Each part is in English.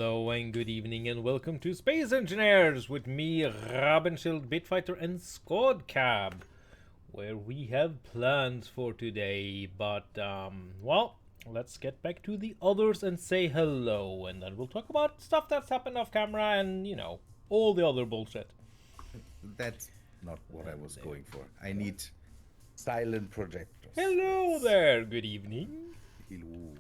Hello and good evening and welcome to Space Engineers with me, Rabenschild, Bitfighter and Squadcab, where we have plans for today, but well, let's get back to the others and say hello, and then we'll talk about stuff that's happened off camera and, all the other bullshit. That's not what I was going for. I need silent projectors. Hello there, good evening. Hello.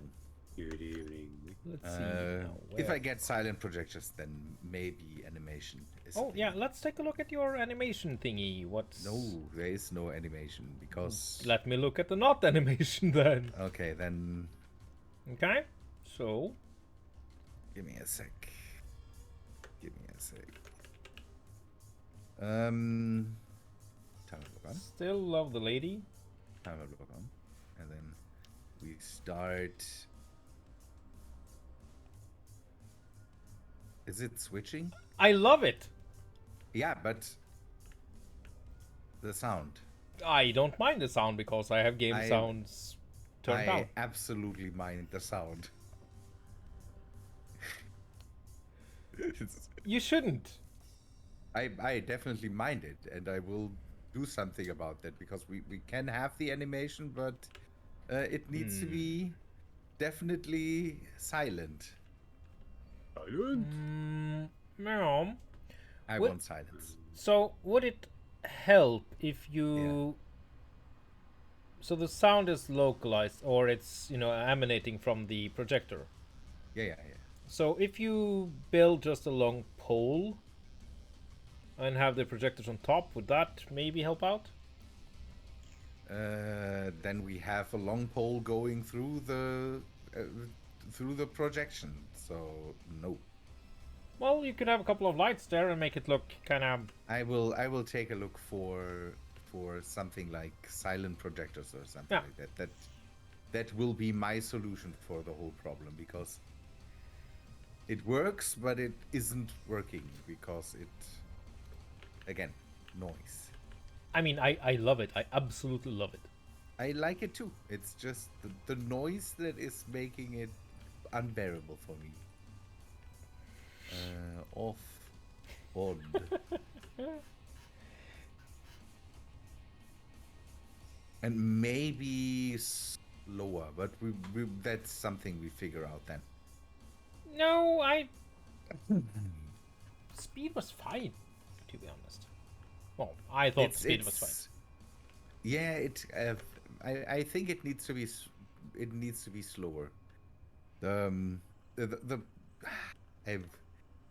Good evening. Let's see now, If where- I get silent projectors, then maybe animation is. Oh yeah, let's take a look at your animation thingy. What's... No, there is no animation because. Let me look at the not animation then. Okay, then Okay, so give me a sec. Give me a sec. Timer block on. still love the lady. Timer block on, and then we start. Is it switching? I love it. Yeah, but the sound. I don't mind the sound because I have game I- sounds turned I down. absolutely mind the sound. You shouldn't. I definitely mind it, and I will do something about that because we can have the animation, but it needs to be definitely silent. Silent? No. I What- want silence. So would it help if you? So the sound is localized, or it's emanating from the projector. Yeah. So if you build just a long pole and have the projectors on top, would that maybe help out? Then we have a long pole going through the projection. So no, Well, you could have a couple of lights there and make it look kind of... I will take a look for something like silent projectors or something Yeah. like that. That will be my solution for the whole problem because it works, but it isn't working because again, noise. I mean, I love it. I absolutely love it. I like it too. It's just the noise that is making it unbearable for me. Off, on. And maybe slower, but we that's something we figure out then. No, speed was fine, to be honest. Well, I thought speed was fine. Yeah, I think it needs to be it needs to be slower. The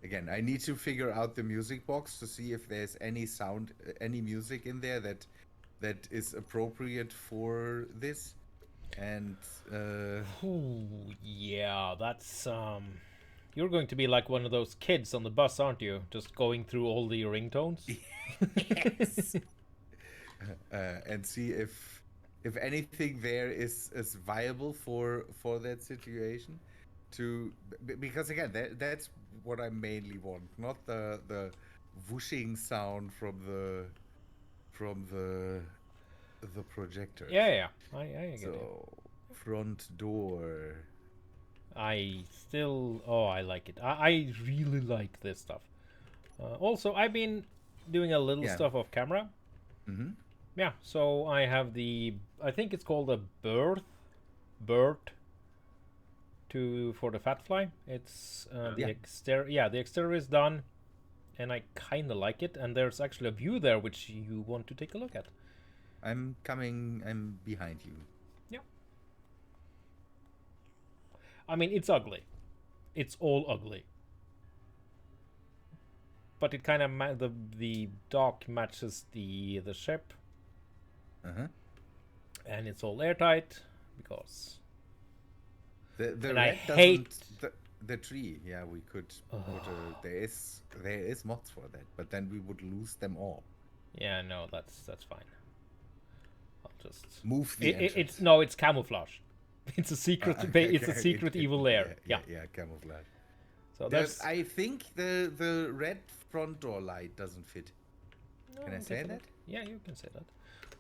again, I need to figure out the music box to see if there's any sound, any music in there that is appropriate for this. And Ooh, yeah, that's You're going to be like one of those kids on the bus, aren't you? Just going through all the ringtones. yes. And see if anything there is viable for that situation. Because again, that's what I mainly want, not the whooshing sound from the projector. Yeah, I get it. So front door. I still, I like it. I really like this stuff. Also, I've been doing a little Yeah. stuff off camera. Mm-hmm. Yeah, so I have I think it's called a bird for the fat fly. It's the Yeah. exterior. Yeah, the exterior is done, and I kind of like it. And there's actually a view there which you want to take a look at. I'm coming. I'm behind you. Yeah. I mean, it's ugly. It's all ugly. But it kind of the dock matches the ship, Uh-huh. and it's all airtight because The And I red doesn't hate- the tree. Yeah, we could put there is mods for that, but then we would lose them all. yeah, no, that's fine. I'll just Move the entrance. it's camouflage. It's a secret. It's a secret evil lair. Yeah. Yeah, camouflage. So that's. I think the red front door light doesn't fit. Can I I'll say take a that? look. Yeah, you can say that.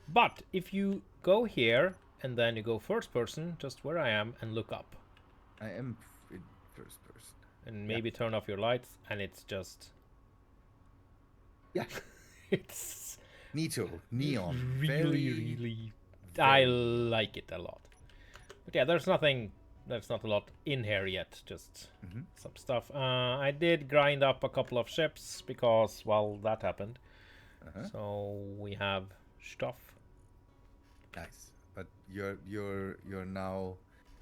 But if you go here and then you go first person, just where I am, and look up. I am in first person. and maybe turn off your lights, and it's just Yeah. it's Neon. really, Very, really. I very. like it a lot. But yeah, there's nothing. There's not a lot in here yet. Just some stuff. I did grind up a couple of ships because, well, that happened. So we have stuff. Nice. But you're now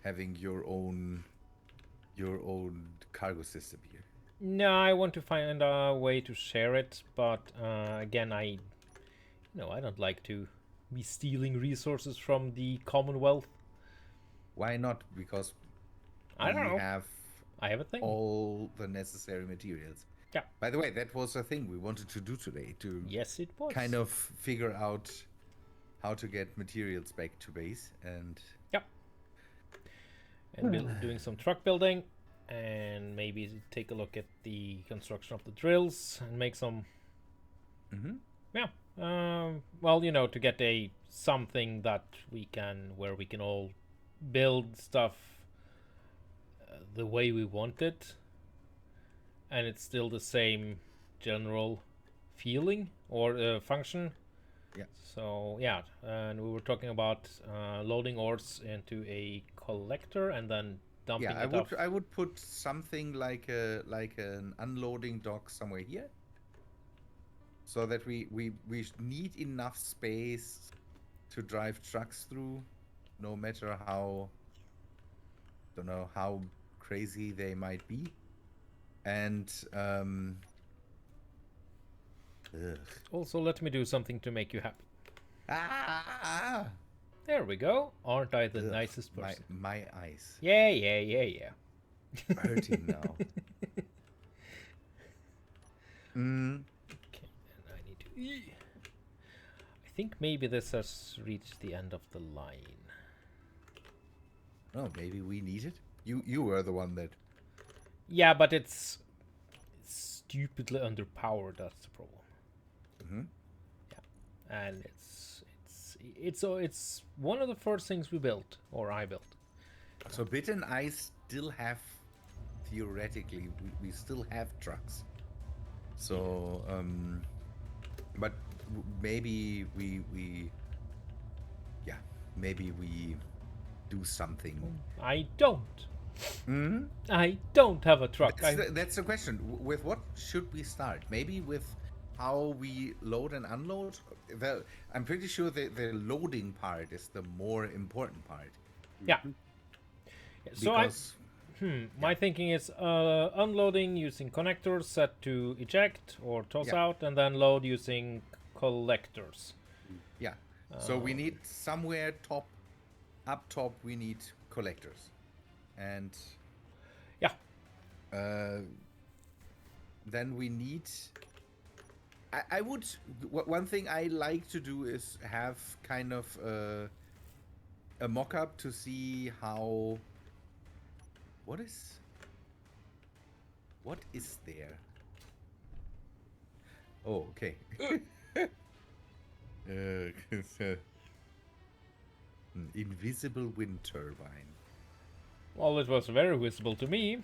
having your own cargo system here. No, I want to find a way to share it, but again, I don't like to be stealing resources from the Commonwealth. Why not? Because I don't we know. have I have a thing. all the necessary materials. Yeah. By the way, that was a thing we wanted to do today, to Yes, it was. kind of figure out how to get materials back to base. And Yep. And doing some truck building, and maybe take a look at the construction of the drills and make some. Yeah. Well, to get something that where we can all build stuff the way we want it, and it's still the same general feeling or function. Yeah. So yeah, and we were talking about loading ores into a collector and then dumping it off. I would put something like an unloading dock somewhere here, so that we need enough space to drive trucks through, no matter how crazy they might be. And Also, let me do something to make you happy. ah, There we go. Aren't I the nicest person? my eyes Yeah. hurting now. Okay, and I need to. I think maybe this has reached the end of the line. Oh, maybe we need it. You were the one that. Yeah, but it's stupidly underpowered. That's the problem. Yeah, and it's one of the first things we built, or I built. So Bit and I still have, theoretically, we still have trucks. So, but maybe we do something. I don't. I don't have a truck. That's the question. With what should we start? Maybe with how we load and unload? I'm pretty sure the loading part is the more important part. Yeah. So my thinking is unloading using connectors set to eject or toss out, and then load using collectors. Yeah. So we need somewhere up top. We need collectors, and then we need. I would. One thing I like to do is have kind of a mock-up to see how. What is there? Oh, okay. Invisible wind turbine. Well, it was very visible to me.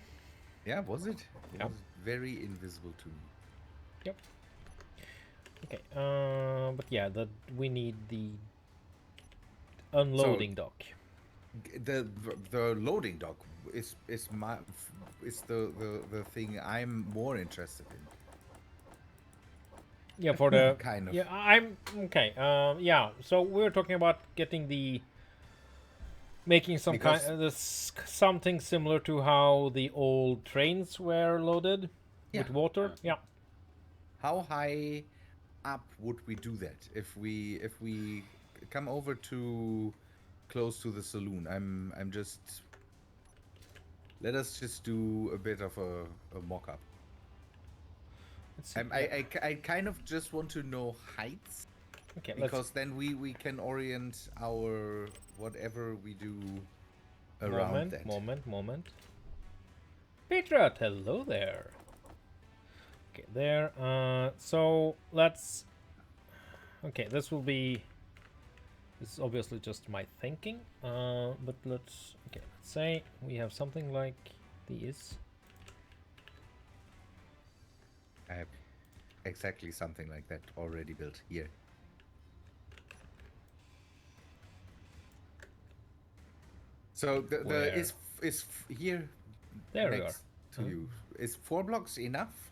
Yeah, was it? It Yeah. was very invisible to me. Yep. Okay. But yeah, we need the unloading dock. The loading dock is the thing I'm more interested in. Yeah, for the Kind of. Yeah, I'm okay. Yeah. So we're talking about making some something similar to how the old trains were loaded with water. Yeah. How high up would we do that if we come over to close to the saloon? I'm just. Let us just do a bit of a mock-up. I kind of just want to know heights. Okay. Because then we can orient our whatever we do around that. Moment. Petra, hello there. Okay, there. So let's. Okay, this is obviously just my thinking. But let's say we have something like these. I have exactly something like that already built here. So the Where? is here There we are. next to you. Is 4 blocks enough,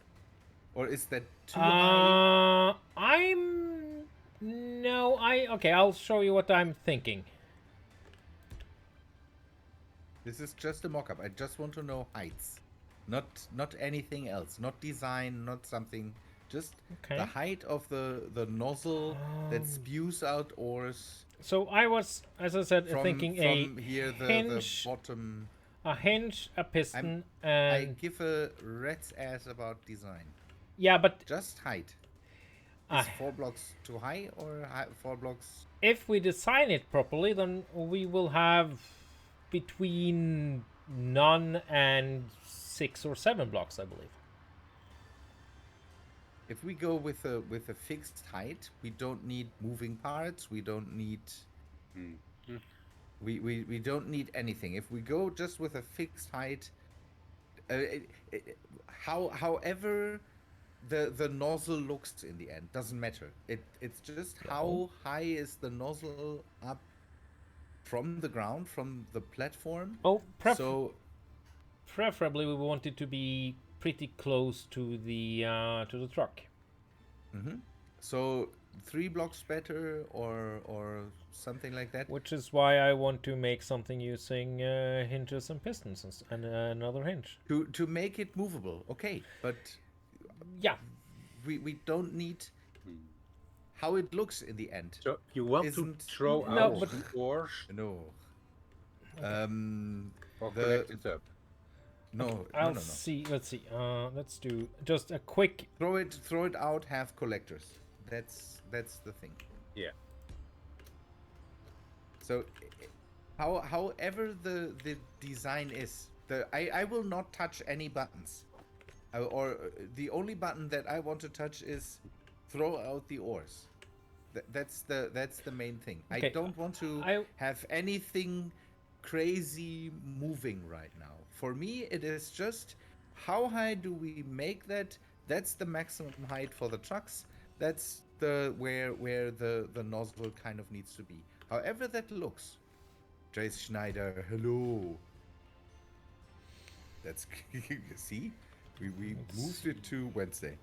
or is that too high? I'm no, okay. I'll show you what I'm thinking. This is just a mock-up. I just want to know heights, not anything else, not design, not something. Just the Okay. height of the nozzle that spews out ores So I was, as I said, thinking a from here the hinge, bottom. a hinge, a piston, I and give a rat's ass about design. yeah, but Just height. uh, Is 4 blocks too high or 4 blocks? if we design it properly, then we will have between none and 6 or 7 blocks, I believe. If we go with a fixed height, we don't need moving parts. We don't need we don't need anything. If we go just with a fixed height, however the nozzle looks in the end doesn't matter. It's just how high is the nozzle up from the ground, from the platform. Oh, So preferably we want it to be pretty close to the truck. so 3 blocks better or something like that. Which is why I want to make something using hinges and pistons and another hinge. To make it movable, okay, but Yeah, we don't need how it looks in the end. So you want to Isn't throw No, out but- the ores No. or The- connect it up? No, I'll no. see. Let's see. Let's do just a quick. Throw it out. Have collectors. That's the thing. Yeah. So, however the design is, I will not touch any buttons, or the only button that I want to touch is throw out the ores. That's the main thing. Okay, I don't want to have anything crazy moving right now. For me, it is just how high do we make that? That's the maximum height for the trucks. That's the where the nozzle kind of needs to be. However that looks. Jace Schneider, hello. That's see, we moved it to Wednesday.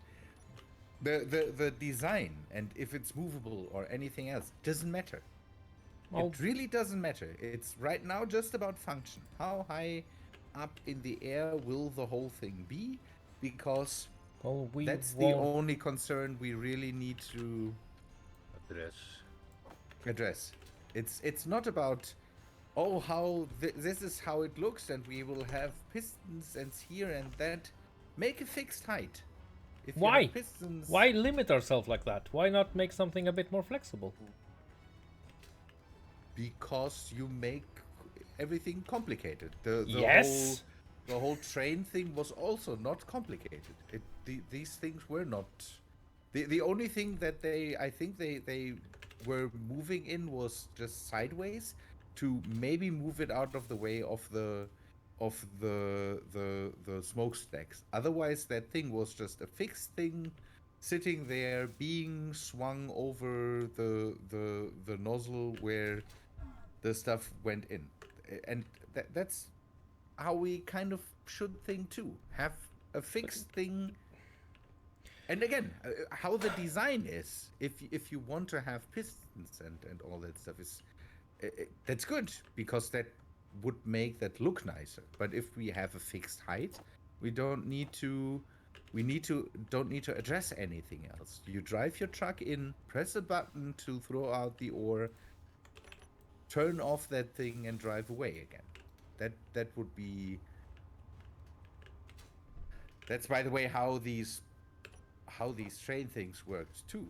The design and if it's movable or anything else doesn't matter. Well, It really doesn't matter. It's right now just about function. How high up in the air will the whole thing be? Because well, we that's the won't. only concern we really need to address. It's not about how this is how it looks and we will have pistons and here and that. Make a fixed height. If you Why? have pistons, Why limit ourselves like that? Why not make something a bit more flexible? Because you make everything complicated. Yes. The whole train thing was also not complicated. These things were not. The only thing that I think they were moving in was just sideways to maybe move it out of the way of the smokestacks. Otherwise, that thing was just a fixed thing sitting there being swung over the nozzle where the stuff went in. And that's how we kind of should think too. Have a fixed thing. And again, how the design is, if you want to have pistons and all that stuff is that's good because that would make that look nicer. But if we have a fixed height, we don't need to address anything else. You drive your truck in, press a button to throw out the ore, turn off that thing and drive away again. That would be. That's by the way how these train things worked too.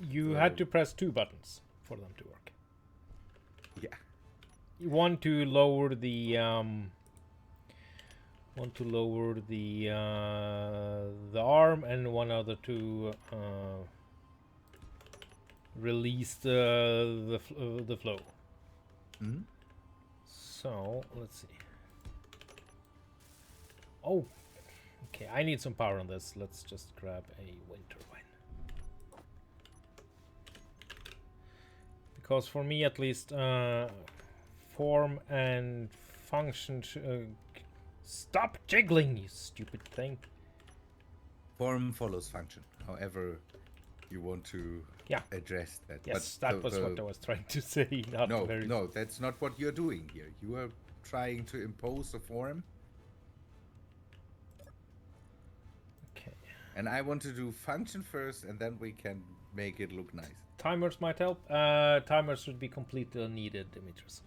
You had to press 2 buttons for them to work. Yeah. One to lower the arm, and one other to release the flow. Mhm. So let's see. Oh, Okay, I need some power on this. Let's just grab a wind turbine. Because for me, at least, form and function. Stop jiggling, you stupid thing. Form follows function. However, you want to address that. Yes, But that was what I was trying to say. Not no, very... no, that's not what you're doing here. You are trying to impose a form. Okay. And I want to do function first, and then we can make it look nice. Timers might help. Timers would be completely unneeded, Demetrius.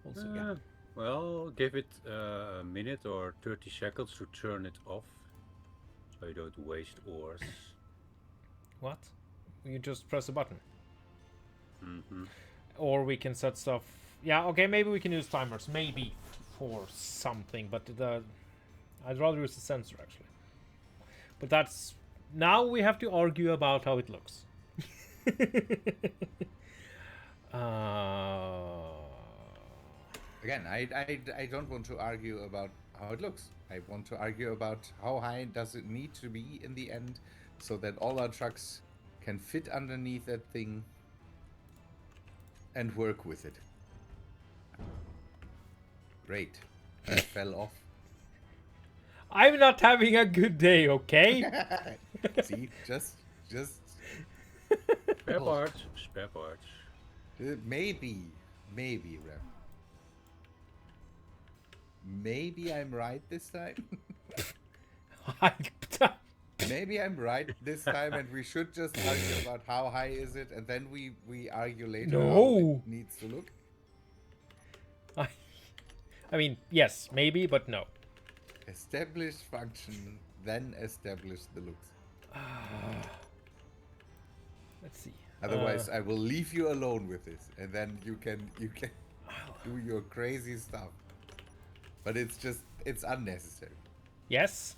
Also, yeah. Well, give it a minute or 30 seconds to turn it off, so you don't waste ores. What? You just press a button. Mm-hmm. Or we can set stuff... Yeah, okay, maybe we can use timers. Maybe for something, but I'd rather use the sensor, actually. But that's... Now we have to argue about how it looks. Again, I don't want to argue about how it looks. I want to argue about how high does it need to be in the end, so that all our trucks can fit underneath that thing and work with it. Great. That fell off. I'm not having a good day, okay? See, just Spare parts. maybe, Rem. Maybe I'm right this time. Maybe I'm right this time, and we should just argue about how high is it, and then we argue later how it needs to look. I mean, yes, maybe, but no. Establish function, then establish the looks. Let's see. Otherwise, I will leave you alone with this, and then you can do your crazy stuff. But it's unnecessary. Yes.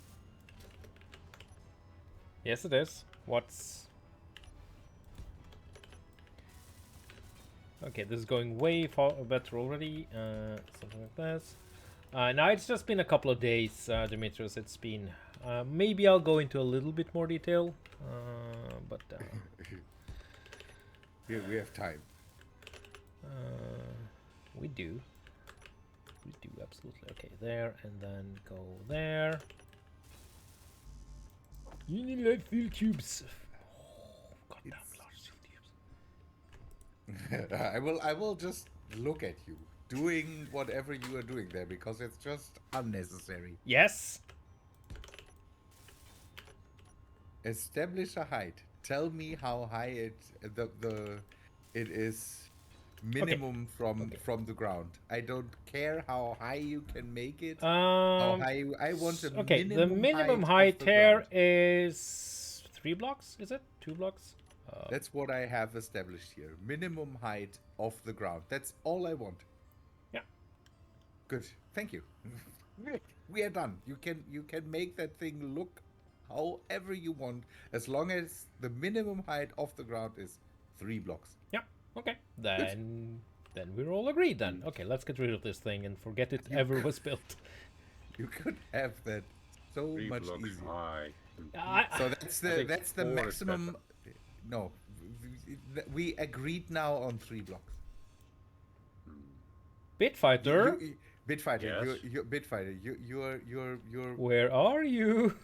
Yes, it is. What's... Okay, this is going way far better already. Something like this. Now it's just been a couple of days, Demetrius. It's been... maybe I'll go into a little bit more detail. But... we have time. We do. We do, absolutely. Okay, there, and then go there. You need lead fuel tubes. Oh, goddamn large fuel tubes. I will just look at you doing whatever you are doing there, because it's just unnecessary. Yes. Establish a height. Tell me how high it is minimum from the ground. I don't care how high you can make it. How high I want a minimum the minimum height here is 3 blocks, is it? 2 blocks? That's what I have established here. Minimum height off the ground. That's all I want. Yeah. Good. Thank you. We are done. You can make that thing look however you want, as long as the minimum height off the ground is 3 blocks. Yeah. Okay. Then we're all agreed then. Okay, let's get rid of this thing and forget it ever was built. You could have that so 3 much blocks easier. high. So that's the 4 is maximum. No, we agreed now on 3 blocks. Bitfighter. Bitfighter, Yes. you're Bitfighter. You're. Where are you?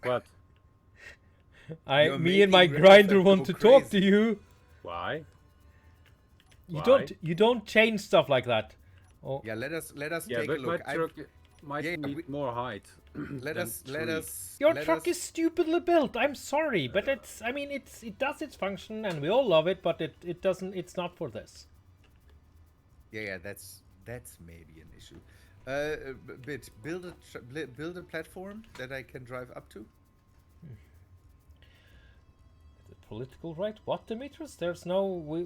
What? You're Me and my making grinder Rem want go to talk to crazy. you. Why? You don't change stuff like that. Oh, Yeah, let us Yeah, take a but my look. truck might Yeah, need more height. Let than us 3. your let truck us- is stupidly built. I'm sorry, but it does its function and we all love it, but it doesn't. It's not for this. Yeah, that's maybe an issue. Build a platform that I can drive up to. Political right? What, Demetrius? There's no. We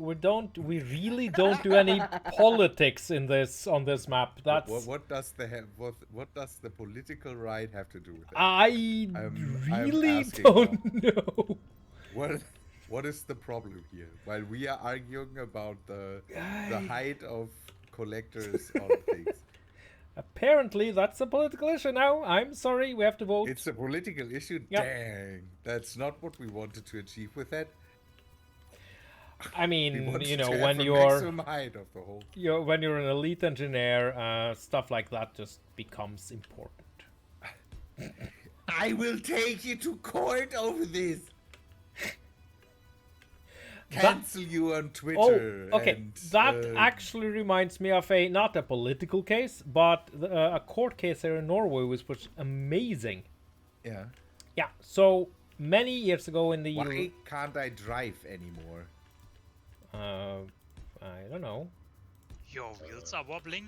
really don't do any politics in this on this map. That's. What does the political right have to do with it? I I'm really asking don't know. What is the problem here? While we are arguing about the height of collectors on things. Apparently, that's a political issue now. I'm sorry, we have to vote. It's a political issue. Yep. Dang, that's not what we wanted to achieve with that. I We mean, wanted you to know, have when a you're maximum height of the whole. when you're an elite engineer, stuff like that just becomes important. I will take you to court over this. That- Cancel you on Twitter. okay. And, That actually reminds me of not a political case, but a court case here in Norway which was amazing. Yeah. Yeah. So many years ago in the Why can't I drive anymore? I don't know. Your wheels are wobbling.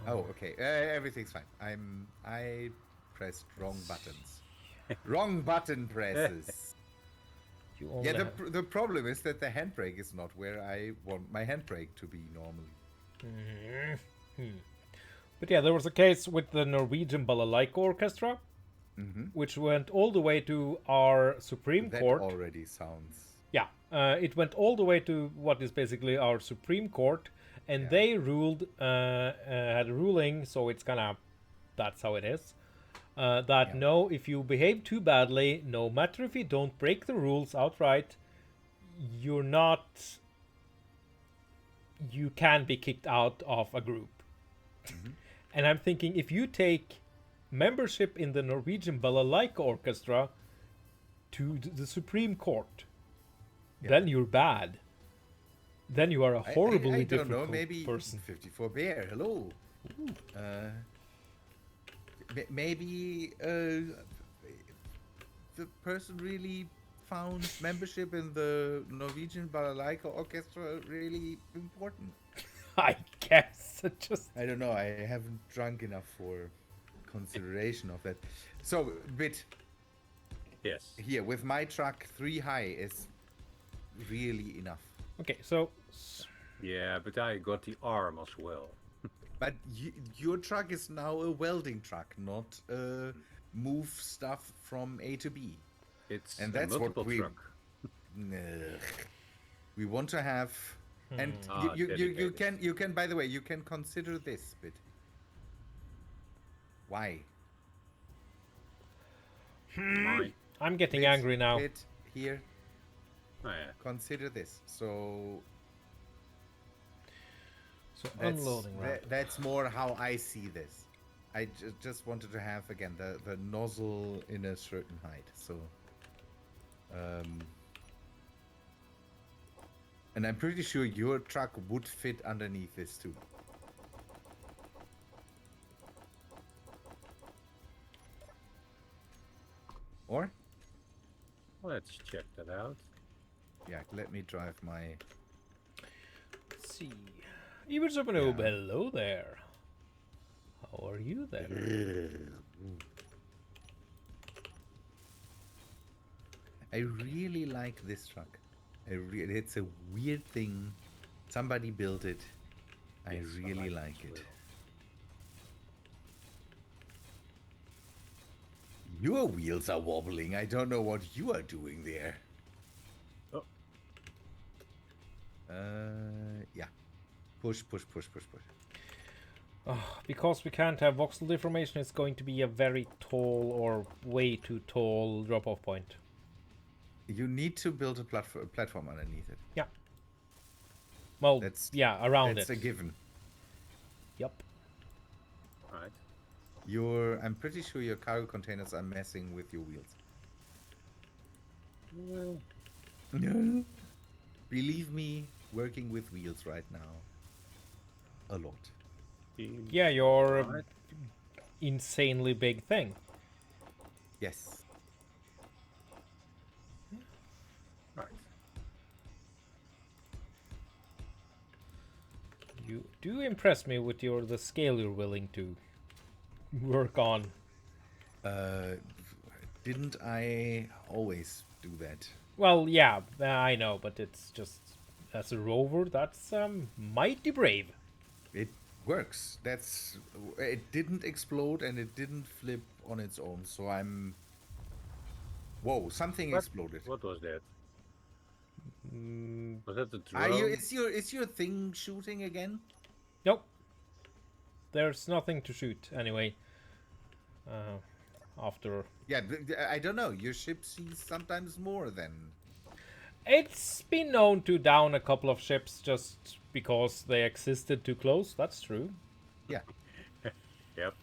Oh, okay. Everything's fine. I pressed wrong buttons. Wrong button presses. You only Yeah, have- the problem is that the handbrake is not where I want my handbrake to be normally. But yeah, there was a case with the Norwegian Balalaika Orchestra, which went all the way to our Supreme That Court. already sounds. Yeah, it went all the way to what is basically our Supreme Court, and they ruled, had a ruling, so it's kind of, that's how it is. That no, if you behave too badly, no matter if you don't break the rules outright, you can be kicked out of a group. And I'm thinking, if you take membership in the Norwegian Balalaika Orchestra to the Supreme Court, then you're bad. Then you are a horribly I don't difficult know, maybe person. 54 Bear, hello. Maybe the person really found membership in the Norwegian Balalaika Orchestra really important. I guess it just I don't know, I haven't drunk enough for consideration of that. So, Bit, Yes. here, with my truck, 3 high is really enough. okay. So Yeah, but I got the arm as well. But your truck is now a welding truck, not move stuff from A to B. It's And a that's what multiple we- truck. Ugh. We want to have, and Ah, you dedicated. can by the way you can consider this bit. Why? Mine. I'm getting Bit, angry now. Bit here. Oh, yeah. Consider this. So So that's, unloading ramp. that's more how I see this. I just wanted to have again the nozzle in a certain height. So, and I'm pretty sure your truck would fit underneath this too. Or Let's check that out. yeah, let me drive my. Let's see. Ibersupanoob, hello there. How are you there? I really like this truck. It's a weird thing. Somebody built it. I Yes, really like like as it. well. Your wheels are wobbling. I don't know what you are doing there. Oh. Yeah. Push, push, push, push, push. Because we can't have voxel deformation, it's going to be a very tall or way too tall drop-off point. You need to build a platform underneath it. Yeah. Well, That's- yeah, around That's it. a given. Yep. Right. I'm pretty sure your cargo containers are messing with your wheels. Well, Believe me, working with wheels right now, a lot. Yeah, you're Right. insanely big thing. Yes. Right. You do impress me with the scale you're willing to work on. Didn't I always do that? Well, yeah, I know, but it's just as a rover, that's mighty brave. It works. It didn't explode and it didn't flip on its own. So I'm. Whoa! Something What? exploded. What was that? Was that the Are drone? is your thing shooting again? Nope. there's nothing to shoot anyway. After Yeah, I don't know. Your ship sees sometimes more than. it's been known to down a couple of ships just because they existed too close. That's true. Yeah. Yep.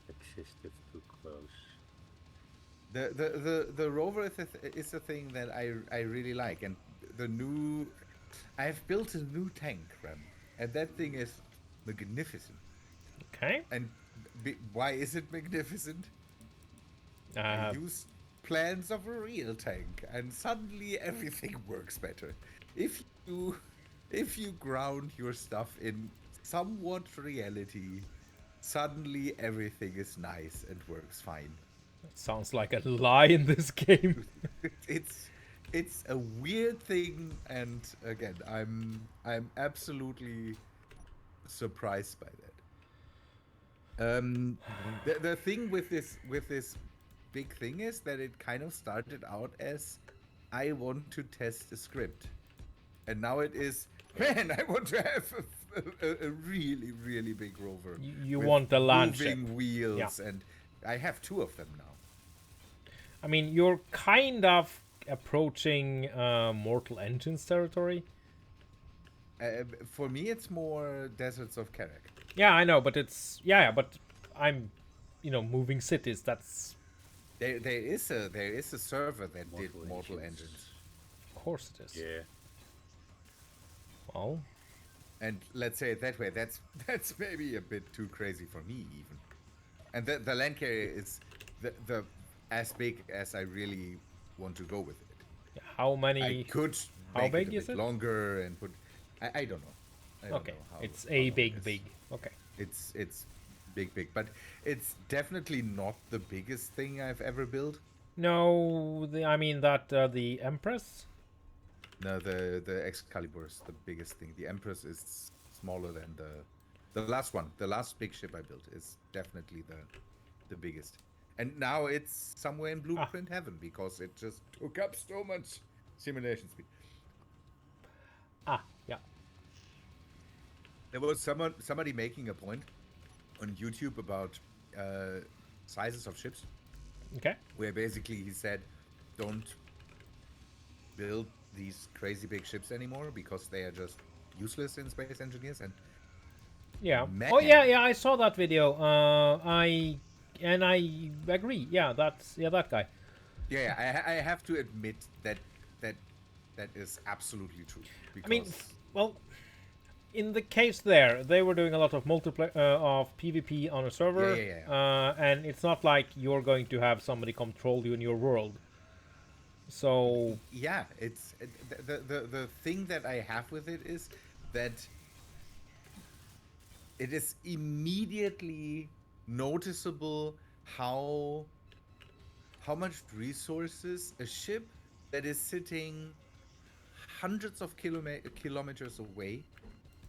Existed too close. The rover is a thing that I really like, and the new. I've built a new tank, Rem, and that thing is magnificent. Okay. And why is it magnificent? I Uh, use plans of a real tank, and suddenly everything works better. If you ground your stuff in somewhat reality, suddenly everything is nice and works fine. sounds like a lie in this game. It's a weird thing, and again, I'm absolutely surprised by that. The thing with this big thing is that it kind of started out as I want to test a script, and now it is, man, I want to have a really really big rover. You with want a land ship. moving wheels, and I have 2 of them now. I mean, you're kind of approaching Mortal Engines territory. For me, it's more Deserts of Karak. Yeah, I know, but it's but I'm, moving cities. That's There is a server that did Mortal Engines. of course it is. Yeah. Well, And let's say it that way, that's maybe a bit too crazy for me even. And the land carrier is the as big as I really want to go with it. how many? I could how make big it a is bit it? longer and put. I don't know. I don't Okay, know how- it's how a long big, it is. big. Okay. It's big, but it's definitely not the biggest thing I've ever built. No, I mean that the Empress. No, the Excalibur is the biggest thing. The Empress is smaller than the last one. The last big ship I built is definitely the biggest. And now it's somewhere in blueprint heaven because it just took up so much simulation speed. Yeah. There was somebody making a point on YouTube about sizes of ships, Okay. where basically he said, don't build these crazy big ships anymore because they are just useless in Space Engineers. And Yeah. Man. Oh yeah, I saw that video. I agree. Yeah, that guy. yeah, I have to admit that is absolutely true. Because I mean, well, in the case there, they were doing a lot of multiplayer of PvP on a server, Yeah. And it's not like you're going to have somebody control you in your world. So yeah, it's the thing that I have with it is that it is immediately noticeable how much resources a ship that is sitting hundreds of kilometers away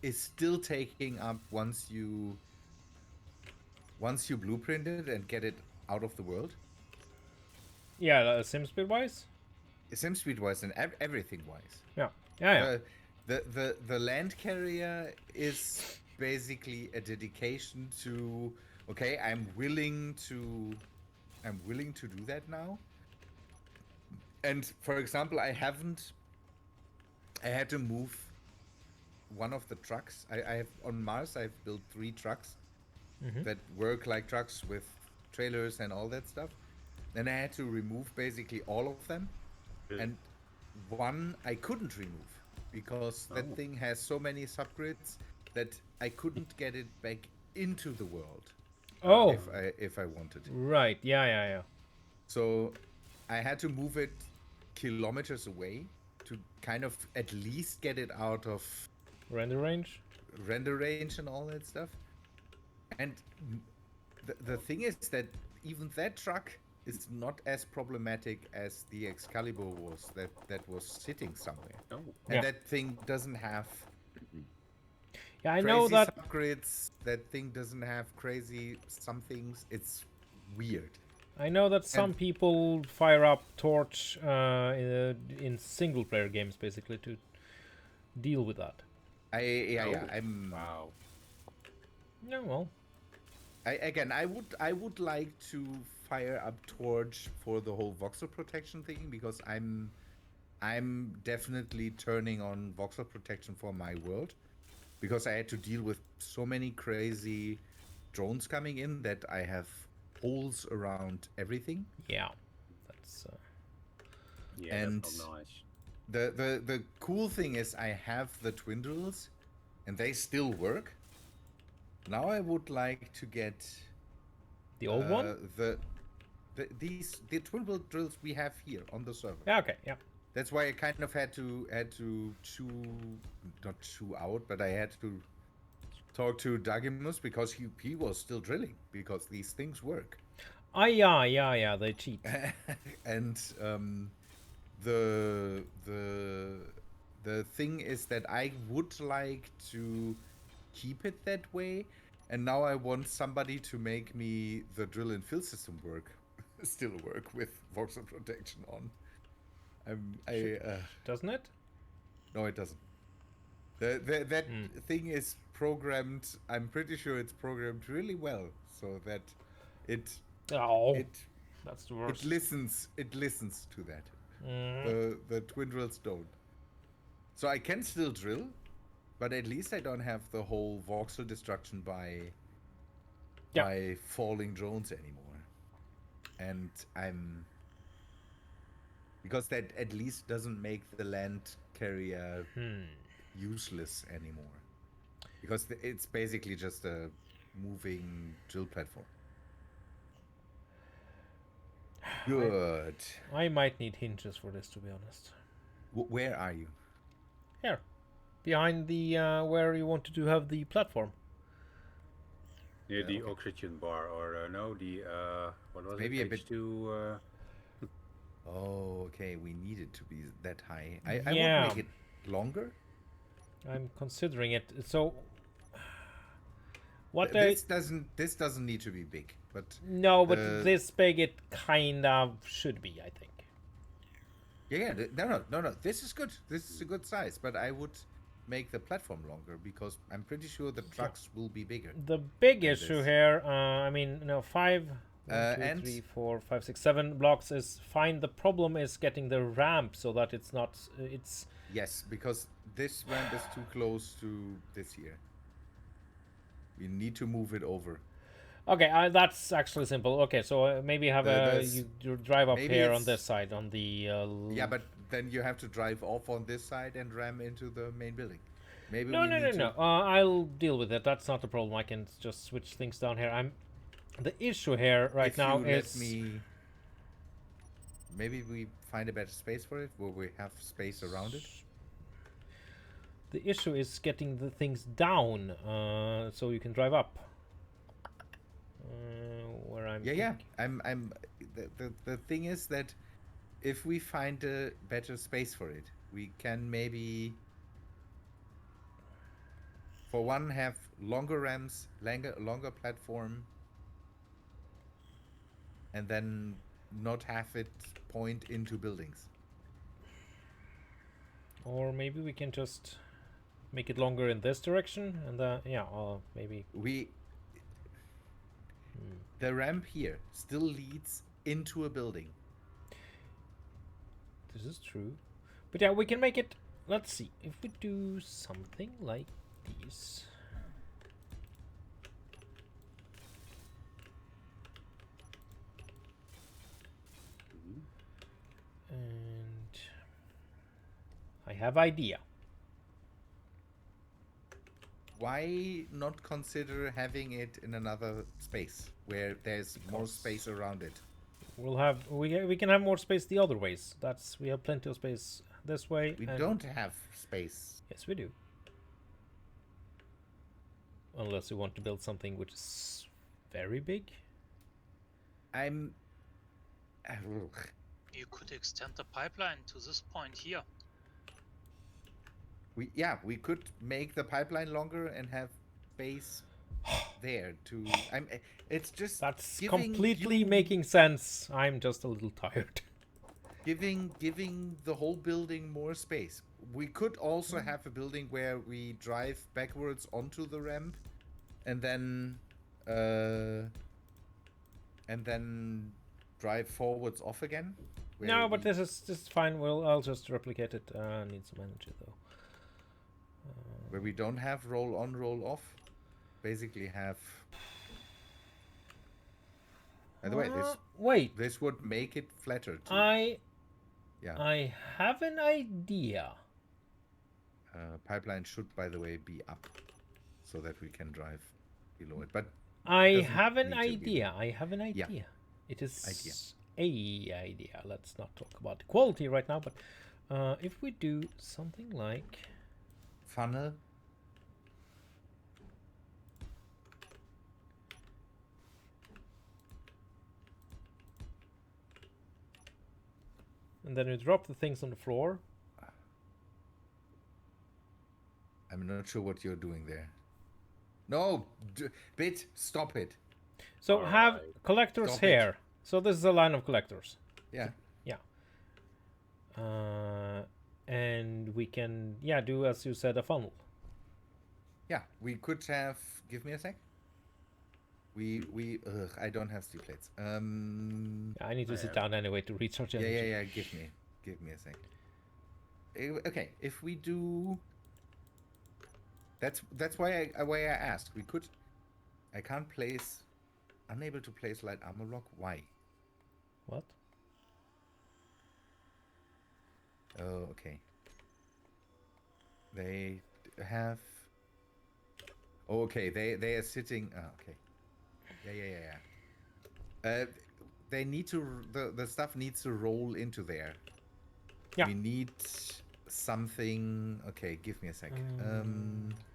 is still taking up once you blueprint it and get it out of the world. yeah, sim speed wise. Sim speed wise and everything wise. Yeah. The land carrier is basically a dedication to, okay, I'm willing to do that now. And for example, I had to move one of the trucks. I have on Mars I've built 3 trucks that work like trucks with trailers and all that stuff. And I had to remove basically all of them. Really? And one I couldn't remove because that thing has so many subgrids that I couldn't get it back into the world. Oh, If I wanted. right. Yeah. So I had to move it kilometers away to kind of at least get it out of Render range. and all that stuff. And the thing is that even that truck is not as problematic as the Excalibur was that was sitting somewhere. Oh. And Yeah. that thing doesn't have Yeah, I crazy know that. subgrids. That thing doesn't have crazy some things. It's weird. I know that some And- people fire up Torch in single player games basically to deal with that. Yeah. I'm Wow. Yeah, well, I would like to fire up torch for the whole voxel protection thing because I'm definitely turning on voxel protection for my world because I had to deal with so many crazy drones coming in that I have holes around everything. yeah, that's Yeah, And that's not nice. the cool thing is I have the twin drills and they still work. Now I would like to get the old one. the twin drills we have here on the server. Yeah, okay, yeah. That's why I kind of had to not chew out, but I had to talk to Dagimus because he was still drilling because these things work. Yeah, they cheat. And the thing is that I would like to keep it that way, and now I want somebody to make me the drill and fill system still work with voxel protection on. Doesn't it? No, it doesn't. That thing is programmed. I'm pretty sure it's programmed really well, so that it Oh, it that's the worst. it listens to that. The twin drills don't. So I can still drill, but at least I don't have the whole voxel destruction by falling drones anymore. And because that at least doesn't make the land carrier useless anymore. Because it's basically just a moving drill platform. Good. I might need hinges for this, to be honest. Where are you? Here, behind the where you wanted to have the platform. Near the oxygen bar, or no, the what was Maybe it? a bit- H2. Oh, okay. We need it to be that high. I Yeah. would make it longer. I'm considering it. So, what This doesn't need to be big, but No, but the- this big it kind of should be, I think. yeah. No. This is good. This is a good size, but I would make the platform longer because I'm pretty sure the trucks will be bigger. The big It issue is. here, I mean, no, 5, 1, 2, and- 3, 4, 5, 6, 7 blocks is fine. The problem is getting the ramp so that it's not, it's... Yes, because this ramp is too close to this here. We need to move it over. Okay, that's actually simple. Okay, so maybe have you drive up maybe here on it's- this side, on the... Yeah, but then you have to drive off on this side and ram into the main building. Maybe No, we no, no, need to... no. I'll deal with it. That's not a problem. I can just switch things down here. The issue here right If now you is... let me... Maybe we find a better space for it, where we have space around it. The issue is getting the things down, so you can drive up. Where I'm... Yeah. The thing is that if we find a better space for it, we can maybe, for one, have longer ramps, longer platform, and then not have it point into buildings. Or maybe we can just make it longer in this direction, and yeah, maybe... The ramp here still leads into a building. This is true. But yeah, we can make it... Let's see. If we do something like this... And... I have idea. Why not consider having it in another space where there's more space around it? We'll have... We can have more space the other ways. We have plenty of space this way. We and- don't have space. Yes, we do. Unless you want to build something which is very big. I'm... You could extend the pipeline to this point here. We could make the pipeline longer and have space there to... It's just That's giving completely you- making sense. I'm just a little tired. giving the whole building more space. We could also have a building where we drive backwards onto the ramp and then drive forwards off again. No, where but we- this is fine. I'll just replicate it. Need some energy though. where we don't have roll on, roll off. Basically have. By the way, Wait, this would make it flatter too. Yeah. I have an idea. Pipeline should, by the way, be up, so that we can drive below it. But I doesn't have an need to be. idea. I have an idea. Yeah. It is a idea. Let's not talk about quality right now, but if we do something like Funnel. and then we drop the things on the floor. I'm not sure what you're doing there. No, Bit, stop it. So have Alright. collectors Stop it. here. So this is a line of collectors. Yeah. And we can do as you said, a funnel. Yeah, we could have. Give me a sec. I don't have steel plates. I need to sit down anyway to recharge energy. Yeah. Give me a sec. Okay, if we do. That's why I asked. We could. I can't place. Unable to place light armor block. Why? What? Oh, okay. They have. Oh, okay. They are sitting. Oh, okay. Yeah. They need to. The stuff needs to roll into there. Yeah. We need something. Okay, give me a sec.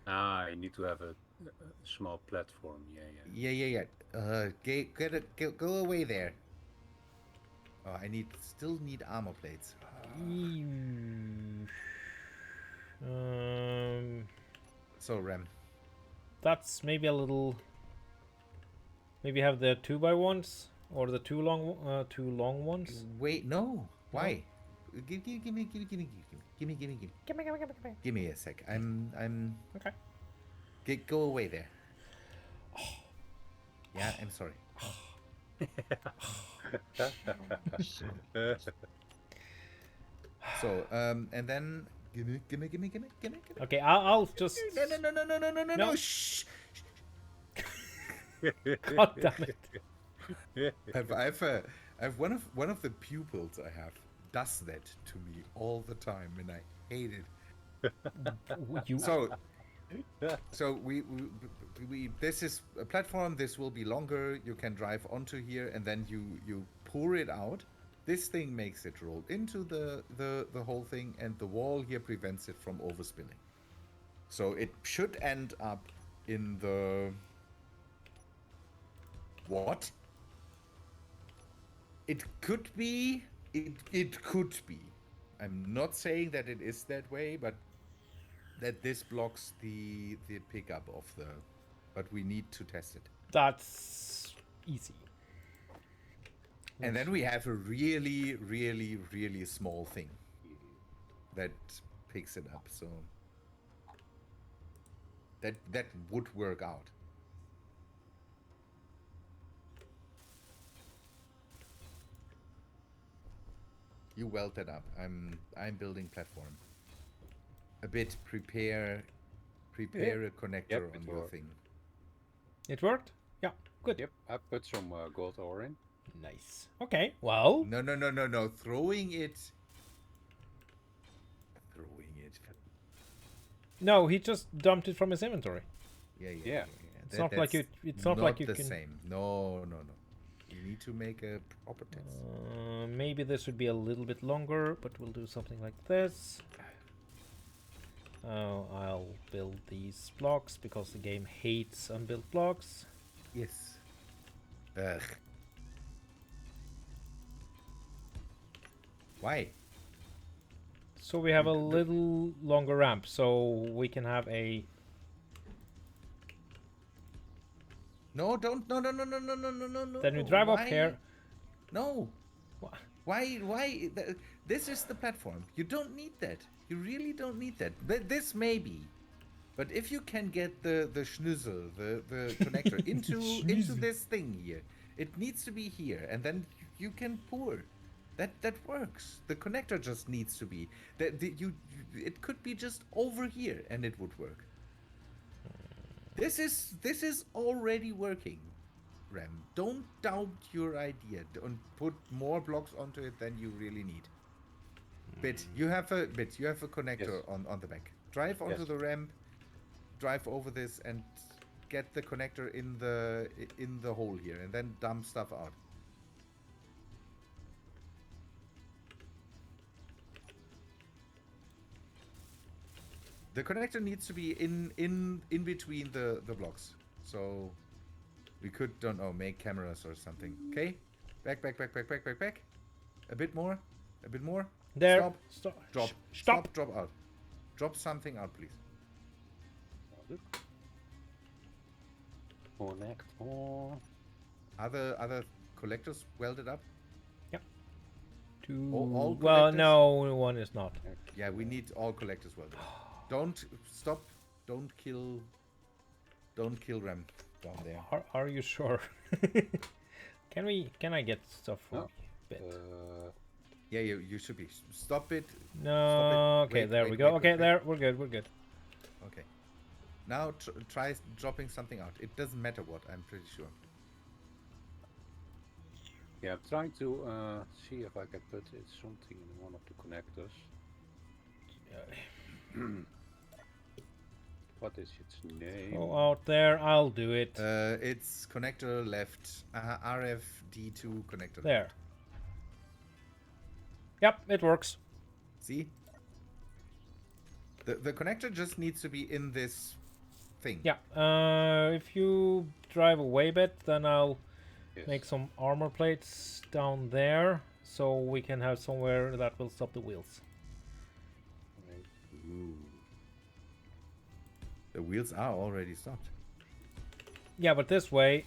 I need to have a small platform. Yeah. Go away there. Oh, still need armor plates. So Rem. That's maybe a little. Maybe have the 2x1s or the two long ones. Wait, no. Why? Give me a sec. I'm. Okay. Go away there. Yeah, I'm sorry. So, and then gimme. Okay, I'll just. No. Shh. God damn it! I've one of the pupils I have does that to me all the time, and I hate it. You. So we this is a platform. This will be longer. You can drive onto here, and then you pour it out. This thing makes it roll into the whole thing, and the wall here prevents it from overspilling. So it should end up in the what? It could be. It could be. I'm not saying that it is that way, but that this blocks the pickup of the. But we need to test it. That's easy. And then we have a really, really, really small thing that picks it up. So that would work out. You weld that up. I'm building platform. A bit prepare a connector Yep, on it your worked. thing. It worked. Yeah. Good. Yep, I put some gold ore in. Nice. Okay. Well. No. Throwing it. No, he just dumped it from his inventory. Yeah. It's not like you. It's not like you the can. same. No. You need to make a proper test. Maybe this would be a little bit longer, but we'll do something like this. Oh, I'll build these blocks because the game hates unbuilt blocks. Yes. Ugh. Why? So we have a little longer ramp, so we can have a. No, don't. No. Then we drive up Why? here. No. Wha- Why? This is the platform. You don't need that. You really don't need that. This maybe. But if you can get the schnüssel, the connector into this thing here, it needs to be here, and then you can pour. That works. The connector just needs to be it could be just over here, and it would work. This is already working, Rem. Don't doubt your idea. Don't put more blocks onto it than you really need. Bit, you have a connector Yes. on the back. Drive onto Yes. the ramp, drive over this, and get the connector in the hole here, and then dump stuff out. The connector needs to be in between the blocks. So we could, don't know, make cameras or something. Okay? Back. A bit more. A bit more. There. Stop. Stop. Drop. Stop. Drop out. Drop something out, please. Connect all. Other collectors welded up? Two. all Well, collectors? no, one is not. Yeah, we need all collectors welded up. Don't stop. Don't kill Rem down there. Are you sure? Can I get stuff for No. a bit? Yeah, you should be. Stop it. No. stop it. Okay, Wait, there wait, we go. wait, Okay, wait. there. We're good. We're good. Okay. Now try dropping something out. It doesn't matter what, I'm pretty sure. Yeah, I'm trying to see if I can put something in one of the connectors. What is its name? Go out there. I'll do it. It's connector left. RFD2 connector. There. Left. Yep, it works. See? The connector just needs to be in this thing. Yeah. If you drive away a bit, then I'll Yes. make some armor plates down there, so we can have somewhere that will stop the wheels. Right. Ooh. The wheels are already stopped. Yeah, but this way,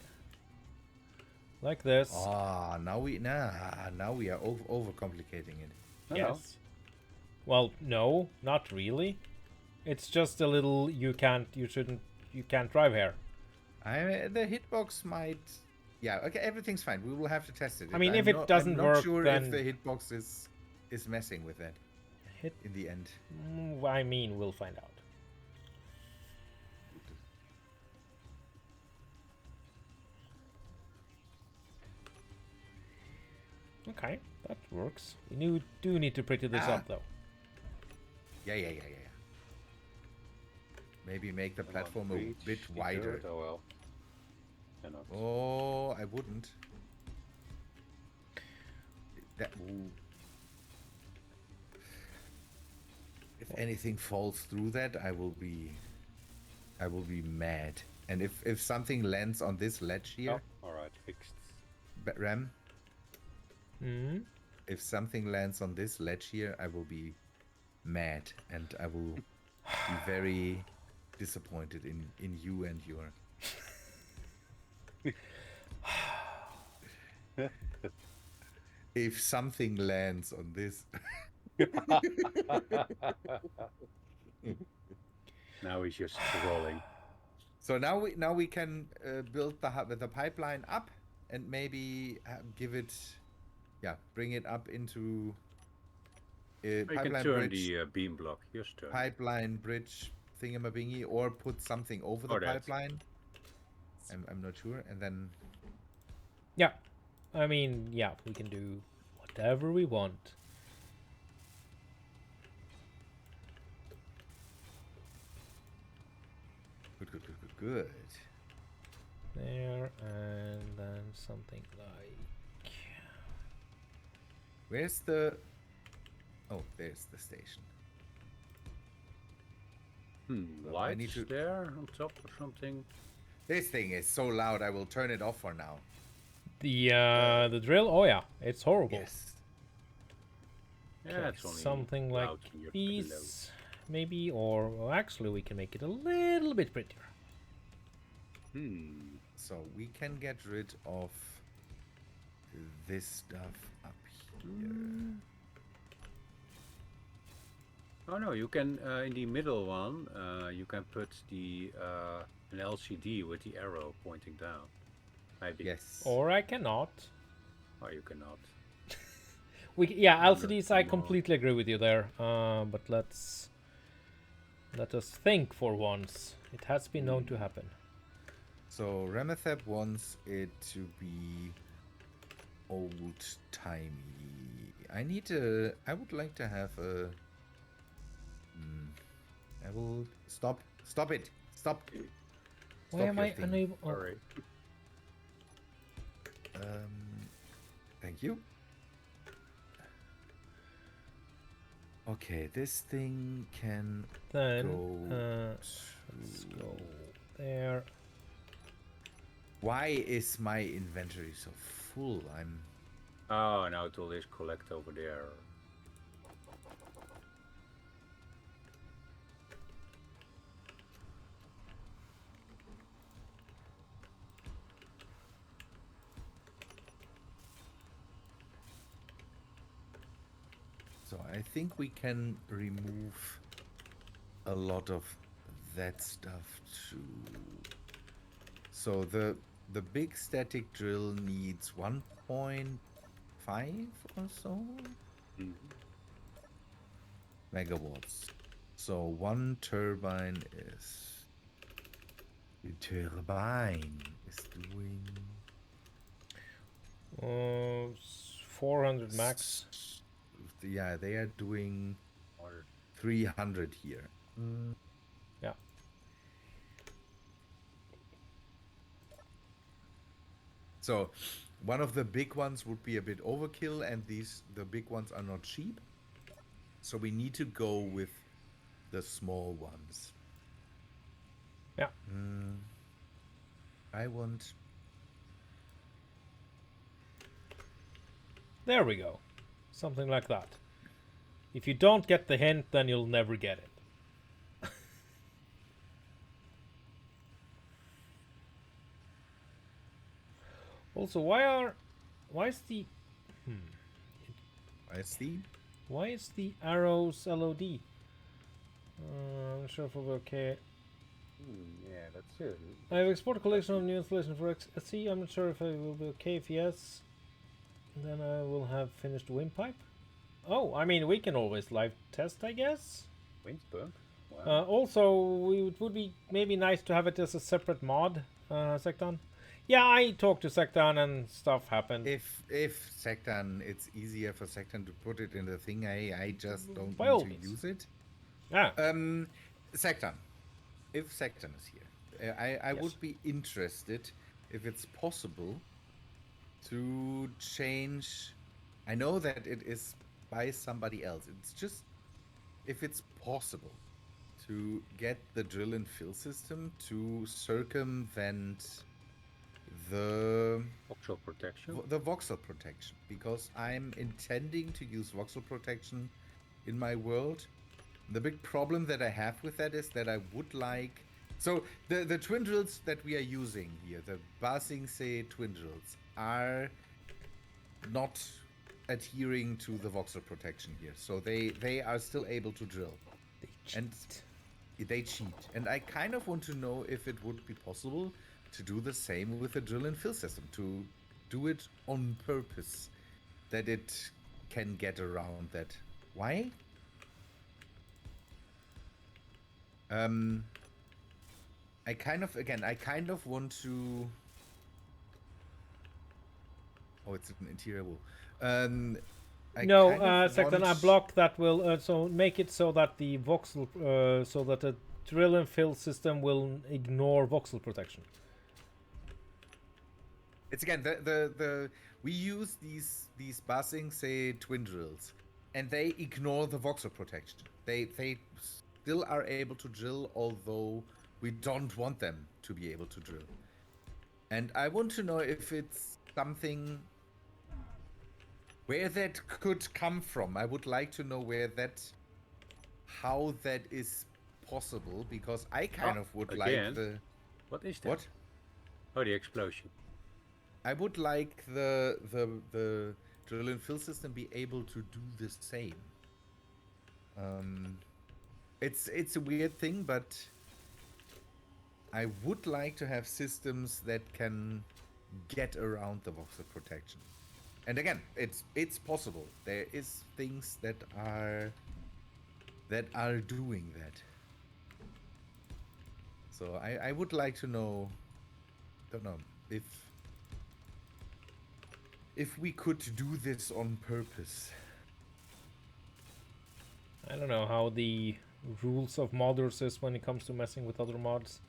like this. Ah, now we are overcomplicating it. No, Yes. Well, no, not really. It's just a little. You can't drive here. The hitbox might. Yeah, okay, everything's fine. We will have to test it. I mean, I'm if it not- doesn't I'm not work, sure then- if the hitbox is messing with that Hit. in the end. I mean, we'll find out. Okay, that works. You do need to pretty this up, though. Yeah. Maybe make the Come on, platform a reach bit the wider. turret. Oh well. Cannot. Oh, I wouldn't. That. Ooh. If anything falls through that, I will be mad. And if something lands on this ledge here, Oh, alright, fixed. Ram, Hmm. if something lands on this ledge here, I will be mad, and I will be very disappointed in you and your. If something lands on this, Now he's just scrolling. so now we can build the pipeline up and maybe give it, bring it up into You can pipeline turn bridge, the beam block. Just turn. pipeline bridge thingamabingy, or put something over the Or that. pipeline. I'm not sure, and then Yeah. I mean, yeah, we can do whatever we want. good. There, and then something like. Where's the? Oh, there's the station. Well, I Lights need to- there on top or something. This thing is so loud. I will turn it off for now. The drill? Oh yeah, it's horrible. Yes. Yeah, Okay, it's only something like loud when you're below. these, maybe, or well, actually we can make it a little bit prettier. So we can get rid of this stuff up here. Oh no, you can in the middle one. You can put the an LCD with the arrow pointing down. Maybe. Yes. Or I cannot. Or you cannot. Yeah, No, LCDs. I come on. completely agree with you there. But let us think for once. It has been known to happen. So Ramethep wants it to be old-timey. I would like to have a... I will... Stop it! Stop! Why Stop am your I thing. unable? Oh, Sorry. Thank you. Okay, this thing can then go... let's go there. Why is my inventory so full? Oh, now it will just collect over there. So I think we can remove a lot of that stuff too. So the big static drill needs 1.5 or so megawatts. So one turbine is... The turbine is doing... 400 max. Yeah, they are doing Or 300 here. Yeah. So one of the big ones would be a bit overkill, and the big ones are not cheap. So we need to go with the small ones. Yeah. I want... There we go. Something like that. If you don't get the hint, then you'll never get it. Also, why is the arrows LOD? I'm not sure if we're okay. yeah, that's it. I have exported a collection of new installation for XC. I'm not sure if I will be okay. If yes, then I will have finished windpipe. Oh, I mean, we can always live test, I guess. Windsburg. Wow. Also, it would be maybe nice to have it as a separate mod, Sektan. Yeah, I talked to Sektan and stuff happened. If Sectan, it's easier for Sectan to put it in the thing. I just don't By all need to means. use it. Yeah. Sectan, if Sectan is here, I Yes. would be interested if it's possible to change. I know that it is by somebody else. It's just if it's possible to get the drill and fill system to circumvent the Voxel protection. the voxel protection, because I'm intending to use voxel protection in my world. The big problem that I have with that is that I would like... So the twin drills that we are using here, the Basingse twin drills, are not adhering to the voxel protection here. So they are still able to drill. And they cheat. And I kind of want to know if it would be possible to do the same with the drill and fill system, to do it on purpose, that it can get around that. Why? I kind of want to... Oh, it's an interior wall. No, Sektan, I blocked that. Will so make it so that the voxel, so that the drill and fill system will ignore voxel protection. It's again we use these Basingse twin drills, and they ignore the voxel protection. They still are able to drill, although we don't want them to be able to drill. And I want to know if it's something where that could come from. I would like to know how that is possible, because I kind of would again? like the... What is that? What? Oh, the explosion. I would like the drill and fill system be able to do the same. it's a weird thing, but I would like to have systems that can get around the voxel protection. And again, it's possible. There is things that are doing that. So I would like to know, don't know, if we could do this on purpose. I don't know how the rules of modders is when it comes to messing with other mods.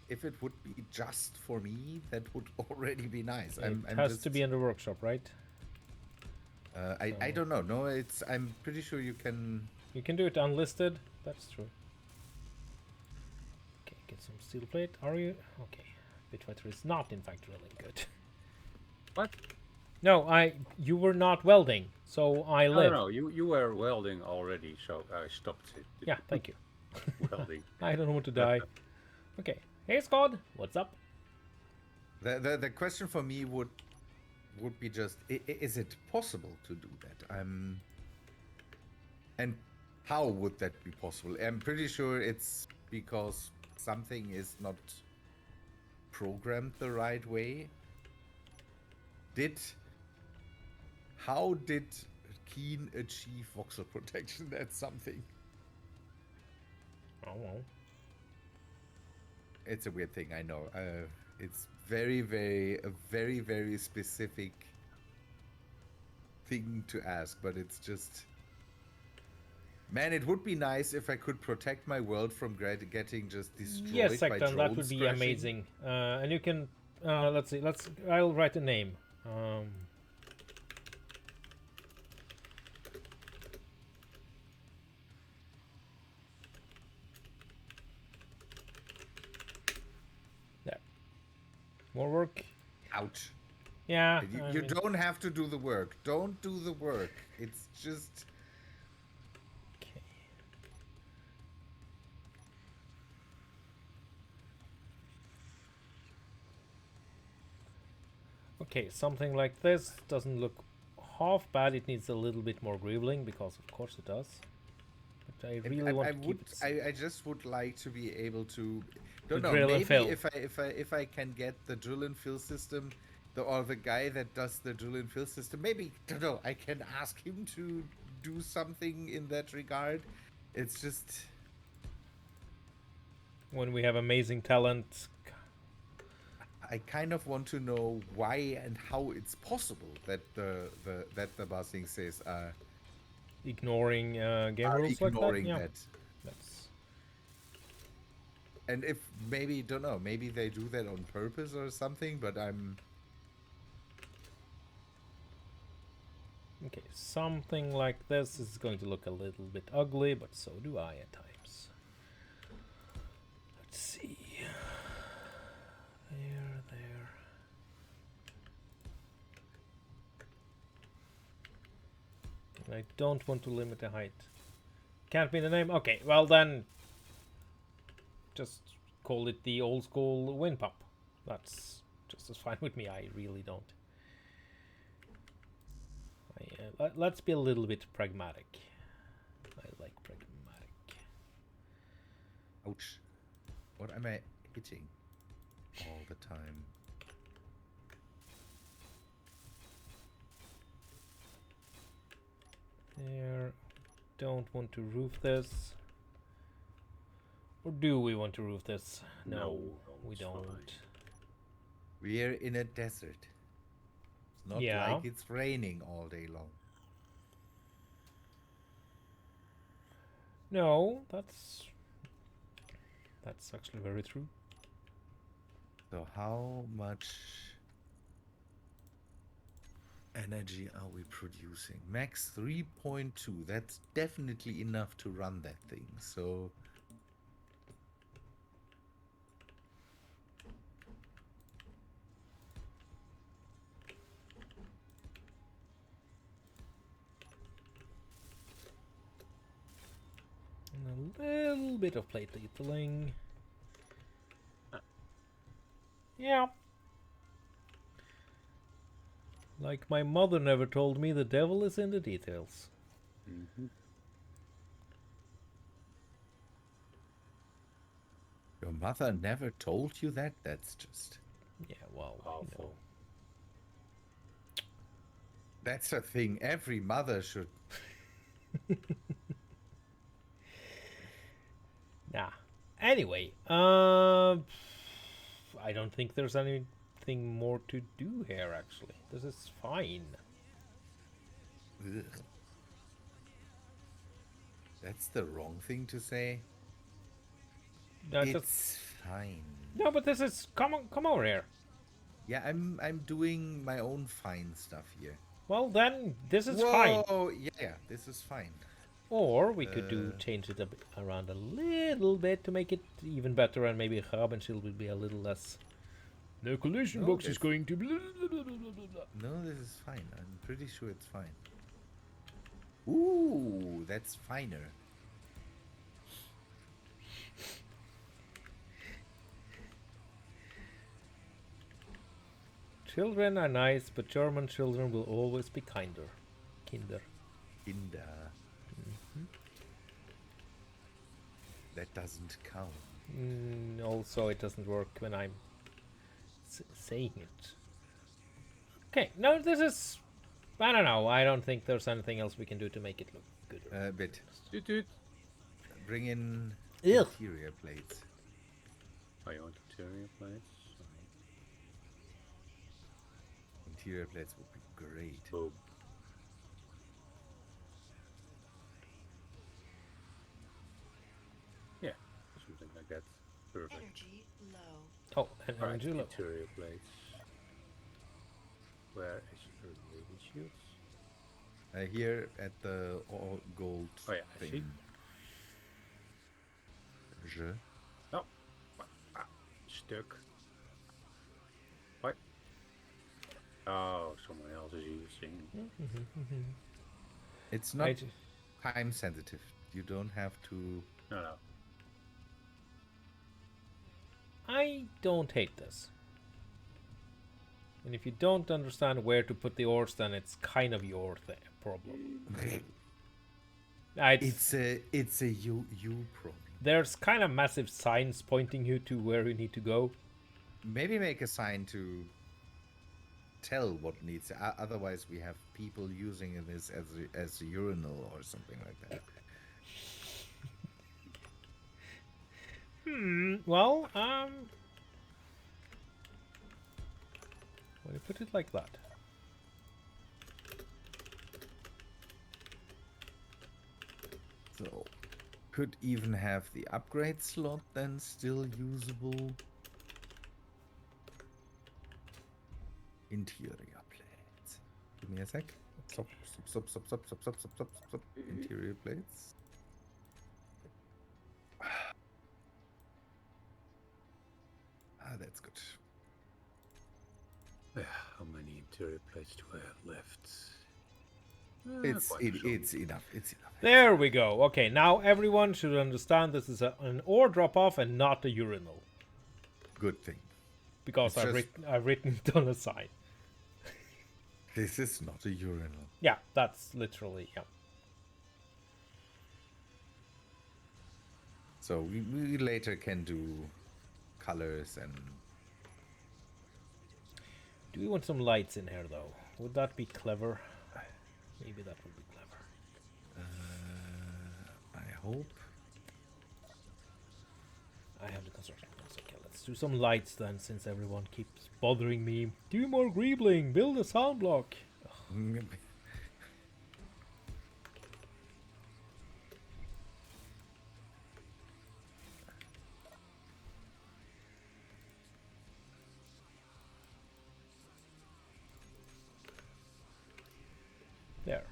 If it would be just for me, that would already be nice. It I'm has just, to be in the workshop, right? I don't know. No, I'm pretty sure you can. You can do it unlisted. That's true. Okay, get some steel plate. Are you? Okay. Bitfighter is not, in fact, drilling good. What? No, you were not welding, so I No, live. no, you were welding already, so I stopped it. Yeah, thank you. Welding. I don't want to die. Okay. Hey, Scott. What's up? The question for me would be just, is it possible to do that? And how would that be possible? I'm pretty sure it's because something is not programmed the right way. How did Keen achieve voxel protection? That's something. Oh, well. It's a weird thing, I know. It's very, very specific thing to ask, but it's just, man, it would be nice if I could protect my world from getting just destroyed Yes, by Secton, that would be crashing. amazing. And you can, let's see, I'll write a name. There. More work. Ouch. Yeah. You don't have to do the work. Don't do the work. It's just... Okay. Okay, something like this doesn't look half bad. It needs a little bit more greebling, because of course it does. But I really want to keep it. I just would like to be able to... Don't The know, drill and maybe fill. if I can get the drill and fill system, or the guy that does the drill and fill system, maybe, don't know, I can ask him to do something in that regard. It's just... When we have amazing talent. I kind of want to know why and how it's possible that the buzzing says Ignoring game are rules like that. ignoring Yeah. that. That's... And if maybe, don't know, maybe they do that on purpose or something, but I'm... Okay, something like this is going to look a little bit ugly, but so do I at times. Let's see. There. And I don't want to limit the height. Can't be the name? Okay, well then... just call it the old school wind pump. That's just as fine with me. I really don't. Let's be a little bit pragmatic. I like pragmatic. Ouch. What am I hitting all the time? There. Don't want to roof this. Or do we want to roof this? No, we it's don't. fine. We're in a desert. It's not Yeah. like it's raining all day long. No, that's actually very true. So how much energy are we producing? Max 3.2. That's definitely enough to run that thing. So And a little bit of plate detailing. Yeah. Like my mother never told me, the devil is in the details. Mm-hmm. Your mother never told you that? That's just... Yeah, well, Awful. That's a thing every mother should... Nah. Anyway, I don't think there's anything more to do here, actually. This is fine. Ugh. That's the wrong thing to say. No, It's fine. no, but this is... Come on, come over here. Yeah, I'm doing my own fine stuff here. Well, then, this is fine. Whoa, yeah, this is fine. Or we could change it around a little bit to make it even better, and maybe Rabenschild will be a little less... The collision No, box is that's- going to... Blah, blah, blah, blah, blah, blah. No, this is fine. I'm pretty sure it's fine. Ooh, that's finer. Children are nice, but German children will always be kinder. Kinder. Kinder. That doesn't count. Also, it doesn't work when I'm saying it. Okay, no, this is... I don't know. I don't think there's anything else we can do to make it look gooder. Bit. Toot toot. Bring in Ugh. interior plates. Oh, you want interior plates? Interior plates would be great. Boom. Yeah, something like that. Perfect. Energy low. Oh, and Alright, Angelo. interior plates. Where is your lady shields? Here at the all gold Oh yeah, I see. thing. Je. Oh, stuck. What? Oh, someone else is using. It's not I ju- time sensitive. You don't have to. No. I don't hate this. And if you don't understand where to put the ores, then it's kind of your problem. It's a you problem. There's kind of massive signs pointing you to where you need to go. Maybe make a sign to tell what needs. Otherwise, we have people using this as a urinal or something like that. Well, when you put it like that. So, could even have the upgrade slot then still usable. Interior plates. Give me a sec. Stop. Interior plates. That's good. How many interior plates do I have left? It's Quite it, some. it's enough. It's enough. There we go. Okay, now everyone should understand this is an ore drop-off and not a urinal. Good thing. Because It's I've just- written it on a sign. This is not a urinal. Yeah, that's literally, yeah. So we later can do colors and Do we want some lights in here, though? Would that be clever? Maybe that would be clever. I hope. I have the construction plans. Okay, let's do some lights then, since everyone keeps bothering me. Do more greebling, build a sound block. There.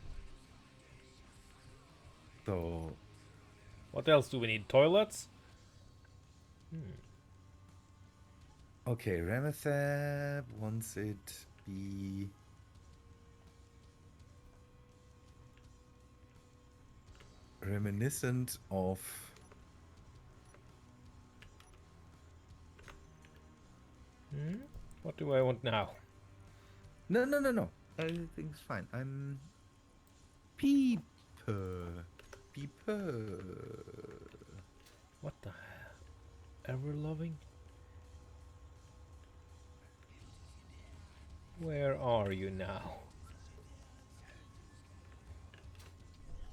So What else do we need? Toilets? okay, Ramethab wants it be reminiscent of What do I want now? no. Everything's fine. I'm Peeper. What the hell? ever loving. Where are you now?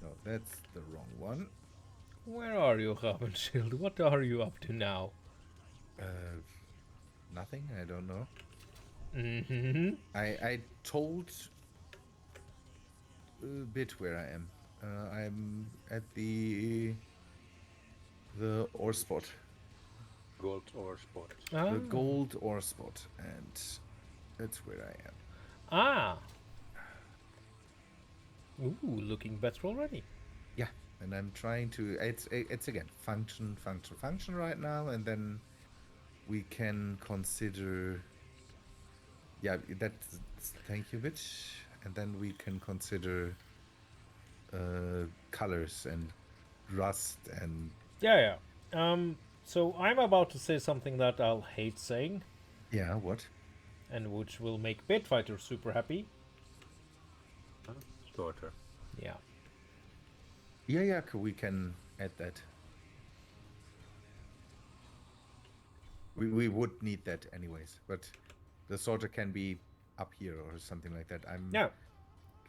No, that's the wrong one. Where are you, Ravenshield? What are you up to now? Nothing. I don't know. Mm-hmm. I told a bit where I am. I'm at the ore spot, Gold ore spot. Ah. the gold ore spot, and that's where I am. Ah. Ooh, looking better already. Yeah, and I'm trying to. It's again function right now, and then we can consider. Yeah, that's thank you, bitch. And then we can consider colors and rust and Yeah, yeah. So I'm about to say something that I'll hate saying, yeah, what? and which will make Bitfighter super happy. Huh? Shorter. Yeah. Yeah, we can add that. We would need that anyways, but the sorter can be up here or something like that. I'm Yeah.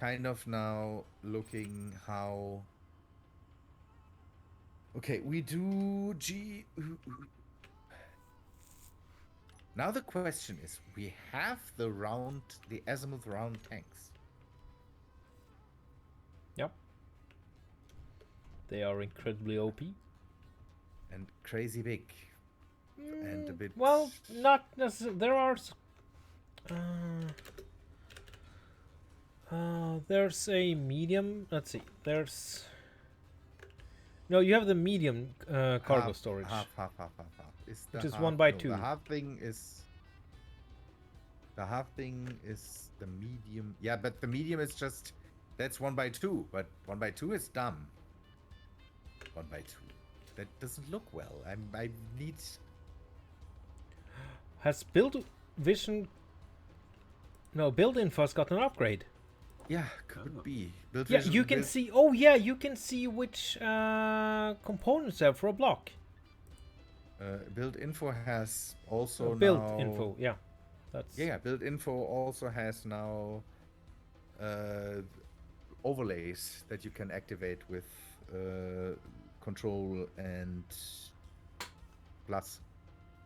kind of now looking how. Okay, we do G. Now the question is, we have the azimuth round tanks. Yep. They are incredibly OP. And crazy big. And a bit. Well, not necessarily. There are. There's a medium. Let's see. There's. No, you have the medium cargo storage. Half. Is the Which is half, 1 by no, 2. The half thing is. The half thing is the medium. Yeah, but the medium is just. That's 1 by 2. But 1 by 2 is dumb. 1 by 2. That doesn't look well. I need. Has Build Vision. No, Build Info's got an upgrade. Yeah, could be. Build Yeah, Vision you can build- see. Oh, yeah, you can see which components they have for a block. Build info has also Build now. Info. Yeah, that's. Yeah, build info also has now overlays that you can activate with control and plus,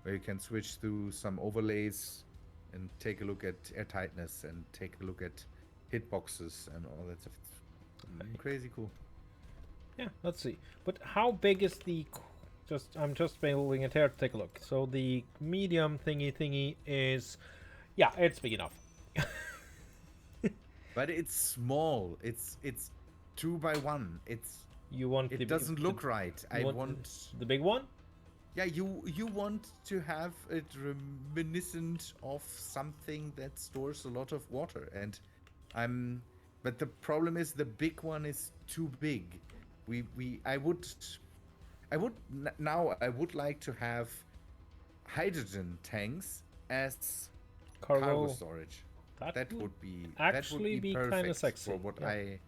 where you can switch through some overlays and take a look at air tightness and take a look at hitboxes and all that stuff. It's crazy cool. Yeah, let's see. But how big is the? I'm just building it here to take a look. So the medium thingy is, yeah, it's big enough. But it's small. It's 2 by 1. You want It doesn't look right. I want the big one. Yeah, you want to have it reminiscent of something that stores a lot of water, and but the problem is the big one is too big. I would like to have hydrogen tanks as cargo storage. That would be actually be perfect kinda sexy, for what yeah. I.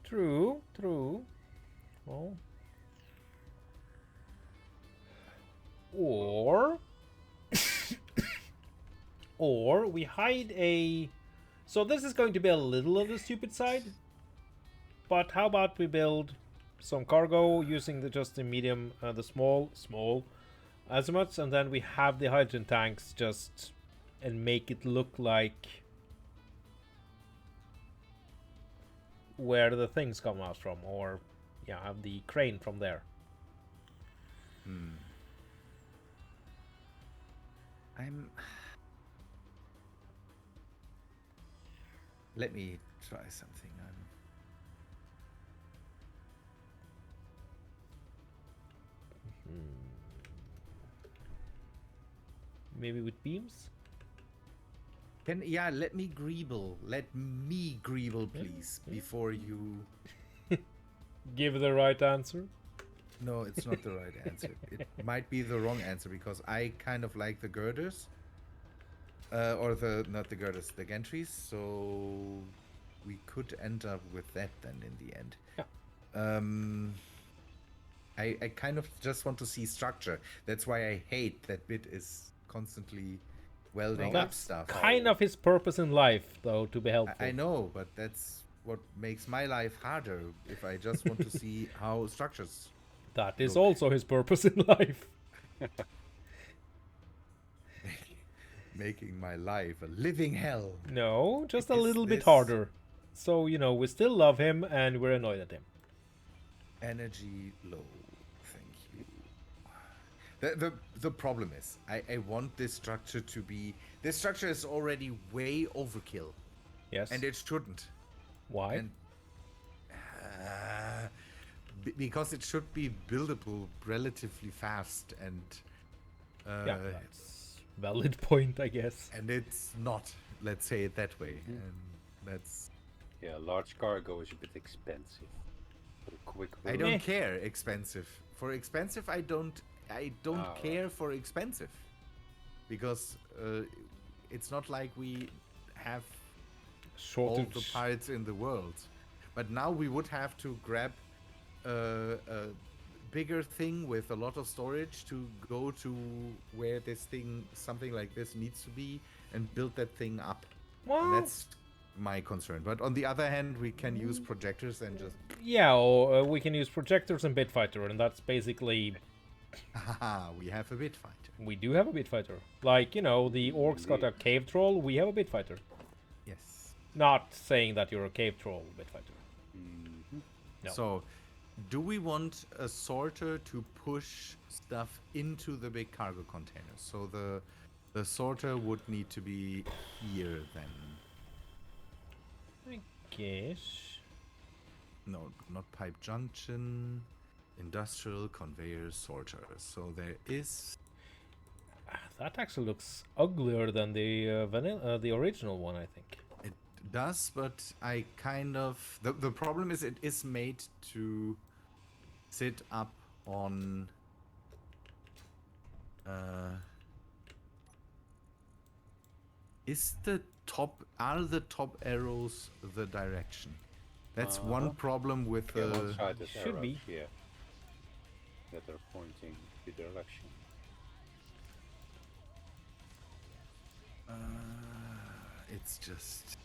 True. Well, or we hide a. So this is going to be a little on the stupid side. But how about we build some cargo using just the medium, the small azimuths, and then we have the hydrogen tanks and make it look like where the things come out from, or have the crane from there. Let me try something. Maybe with beams. Let me greeble. Let me greeble, please, before you. Give the right answer. No, it's not the right answer. It might be the wrong answer because I kind of like the girders, or not the girders, the gantries. So we could end up with that then in the end. Yeah. Um, I kind of just want to see structure. That's why I hate that Bit is constantly welding up That's stuff. kind of his purpose in life, though, to be helpful. I know, but that's what makes my life harder if I just want to see how structures. That is Look. also his purpose in life. Making my life a living hell. No, just a Is little bit this- harder. So, you know, we still love him and we're annoyed at him. Energy low. Thank you. The problem is I want this structure to be. This structure is already way overkill, Yes. and it shouldn't. Why? And because it should be buildable relatively fast, and Yeah, that's valid point, I guess. and it's not. Let's say it that way, and that's. Yeah, large cargo is a bit expensive. For a quick I route. don't Eh. care. Expensive for expensive. I don't Ah, care for expensive, because it's not like we have all the Shortage. parts in the world. But now we would have to grab a bigger thing with a lot of storage to go to where this thing, something like this, needs to be, and build that thing up. Well, And that's my concern. But on the other hand, we can use projectors and just. yeah, or we can use projectors and Bitfighter, and that's basically... Haha, we have a bit fighter. We do have a Bitfighter. Like, you know, the orcs got a cave troll, we have a Bitfighter. Yes. Not saying that you're a cave troll, Bitfighter. No. So, do we want a sorter to push stuff into the big cargo containers? So the sorter would need to be here then. I guess... No, not pipe junction. Industrial conveyor sorter. So there is. That actually looks uglier than the the original one, I think. It does, but I kind of. The problem is it is made to sit up on. Is the top. Are the top arrows the direction? That's one problem with Yeah, the. one side is should arrows, be. yeah. That are pointing the direction. It's just.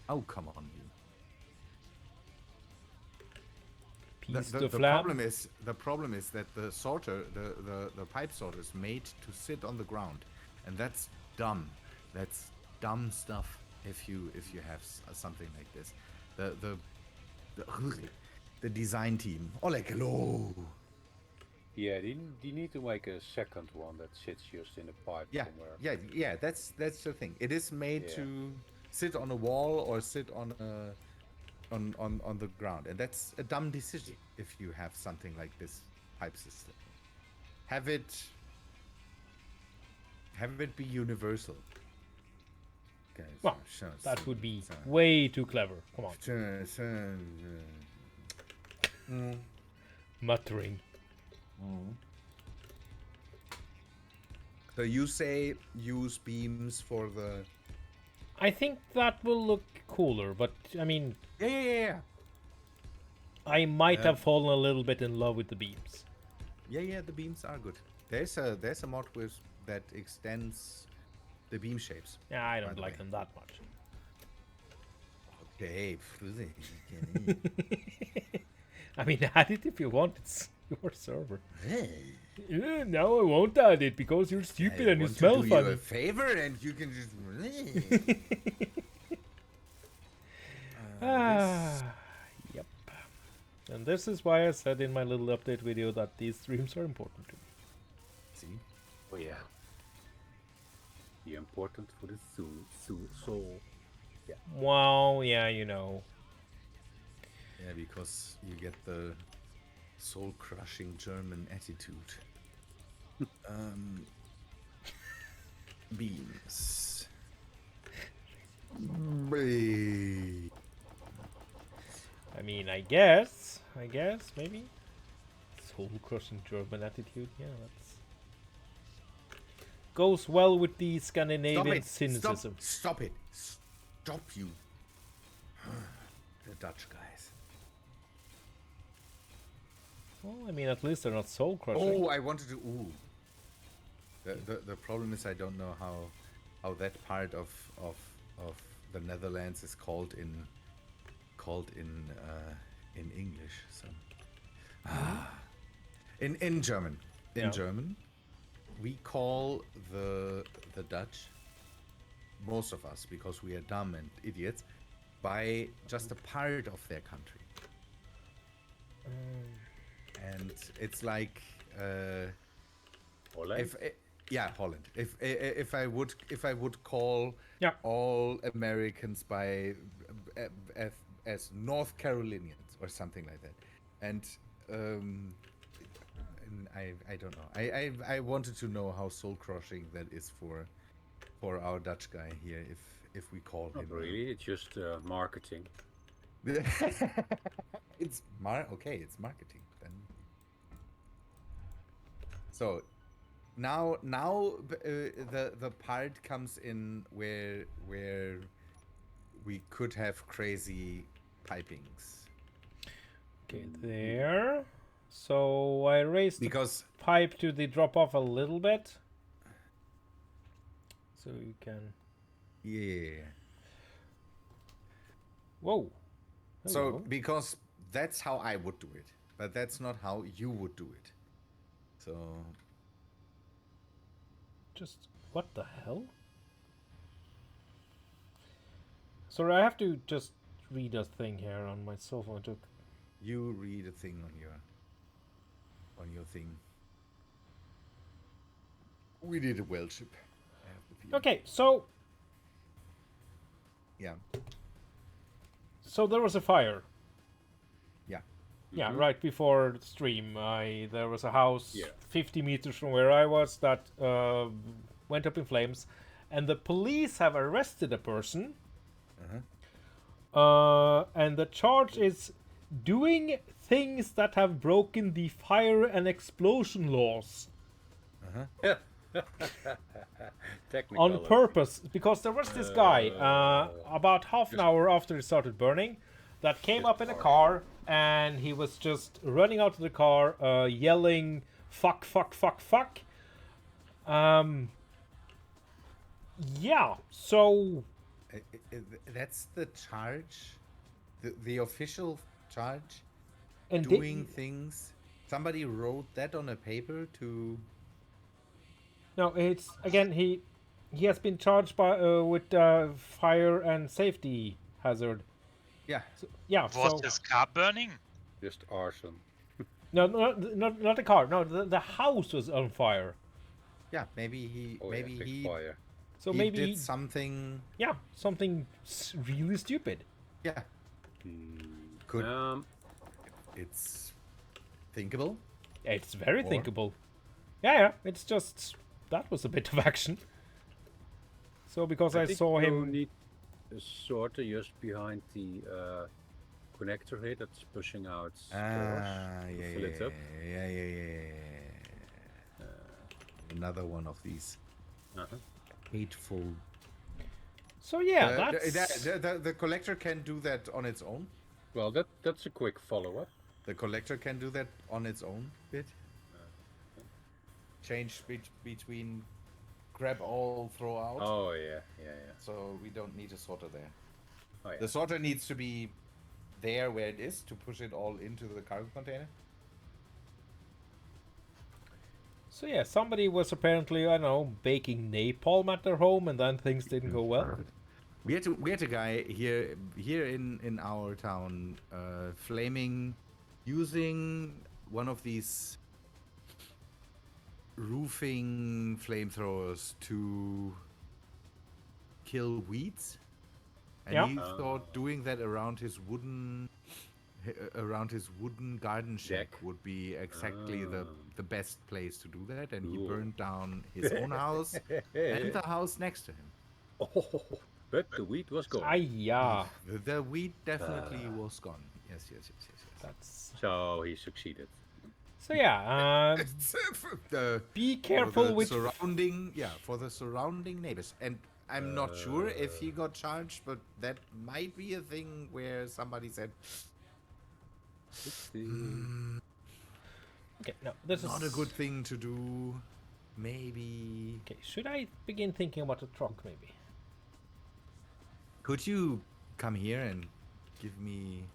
Oh, come on, you. Piece The de problem is that the sorter, the pipe sorter is made to sit on the ground, and that's dumb. That's dumb stuff. If you have something like this, the design team. Ole hello. Yeah, they need to make a second one that sits just in a pipe Yeah, somewhere. yeah. That's the thing. It is made Yeah. to sit on a wall or sit on a on the ground, and that's a dumb decision if you have something like this pipe system. Have it be universal. Guys, Well, that would be way too clever. Come on. Muttering. So you say use beams for the. I think that will look cooler, but I mean, Yeah. I might have fallen a little bit in love with the beams. Yeah, the beams are good. There's a mod with that extends the beam shapes. Yeah, I By don't the like way. them that much. Okay. I mean, add it if you want. It's your server. No, I won't add it because you're stupid and you smell do funny. you a favor and you can just. Yep. And this is why I said in my little update video that these streams are important to me. See? Oh yeah. You're important for the soul. Well, yeah, you know. Yeah, because you get the soul-crushing German attitude. Beams. I mean, I guess, maybe. Soul-crushing German attitude, yeah, that's... goes well with the Stop Scandinavian it! cynicism. Stop it! Stop you! The Dutch guys. Well, I mean, at least they're not soul crushing. Oh, I wanted to. Ooh. The problem is I don't know how that part of the Netherlands is called in English. So in German. In Yeah. German, we call the Dutch, most of us, because we are dumb and idiots, by just a part of their country. And it's like Holland? Holland. If I would call Yeah. all Americans by as North Carolinians or something like that, and I don't know. I wanted to know how soul crushing that is for our Dutch guy here if we call Not him. really, it's just marketing. It's it's marketing then. So now the part comes in where we could have crazy pipings. Okay, there. So I raised Because the pipe to the drop off a little bit. So you can. yeah. Whoa. So Hello. because that's how I would do it, but that's not how you would do it. So Just what the hell? Sorry, I have to just read a thing here on my cell phone. you read a thing on your thing. We need a well ship. I have the feeling. Okay, so Yeah. so there was a fire. Yeah. Yeah, right before the stream, there was a house Yeah. 50 meters from where I was that went up in flames, and the police have arrested a person. And the charge is doing things that have broken the fire and explosion laws Technical. on purpose, because there was this guy about half an hour after it started burning that came up in a car, and he was just running out of the car yelling fuck fuck fuck fuck. Yeah, so That's the charge, the official charge. and Doing things. Somebody wrote that on a paper to. no, it's again he has been charged by with fire and safety hazard. Yeah. So, yeah, Was so his car burning? Just arson. no, not the car. No, the house was on fire. Yeah. Maybe he. Oh, maybe yeah, big he. fire. So he maybe did something. yeah, something really stupid. Yeah. Could. Um, It's thinkable. It's very Or- thinkable. Yeah, it's just that was a bit of action. So because I think saw you him, need a sorter just behind the connector here that's pushing out stores to Yeah, fill it up. yeah. Another one of these Uh-huh. hateful. so yeah, that's The collector can do that on its own. Well, that's a quick follow-up. The collector can do that on its own bit. Change between grab all, throw out. Oh yeah. So we don't need a sorter there. Oh yeah. The sorter needs to be there where it is to push it all into the cargo container. so yeah. Somebody was apparently, I don't know, baking napalm at their home, and then things didn't go well. We had a guy here in our town flaming using one of these roofing flamethrowers to kill weeds, and Yeah. he thought doing that around his wooden garden shack Deck. would be exactly the best place to do that, and he Cool. burned down his own house and the house next to him. Oh, but the wheat was gone. Yeah, The weed definitely was gone. Yes. that's So he succeeded. So yeah, be careful for the with surrounding, for the surrounding neighbors. And I'm not sure if he got charged, but that might be a thing where somebody said, Okay, no, this not is a good thing to do. Maybe. Okay, should I begin thinking about a truck maybe? Could you come here and give me?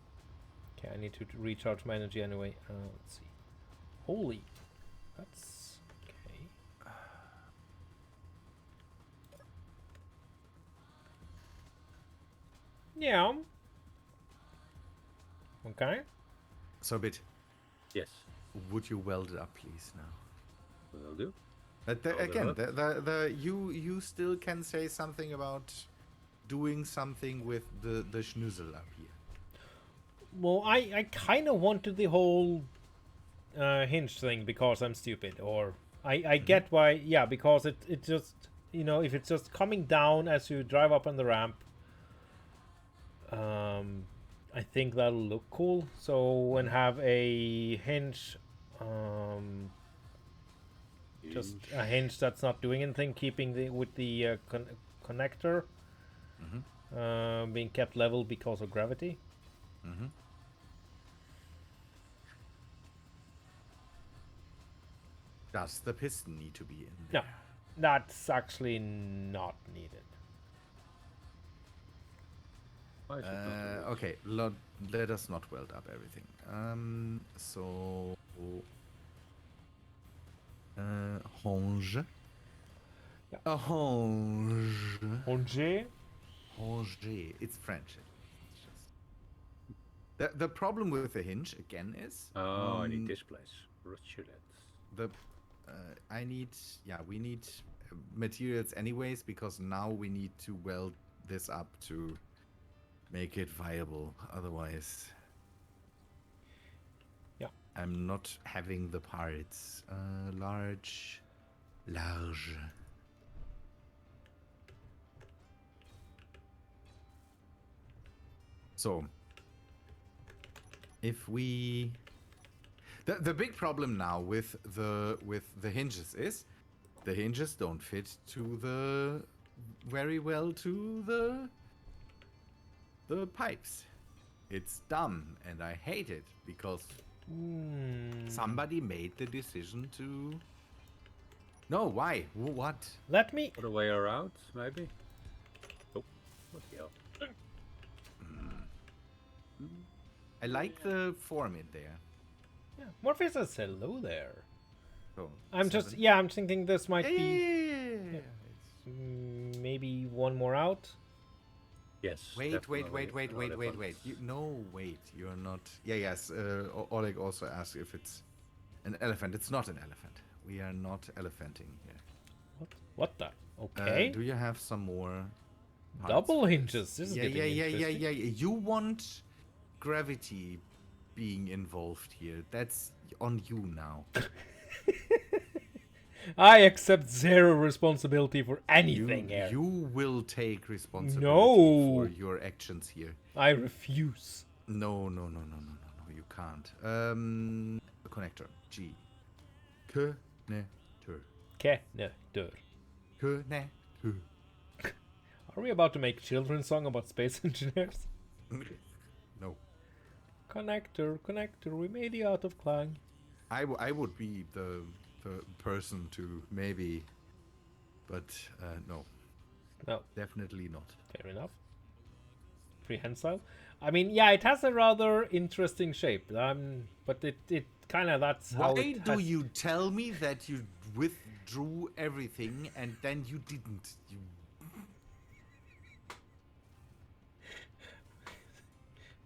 Okay, I need to recharge my energy anyway. Let's see. Holy, that's okay. Yeah. Okay. So, bit. Yes. Would you weld it up, please, now? Will do. But again, you still can say something about doing something with the schnüzel up here. Well, I kind of wanted the whole hinge thing because I'm stupid, or I get why. Yeah, because it just, if it's just coming down as you drive up on the ramp, I think that'll look cool. So and have a hinge, just a hinge that's not doing anything, keeping with the connector being kept level because of gravity. Does the piston need to be in No, there? that's actually not needed. Why is it not working? Okay, let us not weld up everything. So hinge. Yeah. A hinge. Hinge? Hinge. It's French. It's just... The problem with the hinge again is I need displays. Rotulets. we need materials anyways, because now we need to weld this up to make it viable. Otherwise, I'm not having the parts. Large. So, if we, the big problem now with the hinges is the hinges don't fit very well to the pipes. It's dumb, and I hate it because somebody made the decision to. No, why? What? Let me. Other way around, maybe? Oh, what the hell? I like the form in there. Yeah, Morpheus says hello there. So, I'm thinking this might be yeah. maybe one more out. Yes. Wait. Elephant. Wait. You're not. Yes. Oleg also asked if it's an elephant. It's not an elephant. We are not elephanting here. What the? Okay. Do you have some more? Parts Double for hinges. This is getting interesting. Yeah. You want gravity being involved here. That's on you now. I accept zero responsibility for anything here. You will take responsibility for your actions here. I refuse. No. You can't. Connector. G. Connector. Connector. Connector. Are we about to make children's song about space engineers? No. Connector, we made the art of clang. I would be the person to maybe, but no. No. Definitely not. Fair enough. Prehensile. I mean, yeah, it has a rather interesting shape. But it kind of that's how. Why do you tell me that you withdrew everything and then you didn't?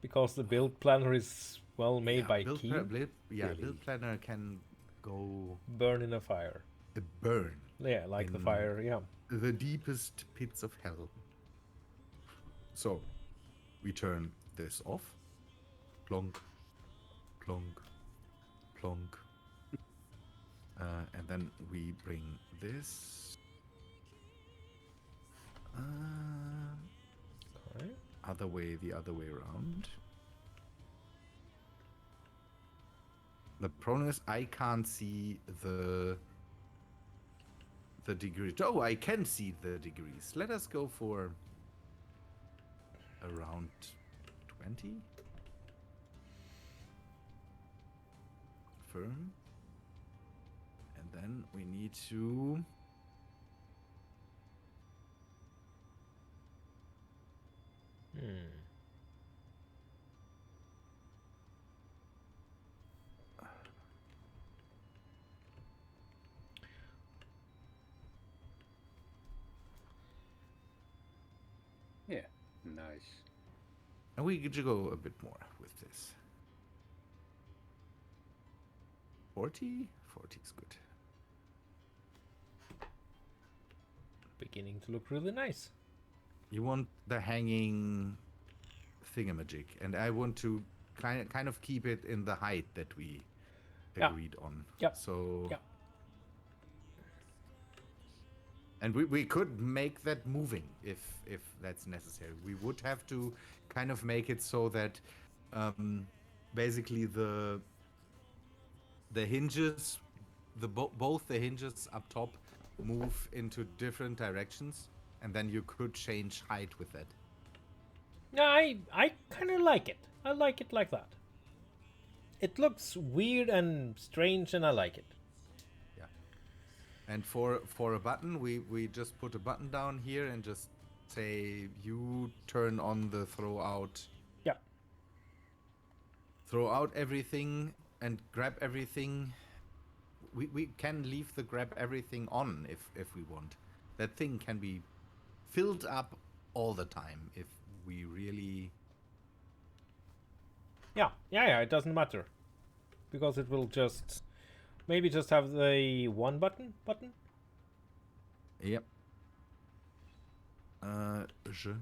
Because the build planner is well made by Key. Build planner can go burn in a fire. Burn. Yeah, like the fire. Yeah. The deepest pits of hell. So, we turn this off. Plonk, plonk, plonk. And then we bring this. Okay. The other way around. The problem is I can't see the degree. Oh, I can see the degrees. Let us go for around 20. Confirm. And then we need to... Yeah, nice. And we could go a bit more with this. 40? 40 is good. Beginning to look really nice. You want the hanging thingamajig, and I want to kind of keep it in the height that we agreed on. Yep. So... Yep. And we could make that moving if that's necessary. We would have to kind of make it so that basically the hinges, both the hinges up top move into different directions, and then you could change height with that. No, I kind of like it. I like it like that. It looks weird and strange, and I like it. Yeah. And for a button, we just put a button down here and just say you turn on the throw out. Yeah. Throw out everything and grab everything. We can leave the grab everything on if we want. That thing can be filled up all the time if we really... Yeah, it doesn't matter. Because it will just... Maybe just have the one button? Yep. Je...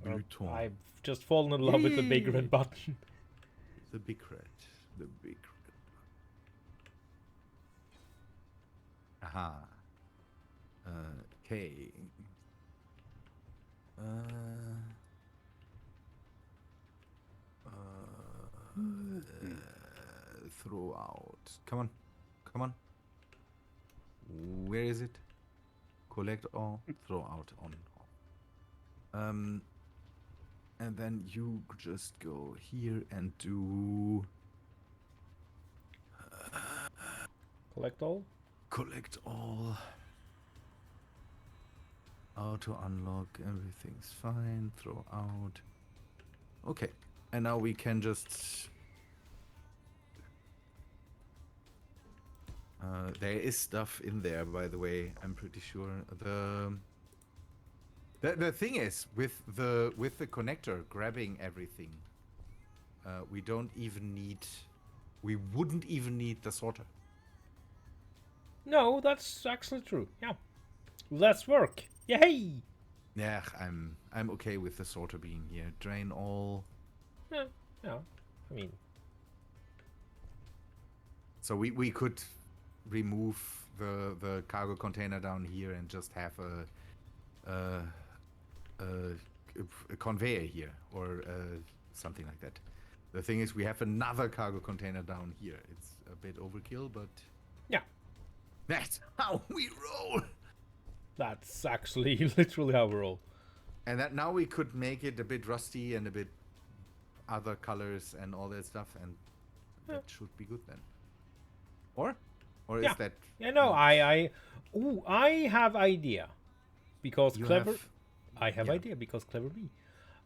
Button. I've just fallen in love with the big red button. The big red. The big red. Aha. Okay. Throw out. Come on. Where is it? Collect all. Throw out on. And then you just go here and do Collect all? collect all. Auto unlock, everything's fine. Throw out. Okay, and now we can just... there is stuff in there, by the way. I'm pretty sure. The thing is, with the connector grabbing everything, we wouldn't even need the sorter. No, that's actually true. Yeah. Less work. Yay! Yeah, I'm okay with the sorter being here. Drain all. Yeah. I mean, So we could remove the cargo container down here and just have a conveyor here or something like that. The thing is, we have another cargo container down here. It's a bit overkill, but yeah. that's how we roll. That's actually literally how we roll. And that now we could make it a bit rusty and a bit other colors and all that stuff, and that should be good then. Or Yeah. is that? Yeah, no, I have idea. Because You clever... have- I have yeah. idea because clever me.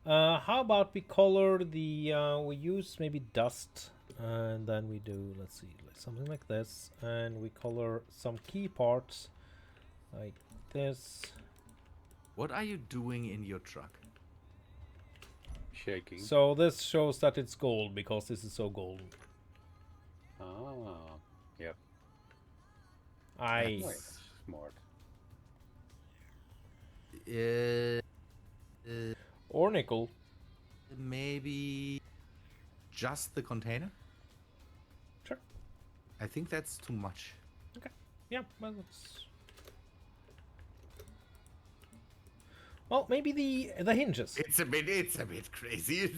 How about we color the... we use maybe dust. And then we do, let's see, like something like this. And we color some key parts. Like this. What are you doing in your truck? Shaking. So this shows that it's gold because this is so golden. Ah, yep. I... Nice. Smart. Or nickel. Maybe just the container? Sure. I think that's too much. Okay. Yeah, well, it's... Well, maybe the hinges. It's a bit crazy.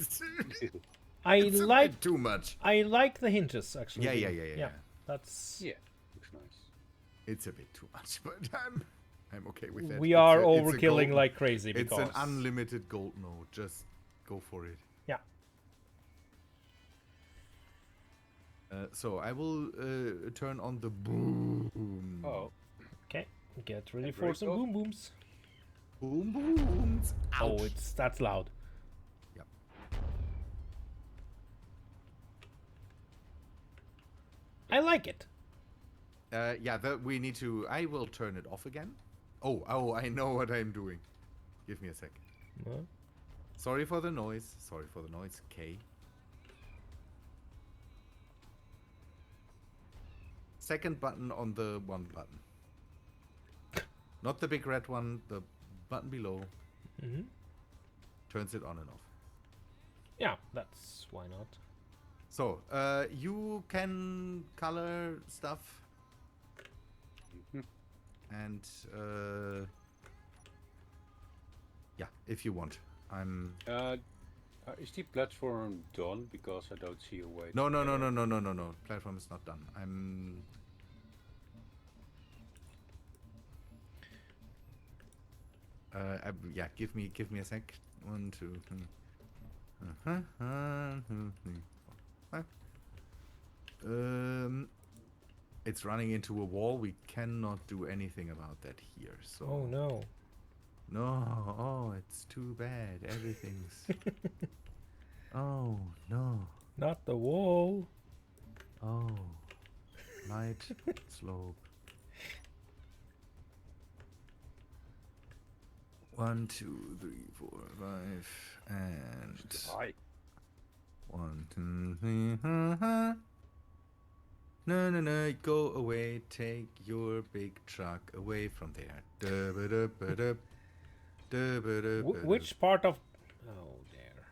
I It's a like bit too much. I like the hinges actually. Yeah. That's Yeah, looks nice. It's a bit too much, but I'm okay with that. we It's are a- it's a overkilling gold- like crazy It's because an unlimited gold node. Just go for it. yeah. So I will turn on the boom. Oh, Okay, get ready And for break some off. boom booms. Boom booms. Oh, Ouch. that's loud. Yep. I like it. Yeah, we need to. I will turn it off again. Oh, I know what I'm doing. Give me a sec. Huh? Sorry for the noise. K. Second button on the one button. Not the big red one, the button below. Mhm. Turns it on and off. Yeah, that's why not. So, you can color stuff. And, yeah, if you want. Is the platform done? Because I don't see a way. No. to get it. Platform is not done. Yeah, give me a sec. 1, 2, 3. It's running into a wall. We cannot do anything about that here. So. Oh no. No. Oh, it's too bad. Everything's. Oh no. Not the wall. Oh. Light slope. 1, 2, 3, 4, 5, and Hi. 1, 2, 3. No. Go away. Take your big truck away from there. Which part of? Oh, there.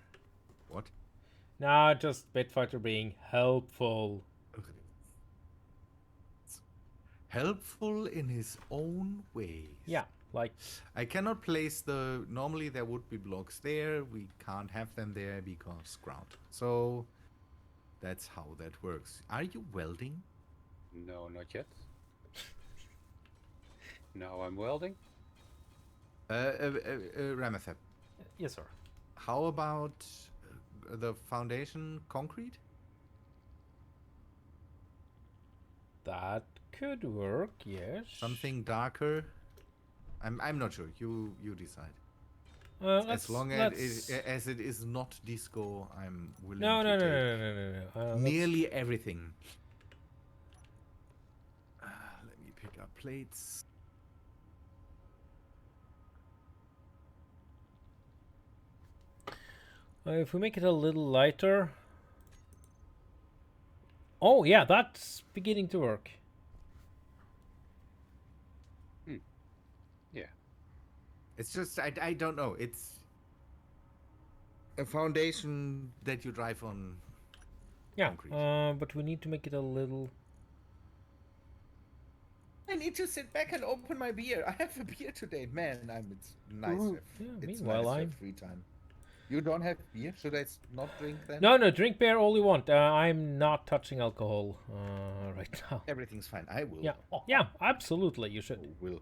What? Nah, just Bitfighter being helpful. Helpful in his own way. Yeah, like I cannot place the. Normally there would be blocks there. We can't have them there because ground. So that's how that works. Are you welding? No, not yet. Now I'm welding. Ramathep, yes, sir. how about the foundation concrete? That could work. Yes. Something darker? I'm not sure. You decide. Let's, As long let's... as it is not disco, I'm willing No. to take Let's- nearly everything. Let me pick up plates. If we make it a little lighter. Oh yeah, that's beginning to work. Yeah. It's just I don't know. It's a foundation that you drive on. Yeah. Concrete. But we need to make it a little. I need to sit back and open my beer. I have a beer today, man. It's nice. Ooh. to have- Yeah, it's meanwhile, nice to I'm- have free time. You don't have beer? Should I not drink then? No, drink beer all you want. I'm not touching alcohol right now. Everything's fine. I will. Yeah, absolutely. You should. Will.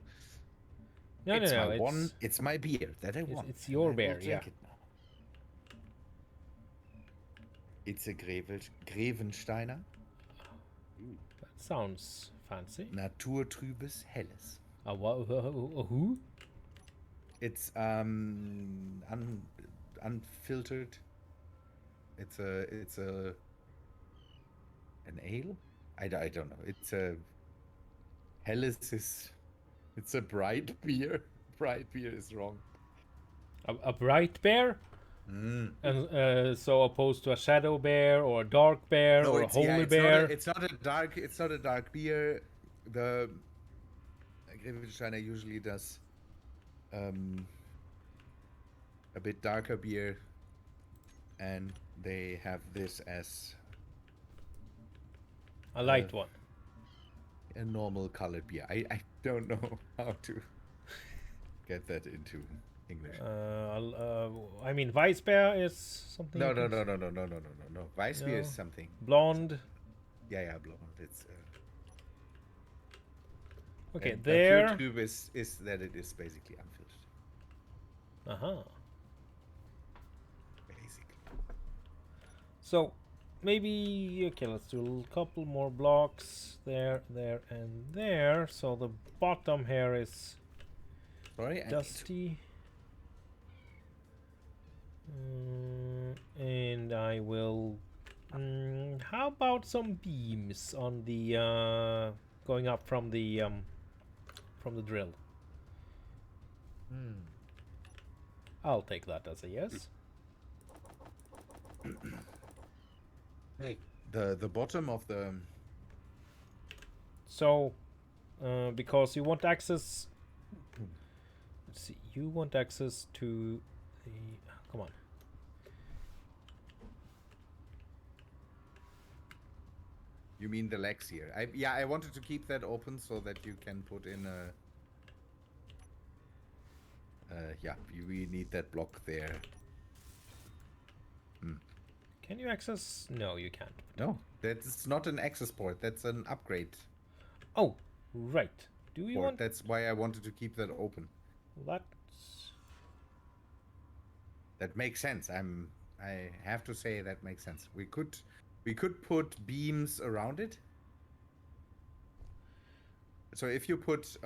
No, it's no. my It's, one. It's my beer that I want. it's your and I will beer, drink yeah. it now. It's a Grevensteiner that sounds fancy. Naturtrübes Helles. Who? It's unfiltered. It's a an ale. I don't know. It's a Helles is. It's a bright beer. Bright beer is wrong. A bright bear? Mm. And so opposed to a shadow bear or a dark bear or a holy bear? It's not a dark. It's not a dark beer. The Grevensteiner usually does a bit darker beer, and they have this as A light one. a normal colored beer. I don't know how to get that into English. I mean, Weissbär is something. No, you no, can no, no, no, no, no, no, no, no. Weissbier is No. something. Blonde. Yeah, yeah, blonde. It's Okay, and the there. pure tube is that it is basically unfiltered. Uh-huh. Basically. So maybe okay, let's do a couple more blocks there, there, and there. So the bottom here is Sorry, I dusty. And I will. How about some beams on the going up from the drill? I'll take that as a yes. Hey, the bottom of the So, because you want access. Let's see. You want access to the. Come on. you mean the legs here? I wanted to keep that open so that you can put in a. Yeah, we need that block there. Can you access? No, you can't. No, that's not an access port. That's an upgrade Oh, right. Do you port. want That's why I wanted to keep that open. that? That makes sense. I have to say that makes sense. We could put beams around it. So if you put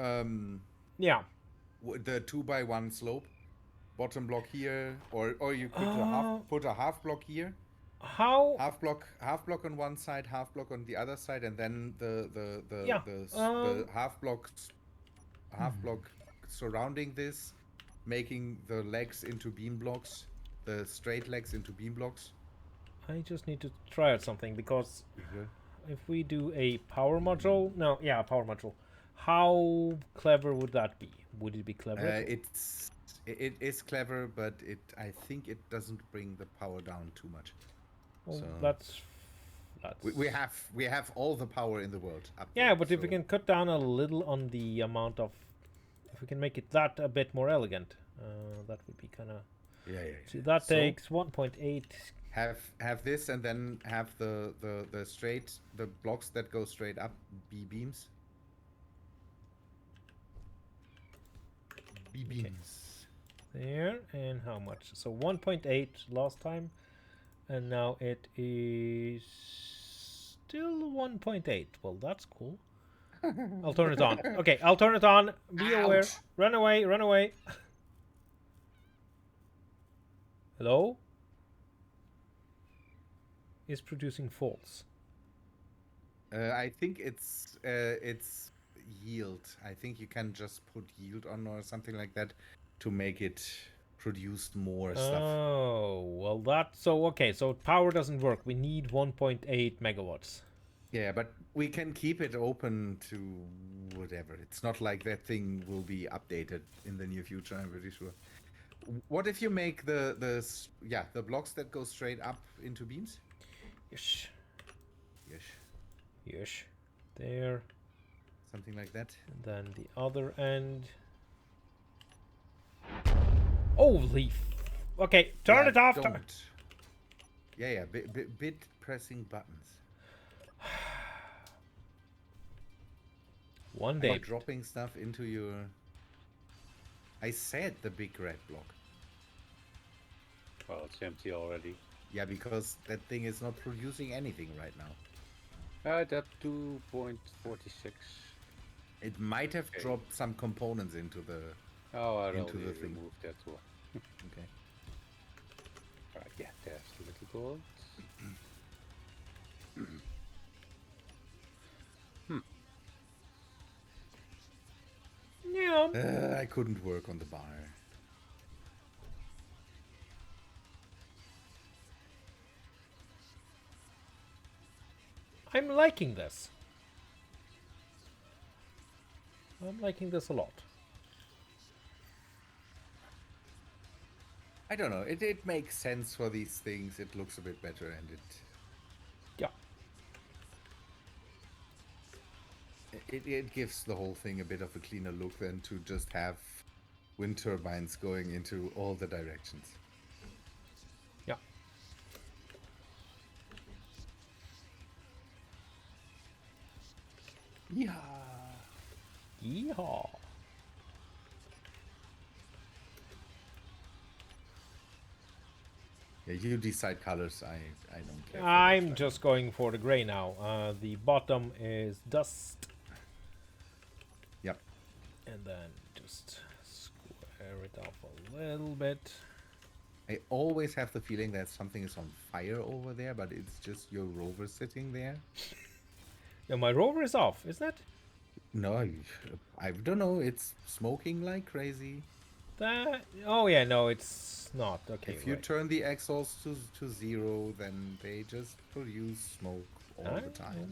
Yeah. the 2x1 slope, bottom block here, or you could put a half block here, How? half block on one side, half block on the other side, and then Yeah, the half block surrounding this, making the legs into beam blocks, the straight legs into beam blocks. I just need to try out something because if we do a power module, no, yeah, power module. How clever would that be? Would it be clever? It is clever, but I think it doesn't bring the power down too much. Well, so that's we have all the power in the world up yeah, there, but if we can cut down a little on the amount of, if we can make it that a bit more elegant, that would be kind of. yeah. See, that takes 1.8. Have this and then have the blocks that go straight up be beams. Be beams. There, and how much? So 1.8 last time, and now it is still 1.8. Well, that's cool. I'll turn it on. Okay, I'll turn it on. Be aware. Ouch. Run away, run away. Hello? Is producing false. I think it's yield. I think you can just put yield on or something like that to make it produce more stuff. Oh, well okay, so power doesn't work. We need 1.8 megawatts. Yeah, but we can keep it open to whatever. It's not like that thing will be updated in the near future, I'm pretty sure. What if you make the blocks that go straight up into beams? Yes. Yes. Yes. There. Something like that. And then the other end. Holy okay, turn it off. Don't. Yeah. Bit pressing buttons. One Are day. you dropping stuff into your. I said the big red block. Well, it's empty already. Yeah, because that thing is not producing anything right now. At 2.46. It might have Okay. dropped some components into the. Oh, I Into already the thing. removed that one. Okay. Alright, yeah, there's the little gold. Yeah. I couldn't work on the bar. I'm liking this. I'm liking this a lot. I don't know. It makes sense for these things. It looks a bit better, and Yeah. it gives the whole thing a bit of a cleaner look than to just have wind turbines going into all the directions. Yeah. Yeah. Yeehaw. Yeah, you decide colors. I don't care. for I'm that. just going for the gray now. The bottom is dust, Yep. and then just square it off a little bit. I always have the feeling that something is on fire over there, but it's just your rover sitting there. Yeah, my rover is off, isn't it? No, I don't know. It's smoking like crazy. That. Oh yeah, no, it's not. Okay. If you right. turn the exhaust to 0, then they just produce smoke all the time.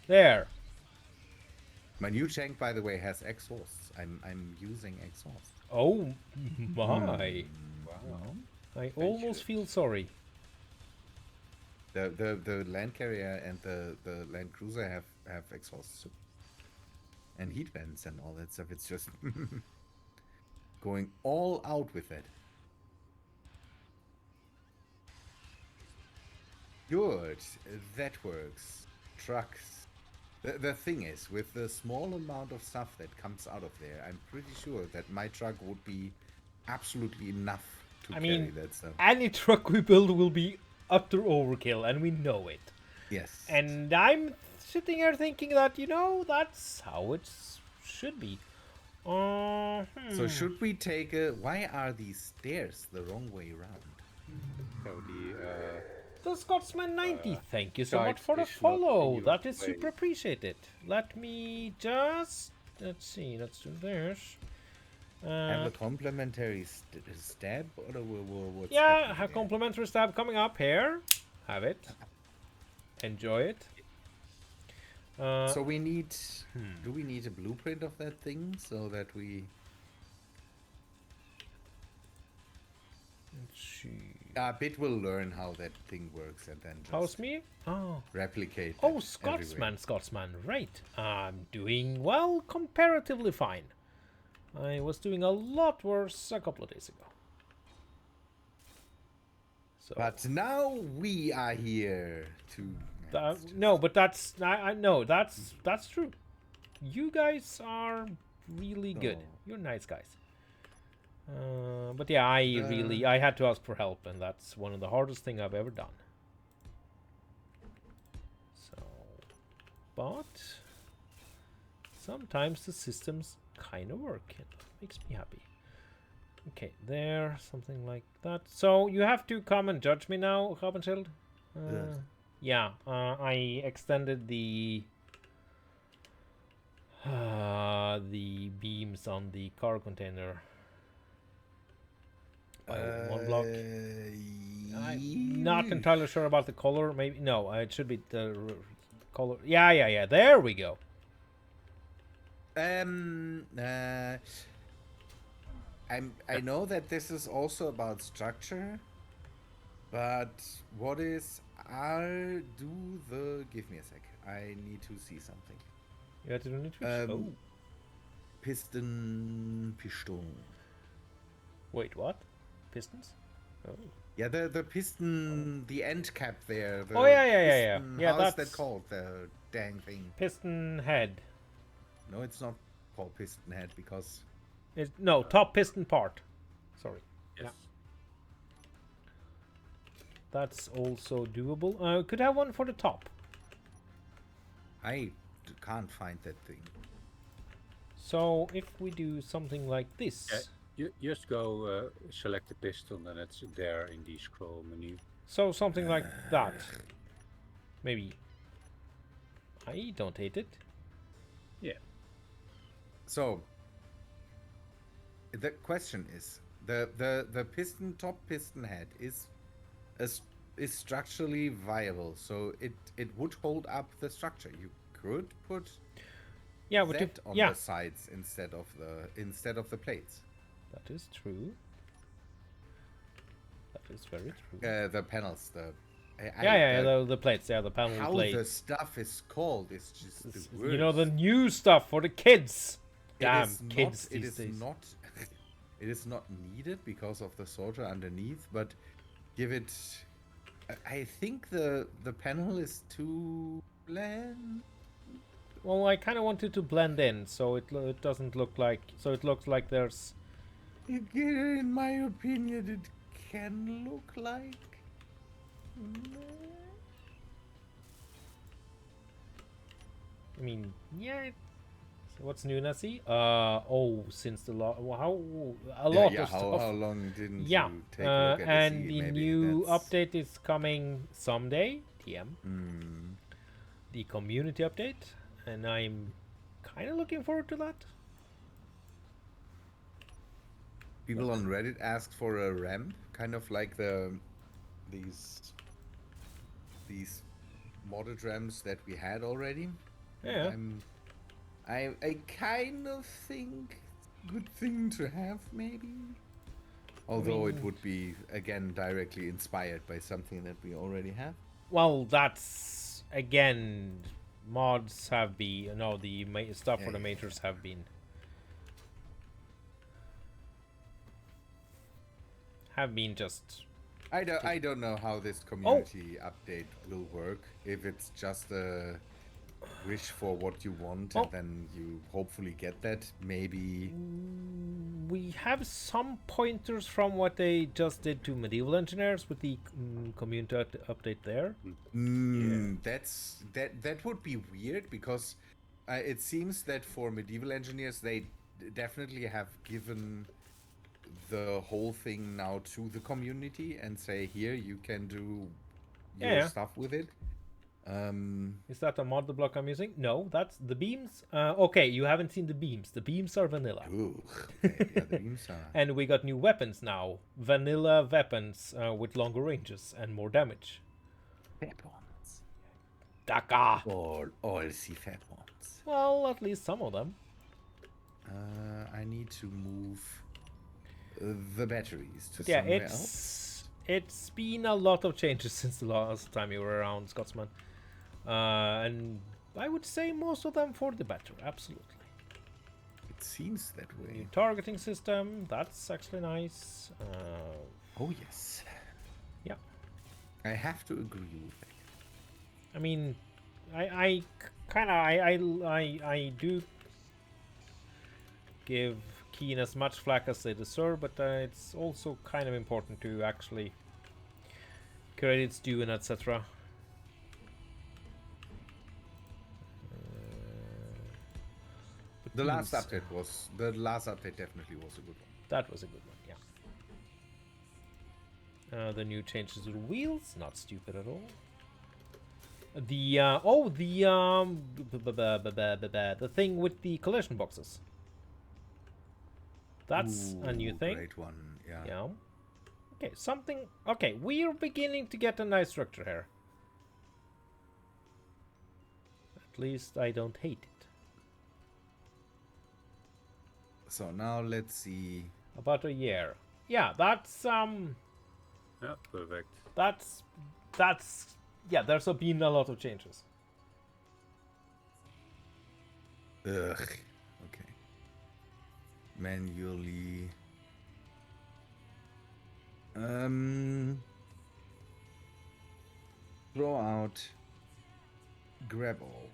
There. My new tank, by the way, has exhausts. I'm using exhaust. Oh my! Wow. I almost feel sorry. The land carrier and the land cruiser have exhausts too. And heat vents and all that stuff. It's just going all out with it. Good. That works. Trucks. The thing is, with the small amount of stuff that comes out of there, I'm pretty sure that my truck would be absolutely enough to carry mean, that stuff. Any truck we build will be utter overkill, and we know it. Yes. And I'm sitting here thinking that, that's how it should be. So should we take a... Why are these stairs the wrong way around? So The Scotsman 90, thank you so guide much for the is not follow. in your That is way. super appreciated. Let me just... Let's see, let's do this. Have a complimentary stab? Or what's Yeah, happening a there? complimentary stab coming up here. Have it. Enjoy it. So we need... Do we need a blueprint of that thing so that we... Let's see. Bit will learn how that thing works and then just How's me? Oh. replicate Oh, it Scotsman, Scotsman, right. I'm doing, well, comparatively fine. I was doing a lot worse a couple of days ago. So, But now we are here to... no, but that's, I know, that's true. You guys are really good. No. You're nice guys. But yeah, I had to ask for help, and that's one of the hardest thing I've ever done. So, but sometimes the systems kind of work. It makes me happy. Okay, there, something like that. So you have to come and judge me now, Rabenschild. Yes. Yeah, I extended the beams on the car container by one block. I'm not entirely sure about the color. Maybe no, it should be the color. Yeah. There we go. I know that this is also about structure, but what is give me a sec. I need to see something. You had to do it. Piston. Wait, what? Pistons? Oh. Yeah, the piston, the end cap there. The Oh, yeah. piston- Yeah, how is that's- that called? The dang thing. Piston head. No, it's not called piston head because No, top piston part. Sorry. yes. That's also doable. Could have one for the top. I can't find that thing. So if we do something like this. Yeah, you just go select the piston, and it's there in the scroll menu. So something like that. Maybe. I don't hate it. Yeah. So the question is, the piston top piston head is structurally viable, so it would hold up the structure. You could put Yeah, but that on yeah, the sides instead of the plates. that is true. That is very true. The panels, The plates, the panel how plates. the stuff is called is just the You know, the worst. new stuff for the kids. Damn kids It these is days. not. It is not needed because of the soldier underneath, but give it. I think the panel is too bland. Well, I kind of wanted to blend in, so it doesn't look like. So it looks like there's. Again, in my opinion, it can look like. I mean, yeah. So what's new, Nessie? Since the lot. Well, how a lot of stuff. How long didn't Yeah, you take a look at it? and See, the maybe new that's- update is coming someday. TM. Hmm. The community update, and I'm kind of looking forward to that. People on Reddit asked for a ramp, kind of like these modded ramps that we had already. Yeah. I kind of think good thing to have, maybe. Although it mean- would be again directly inspired by something that we already have. Well, that's again, mods have been the stuff for the Yeah. majors have been just. I don't know how this community update will work. If it's just a wish for what you want Oh. and then you hopefully get that, maybe. We have some pointers from what they just did to medieval engineers with the community update there. That would be weird because it seems that for medieval engineers they definitely have given the whole thing now to the community and say, here you can do your Yeah. stuff with it. Is that a mod the block I'm using? No, that's the beams. Okay, you haven't seen the beams. The beams are vanilla. Ooh, okay, yeah, the beams are. And we got new weapons now. Vanilla weapons with longer ranges and more damage. Fat ones. Daka! All the fat ones. Well, at least some of them. I need to move the batteries to Yeah, somewhere else. it's been a lot of changes since the last time you were around, Scotsman. And I would say most of them for the better, absolutely. It seems that way. New targeting system, that's actually nice. Oh yes. Yeah. I have to agree with that. I mean, I do give Keen as much flack as they deserve, but it's also kind of important to actually credits due and etc. The last update definitely was a good one. That was a good one, yeah. The new changes to the wheels, not stupid at all. The thing with the collision boxes. That's a new Ooh, thing. Great one, yeah. Yeah. Okay, something. Okay, we're beginning to get a nice structure here. At least I don't hate it. So now let's see. About a year. Yeah, that's Yeah, perfect. that's yeah. There's been a lot of changes. Ugh. Okay. Manually. Throw out. Grab all.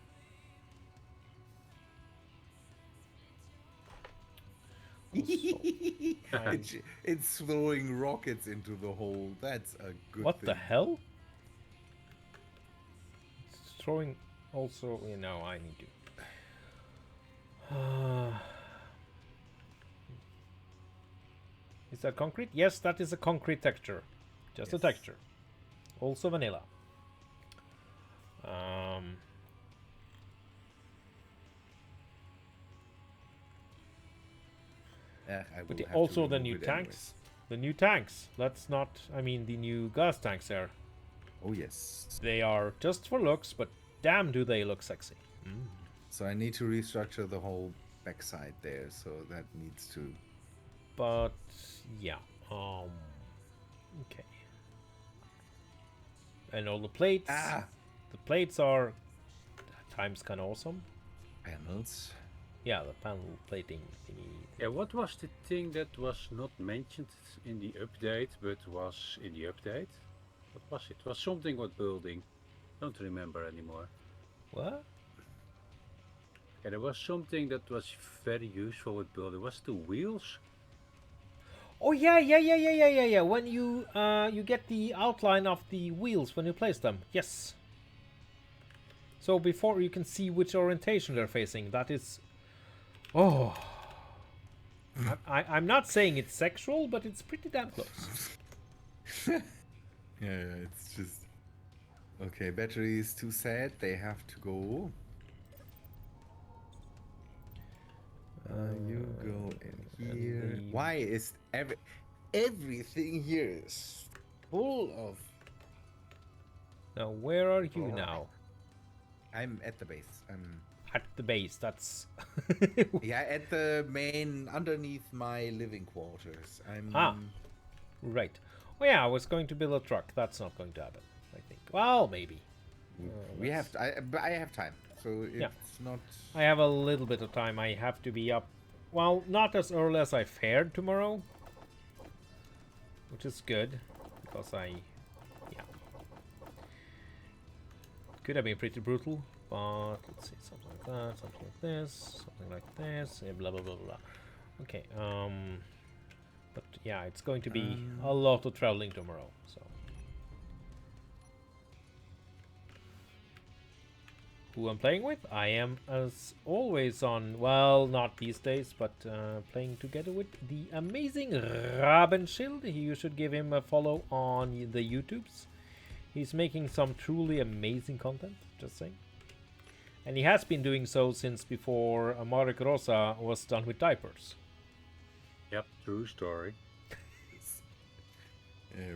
It's throwing rockets into the hole. That's a good What thing. the hell? It's throwing. Also, I need to. Is that concrete? Yes, that is a concrete texture. Just a Yes. texture. Also vanilla. I will But have to also the remove new it tanks. anyways. The new tanks. Let's not. I mean, the new gas tanks there. Oh yes. They are just for looks, but damn, do they look sexy. So I need to restructure the whole backside there. So that needs to. But yeah. Okay. And all the plates. Ah. The plates are at times kind of awesome. Panels. Yeah, the panel plating thingy. Yeah, what was the thing that was not mentioned in the update, but was in the update? What was it? It was something with building. Don't remember anymore. What? Yeah, there was something that was very useful with building. Was the wheels? Oh yeah. When you get the outline of the wheels when you place them. Yes. So before you can see which orientation they're facing. That is. Oh. I'm not saying it's sexual, but it's pretty damn close. Yeah, it's just okay. Battery is too sad. They have to go. You go in here. Why is everything here is full of? Now, where are you now? I'm at the base. At the base. That's. Yeah, at the main underneath my living quarters. Ah. Right. Oh yeah, I was going to build a truck. That's not going to happen, I think. Well, maybe. We have. I have time, so it's not. I have a little bit of time. I have to be up. Well, not as early as I fared tomorrow, which is good because yeah, could have been pretty brutal. But let's see, something like that, something like this, something like this, blah blah blah blah. Okay. But yeah, it's going to be a lot of traveling tomorrow. So. Who I'm playing with? I am, as always, on, well, not these days, but playing together with the amazing Rabenschild. You should give him a follow on the YouTubes. He's making some truly amazing content, just saying. And he has been doing so since before Marek Rosa was done with diapers. Yep, true story.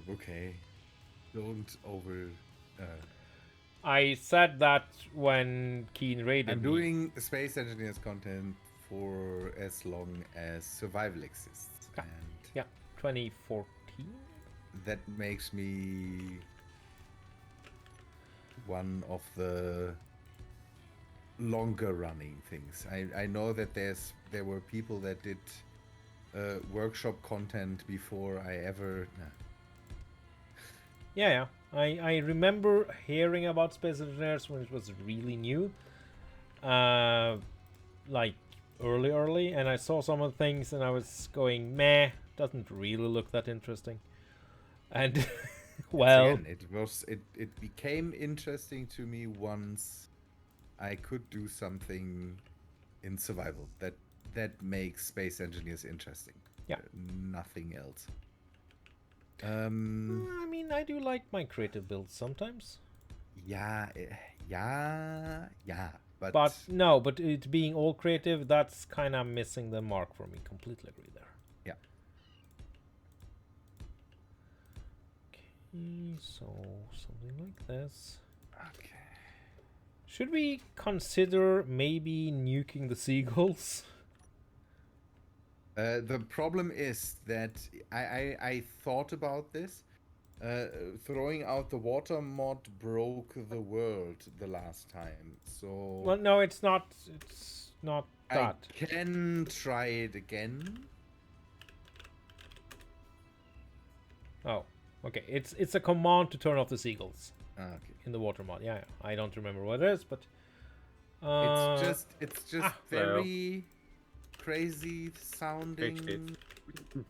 Okay. Don't over. I said that when Keen raided I'm me. doing Space Engineers content for as long as survival exists. Yeah. And Yeah, 2014. that makes me one of the longer running things. I know that there were people that did workshop content before I ever. Yeah. I remember hearing about Space Engineers when it was really new. Like early, and I saw some of the things and I was going, meh, doesn't really look that interesting. And well, again, it became interesting to me once I could do something in survival that makes Space Engineers interesting. Yeah. Nothing else. I mean, I do like my creative builds sometimes. Yeah. But no, but it being all creative, that's kind of missing the mark for me. Completely agree there. Yeah. Okay, so something like this. Okay. Should we consider maybe nuking the seagulls? The problem is that I thought about this. Throwing out the water mod broke the world the last time. So Well, no, it's not. It's not that. I can try it again. Oh, okay. It's a command to turn off the seagulls Okay. in the water mod. Yeah, I don't remember what it is, but It's just very crazy sounding.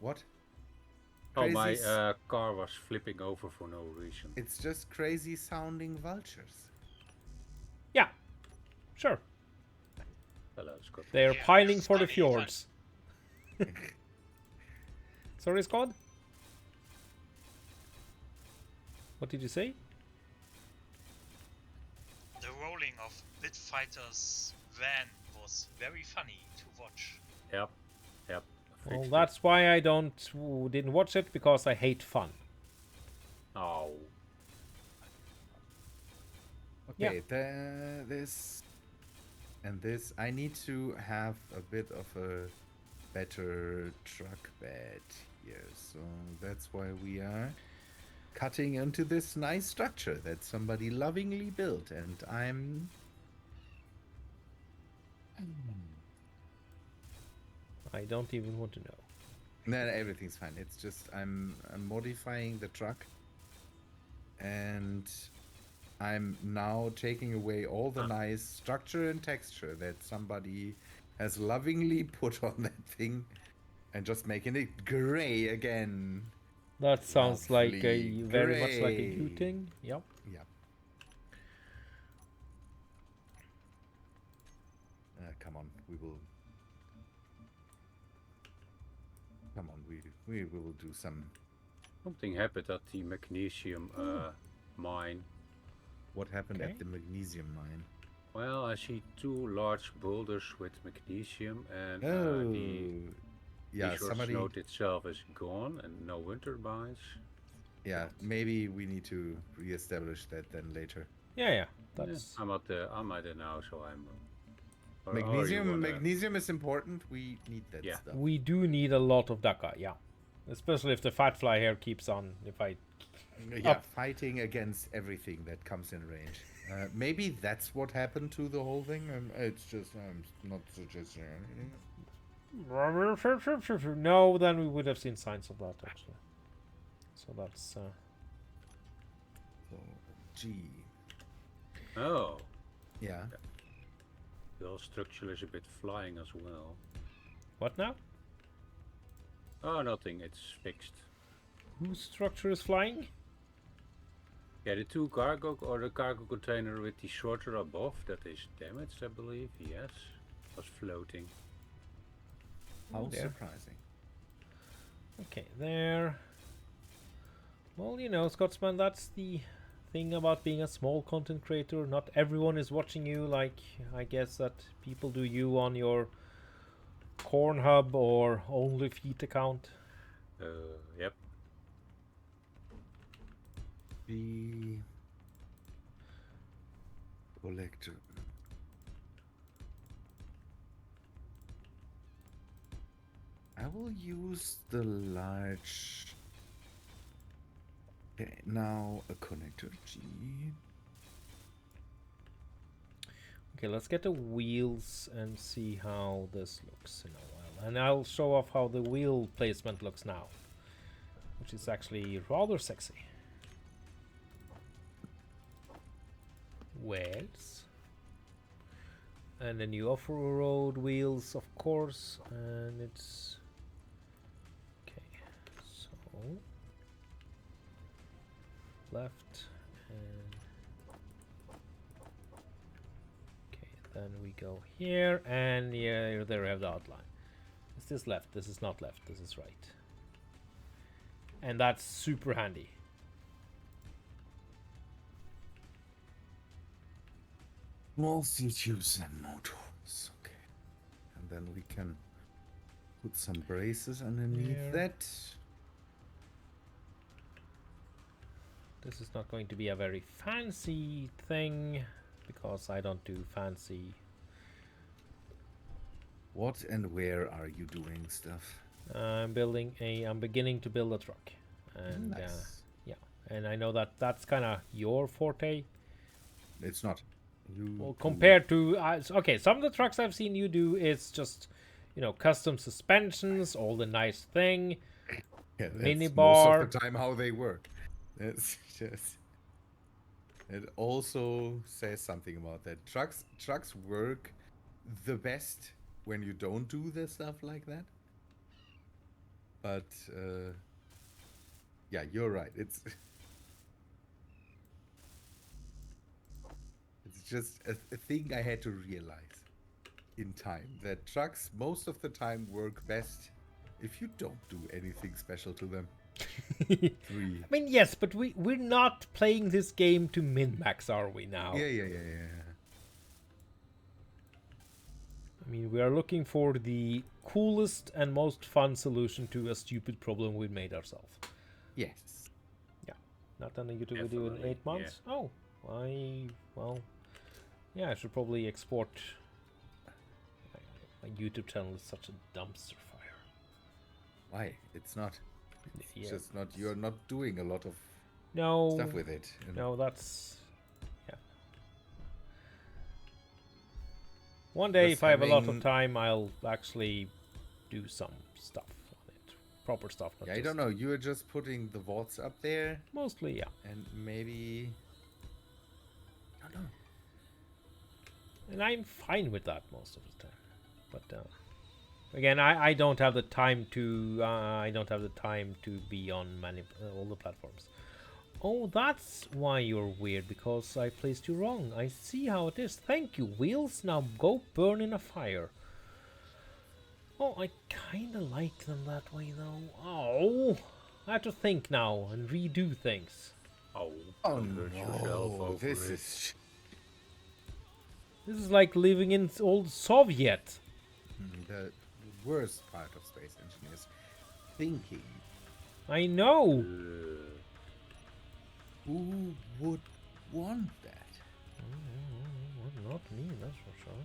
What? Oh, my Crazy car was flipping over for no reason. It's just crazy sounding vultures. yeah, sure. Hello, Scott. They're Yeah, piling it's for the funny, fjords. Sorry, Scott? What did you say? The rolling of Bitfighter's van was very funny to watch. Yep. Well, Fixed it. that's why I didn't watch it, because I hate fun. Oh. Okay, this and this. I need to have a bit of a better truck bed here, so that's why we are cutting into this nice structure that somebody lovingly built, and I'm I don't even want to know. No, everything's fine. It's just I'm modifying the truck, and I'm now taking away all the nice structure and texture that somebody has lovingly put on that thing, and just making it gray again. That sounds like a Lovely very much like a you gray. thing. Yep. Yeah. Come on, we will. Come on, we will do some. Something happened at the magnesium mine. What happened Okay. at the magnesium mine? Well, I see 2 large boulders with magnesium, and Oh, the yeah. resource Somebody. node itself is gone, and no wind turbines. Yeah, maybe we need to reestablish that then later. Yeah. That's I'm at it now, so I'm. or you Magnesium. wanna- Magnesium is important. We need that Yeah. stuff. we do need a lot of Dakar. Yeah, especially if the fat fly here keeps on. If I Yeah, fighting against everything that comes in range. Maybe that's what happened to the whole thing. It's just I'm not suggesting anything. no, then we would have seen signs of that actually. So that's So, G. Oh, Yeah. the whole structure is a bit flying as well. what now? Oh, nothing. It's fixed. Whose structure is flying? Yeah, the 2 cargo or the cargo container with the sorter above that is damaged, I believe. Yes, was floating. How there. surprising. Okay, there. Well, you know, Scotsman, that's the thing about being a small content creator. Not everyone is watching you like I guess that people do you on your Cornhub or OnlyFeet account. Yep. The collector. I will use the large. Okay, now a connector G. Okay, let's get the wheels and see how this looks in a while. And I'll show off how the wheel placement looks now, which is actually rather sexy. Wheels. And then you off-road wheels, of course, and it's... Okay, so... Left, and... Okay, then we go here, and yeah, there we have the outline. Is this left? This is not left, this is right. And that's super handy. Multi-tubes and motors. Okay. And then we can put some braces underneath Here. that. This is not going to be a very fancy thing, because I don't do fancy. What and where are you doing stuff? I'm beginning to build a truck. And Nice. yeah, and I know that that's kind of your forte. It's not. You Well, do- compared to okay, some of the trucks I've seen you do is just, you know, custom suspensions, all the nice thing. Yeah, that's mini most bar. of the time how they work. It's just. It also says something about that. Trucks work the best when you don't do the stuff like that. But yeah, you're right. It's just a thing I had to realize in time that trucks most of the time work best if you don't do anything special to them. I 3. mean, yes, but we're not playing this game to min-max, are we now? Yeah. I mean, we are looking for the coolest and most fun solution to a stupid problem we made ourselves. Yes. Not on a YouTube video in Definitely, 8 months? Oh, well, yeah, I should probably export. My YouTube channel is such a dumpster fire. Why? It's not. It's Yeah. just not. You're not doing a lot of No, stuff with it. And no, that's yeah. One day, Just if I have a lot of having- time, I'll actually do some stuff on it. Proper stuff. Not Yeah, I just don't know. You were just putting the vaults up there, Mostly, yeah. and maybe. I don't know. And I'm fine with that most of the time. But again, I don't have the time to be on all the platforms. Oh, that's why you're weird, because I placed you wrong. I see how it is. Thank you, Wheels. Now go burn in a fire. Oh, I kinda like them that way, though. Oh, I have to think now and redo things. Oh, Oh don't hurt yourself no! over This it. is. This is like living in old Soviet. The worst part of space engineers. Thinking. I know. Who would want that? Well, not me, that's for sure.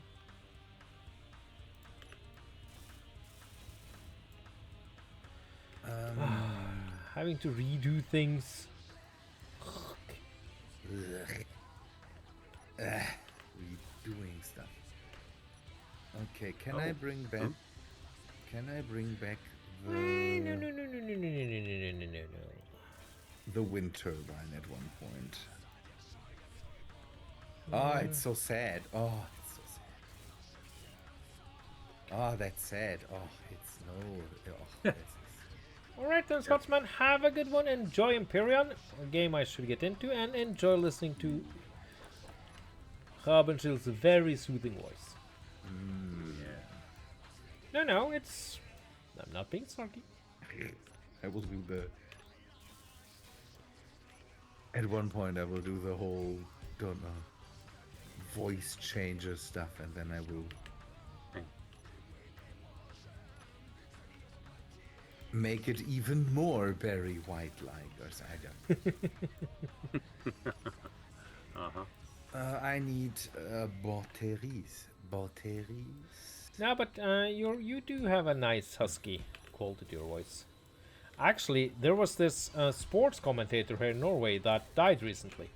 Having to redo things. Redoing stuff. Okay, can I bring back? Can I bring back the No. the wind turbine at one point? Oh, it's so sad. Oh, it's so sad. Oh, that's sad. Oh, it's no. Oh, that's Alright then, Scotsman, have a good one. Enjoy Empyrean, a game I should get into, and enjoy listening to Rabenschild's very soothing voice. No, it's... I'm not being snarky. I will do the. At one point, I will do the whole, don't know, voice changer stuff, and then I will make it even more Barry White-like, or I need batteries. No, but you do have a nice husky quality to your voice. Actually, there was this sports commentator here in Norway that died recently,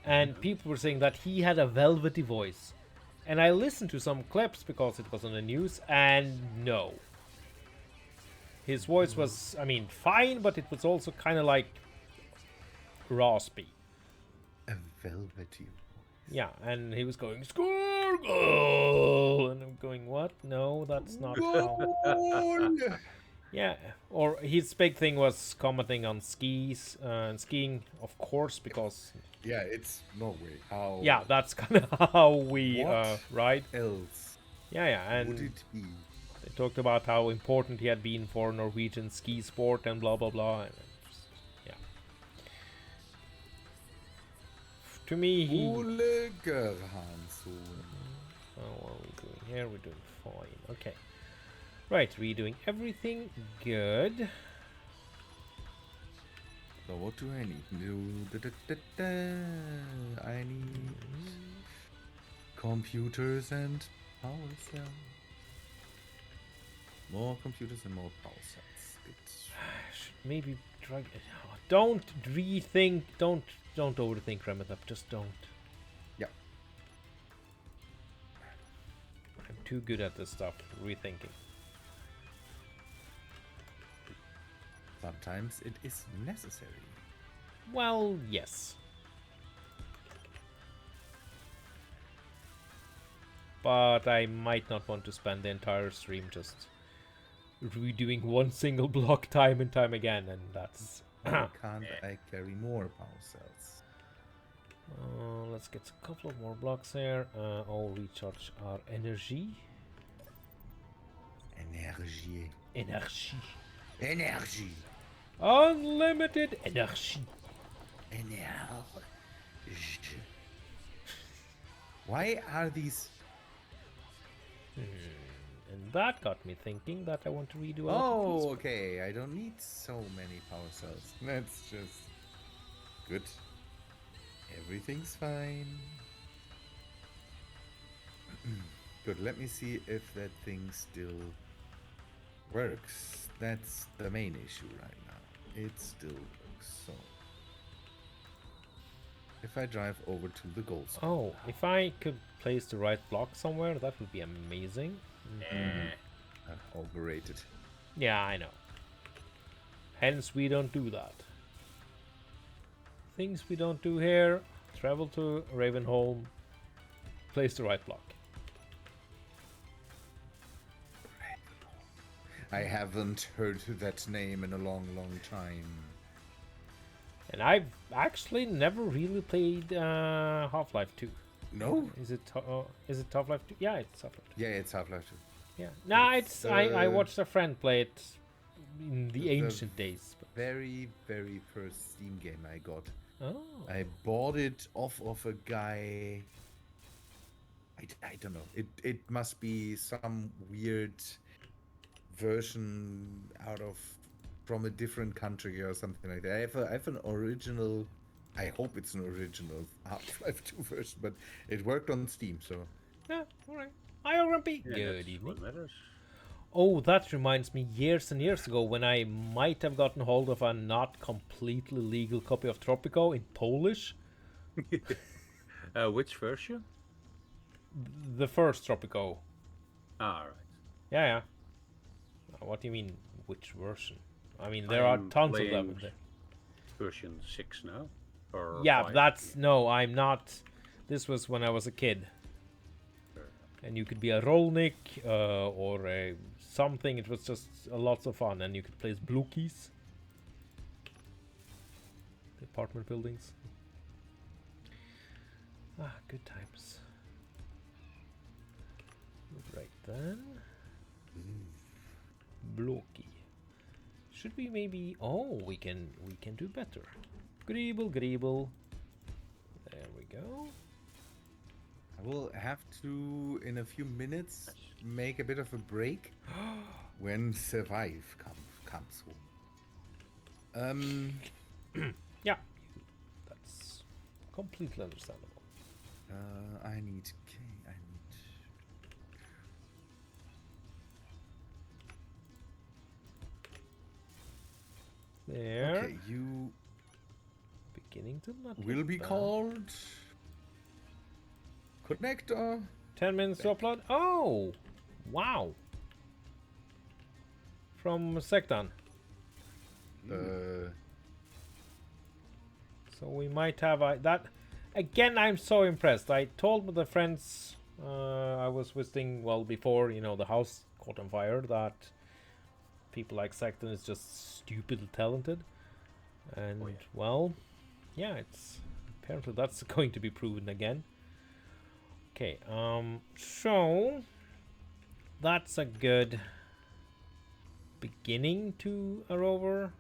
and people were saying that he had a velvety voice. And I listened to some clips because it was on the news, and no. His voice was, I mean, fine, but it was also kind of like raspy. A velvety. Yeah, and he was going, "Score goal!" And I'm going, what? No, that's not how. Yeah, or his big thing was commenting on skis and skiing, of course, because Yeah, it's Norway. How? yeah, that's kind of how we What? right. Else Yeah, would and it be? they talked about how important he had been for Norwegian ski sport and blah blah blah. And yeah, to me, he. Ole Gerhansson. Oh, what are we doing here? We're doing fine. Okay. Right, redoing everything. Good. So what do I need? I need computers and power cells. More computers and more power cells. It's Should maybe try. Don't rethink. Don't overthink, Remetap. Just don't. yeah. I'm too good at this stuff. Rethinking. Sometimes it is necessary. Well, yes. But I might not want to spend the entire stream just redoing one single block time and time again, and that's. Why can't I carry more power cells? Let's get a couple of more blocks here. I'll recharge our energy. Energy. Energy. Unlimited energy. Energy. Why are these? And that got me thinking that I want to redo a lot of Oh, these. okay. I don't need so many power cells. That's just good. Everything's fine. Good. Let me see if that thing still works. That's the main issue right now. It still works. So, if I drive over to the goal spot. Oh, if I could place the right block somewhere, that would be amazing. Overrated. Yeah, I know. Hence, we don't do that. Things we don't do here. Travel to Ravenholm. Place the right block. I haven't heard that name in a long, long time. And I've actually never really played Half-Life 2. No? Is it Half-Life 2? Yeah, it's Half-Life 2. Yeah, it's Half-Life 2. Yeah. Nah, It's, I watched a friend play it in the the ancient days. But... Very, very first Steam game I got. Oh. I bought it off of a guy. I don't know. It must be some weird version from a different country or something like that. I have an original. I hope it's an original Half-Life 2 version, but it worked on Steam, so. Yeah, alright. Hi, Grumpy. Yeah, Good that's evening. what matters. Oh, that reminds me, years and years ago, when I might have gotten hold of a not completely legal copy of Tropico in Polish. Which version? The first Tropico. Ah, right. Yeah, yeah. What do you mean, which version? I mean, there are I'm tons of them. playing in there. Version 6 now? Or Yeah, 5? that's... No, I'm not... This was when I was a kid. And you could be a Rolnik or a something. It was just lots of fun. And you could play as Blookies. The apartment buildings. Ah, good times. Right then. Blocky. Should we maybe... Oh, we can do better. Greeble, Greeble. There we go. I will have to, in a few minutes, make a bit of a break when Survive comes home. Yeah. That's completely understandable. I need. There. Okay, you Beginning to not will look be bad. called Connector. 10 minutes to upload. Oh! Wow. From Sectan. So we might have that. Again, I'm so impressed. I told the friends I was visiting, well, before, the house caught on fire, that people like Sectan is just stupidly talented. And, Oh, yeah. well, yeah, it's apparently that's going to be proven again. Okay, so that's a good beginning to a rover.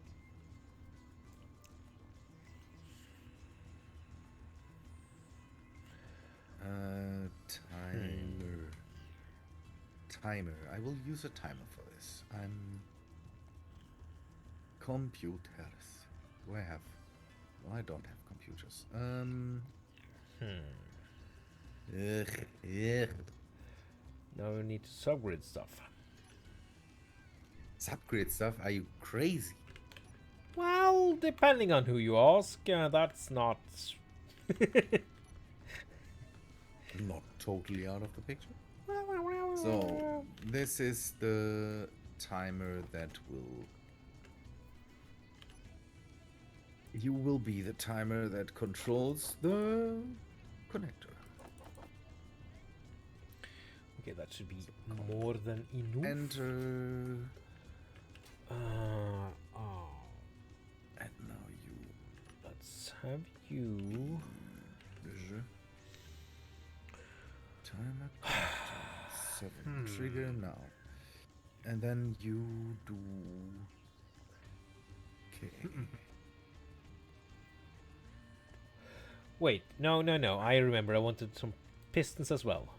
Timer. I will use a timer for this. Computers. Do I have? Well, I don't have computers. Now we need to subgrid stuff. Subgrid stuff? Are you crazy? Well, depending on who you ask, that's not... Not totally out of the picture. So, this is the timer that will... You will be the timer that controls the connector. Okay, that should be more than enough. Enter. Oh, And now you... let's have you... Timer connector. 7. Trigger now. And then you do... Okay. Wait, no. I remember. I wanted some pistons as well.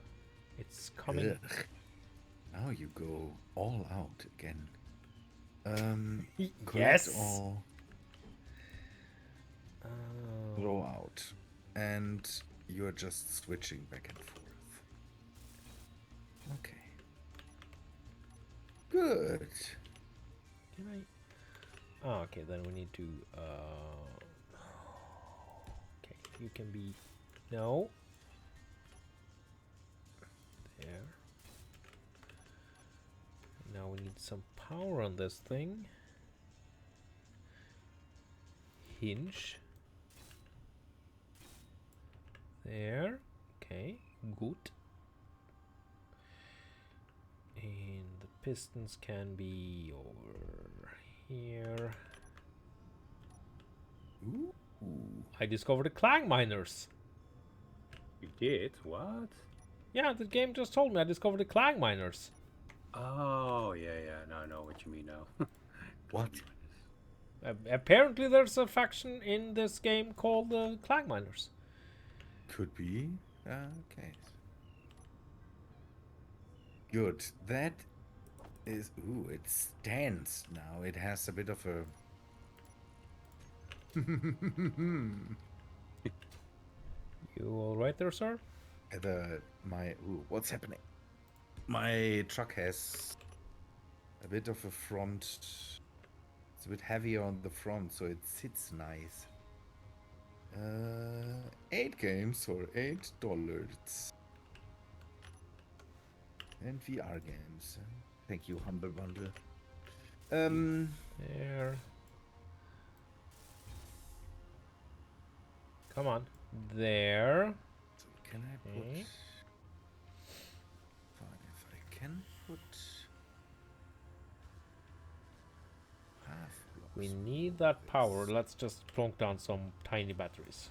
It's coming. Ugh. Now you go all out again. Collect Yes. all, throw out, and you're just switching back and forth. Okay. Good. Can I? Oh, okay. Then we need to. Okay, you can be. No. There. Now we need some power on this thing. Hinge. There. Okay, good. And the pistons can be over here. Ooh. I discovered the clang miners. You did? What? Yeah, the game just told me I discovered the clang miners. Oh, yeah. Now I know what you mean now. What? Apparently there's a faction in this game called the clang miners. Could be. Okay. Good. That is... Ooh, it stands now. It has a bit of a... You alright there, sir? Ooh, what's happening? My truck has a bit of a front. It's a bit heavier on the front, so it sits nice. 8 games for $8. And VR games. Thank you, Humble Bundle. There. Come on. There. So can I put... Okay. Fine, if I can put... half blocks. We need that power. Let's just plonk down some tiny batteries.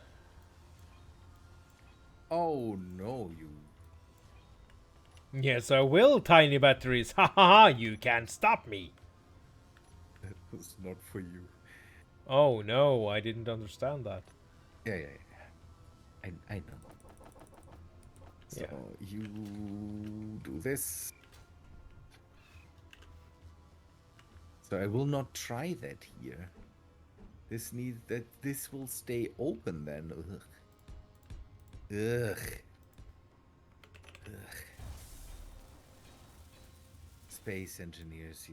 Oh no, you... Yes, I will, tiny batteries. Ha ha ha, you can't stop me. That was not for you. Oh no, I didn't understand that. Yeah. I know. So Yeah. you do this. So I will not try that here. This will stay open then. Ugh. Space engineers,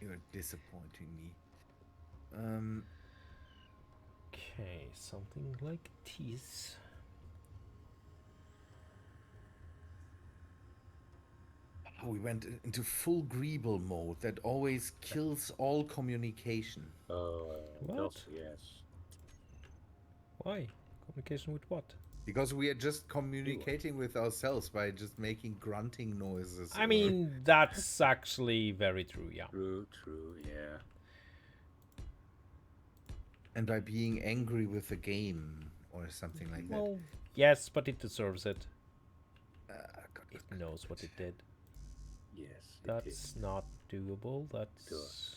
you're disappointing me. Okay, something like this. We went into full Greeble mode. That always kills all communication. What? Yes. Why? Communication with what? Because we are just communicating with ourselves by just making grunting noises. I mean, that's actually very true, yeah. True, yeah. And by being angry with the game or something like that. Well, yes, but it deserves it. God, It knows what it did. Yes. That's not doable. That's... Does.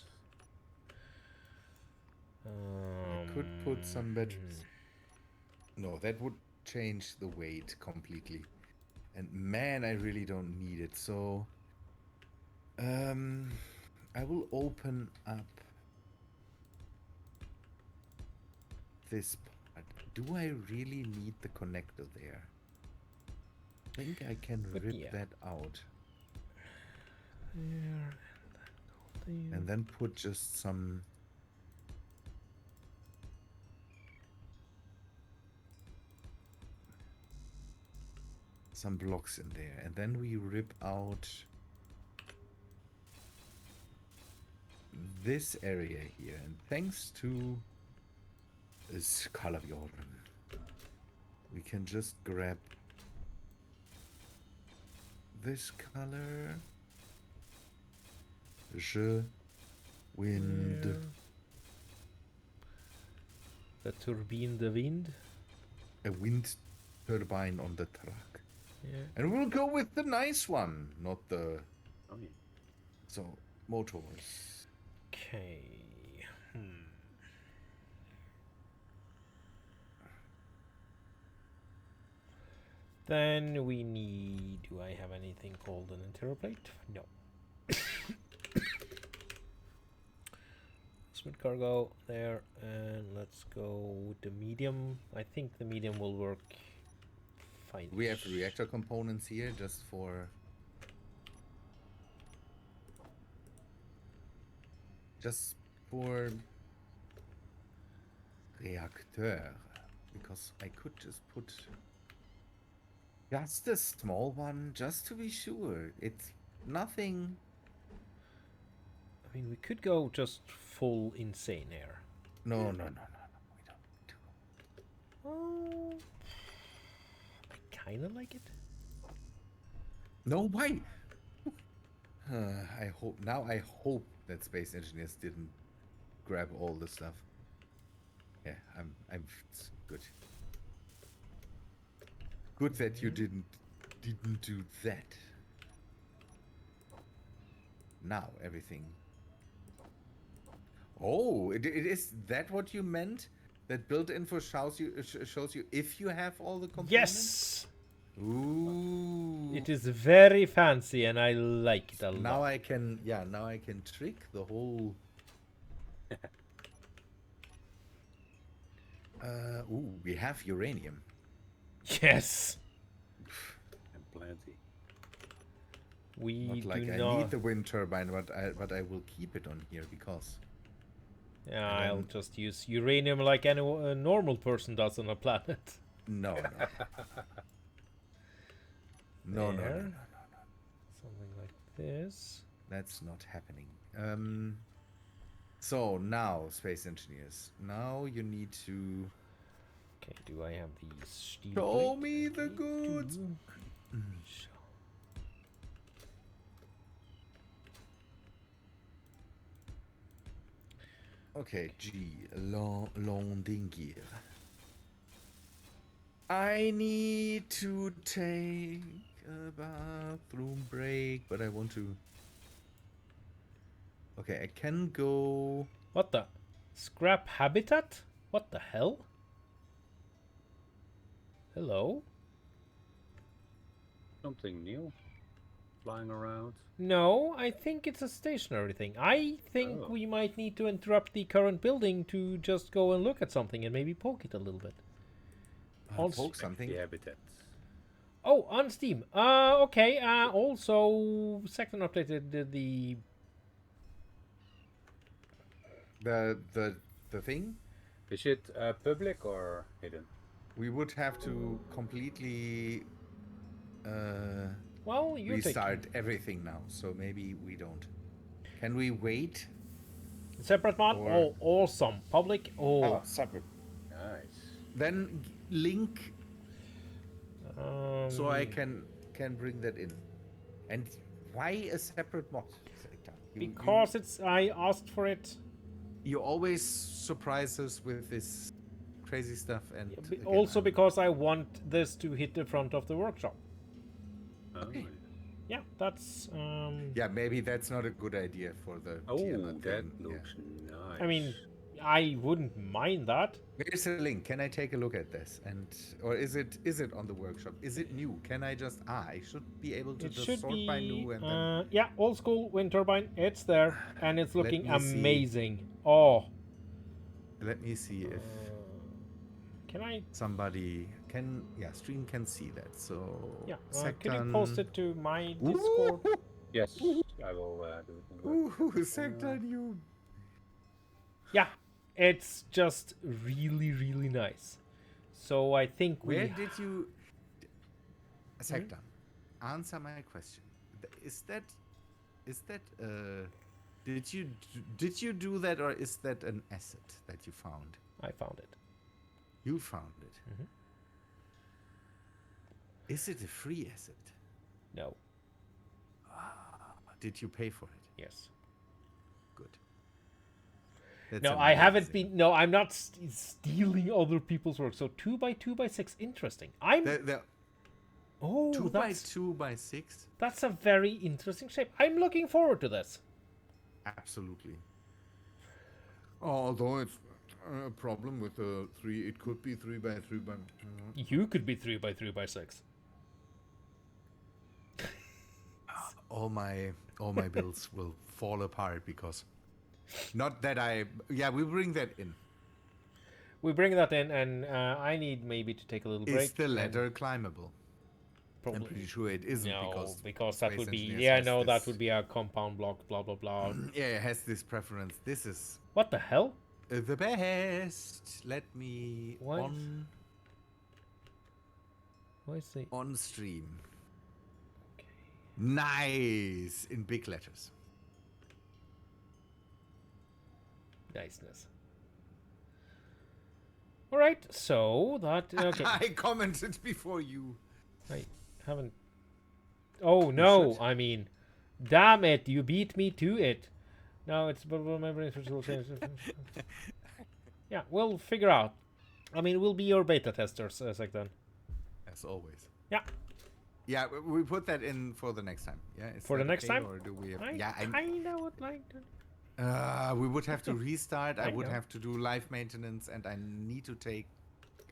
I could put some batteries. No, that would change the weight completely. And man, I really don't need it. So, I will open up this part. Do I really need the connector there? I think I can But rip yeah. that out. There, and And then put just some... blocks in there. And then we rip out this area here. And thanks to Skalabjorn, we can just grab this color. Wind. there. The turbine, the wind. A wind turbine on the truck. Yeah. And we'll go with the nice one, not the... Oh, yeah. So, motors. Okay. Then we need... Do I have anything called an interior plate? No. Smooth cargo there, and let's go with the medium. I think the medium will work fine. We have reactor components here just for... reactor. Because I could just put... just a small one, just to be sure. It's nothing. I mean, we could go just full insane here. No. We don't need to. Oh, I kind of like it. No, why? I hope that Space Engineers didn't grab all the stuff. Yeah, I'm it's good. Good that you didn't do that. Now everything. Oh, it is that what you meant? That build info shows you if you have all the components? Yes! Ooh. It is very fancy and I like it a lot. Now I can trick the whole. Ooh, we have uranium. Yes! And plenty. We Not like do I not... need the wind turbine, but I will keep it on here because. Yeah, I'll just use uranium like any normal person does on a planet. No. No. There. Something like this. That's not happening. So now, Space Engineers, now you need to Okay, do I have these steel show plate? me the I goods. do. Okay, landing gear. I need to take a bathroom break, but I want to. Okay, I can go. What the? Scrap habitat? What the hell? Hello? Something new. Flying around. No, I think it's a stationary thing. I think Oh. we might need to interrupt the current building to just go and look at something and maybe poke it a little bit. Also- Poke something. The habitat. Oh, on Steam. Okay. Also, second updated The thing. Is it public or hidden? We would have to completely well, you restart everything now. So maybe we don't. Can we wait? separate mod. Or- Oh, awesome. Public. Oh, separate. Nice. Then link so I um, can bring that in. And why a separate mod? because it's. I asked for it. You always surprise us with this crazy stuff, and again, Also because I want this to hit the front of the workshop. Okay. Yeah, that's. yeah, maybe that's not a good idea for the. Oh, Tiamat that thing. looks nice. I mean, I wouldn't mind that. Where's the link? Can I take a look at this? And or is it on the workshop? Is it new? Can I just I should be able to It just should sort be. by new and then Yeah, old school wind turbine. It's there, and it's Let looking me see. amazing. Oh, let me see if can I? somebody can stream can see that. So Yeah, could you post it to my Ooh, Discord? Yes, I will do it. Ooh, sector new. Yeah, it's just really, really nice. So I think we. Where did you sector? Answer my question. Is that did you do that, or is that an asset that you found? I found it. You found it. Mhm. Is it a free asset? No. Did you pay for it? Yes. Good. That's No, I haven't amazing. been. No, I'm not stealing other people's work. So 2x2x6, interesting. I'm. The Oh, 2x2x6. that's a very interesting shape. I'm looking forward to this. Absolutely. Although it's a problem with the 3, it could be 3x3x. You could be 3x3x6. All my bills will fall apart because. Not that we bring that in. We bring that in, and I need maybe to take a little break. Is the and ladder climbable? I'm Probably. pretty sure it isn't No, because that Space would be. Engineers Yeah, has no, that this- would be a compound block. Blah blah blah. Yeah, it has this preference. This is What the hell? the best. Let me What? on Why is the? on stream. Okay. Nice in big letters. Niceness. All right, so that okay. I commented before you. I haven't. Oh no! should. I mean, damn it! You beat me to it. Now it's memory will change. Yeah, we'll figure out. I mean, we'll be your beta testers, then. As always. Yeah. Yeah, we put that in for the next time. Yeah. Is For the that next okay, time? Or do we have? I Yeah. kinda would like to. We would have to restart. I would know. have to do live maintenance, and I need to take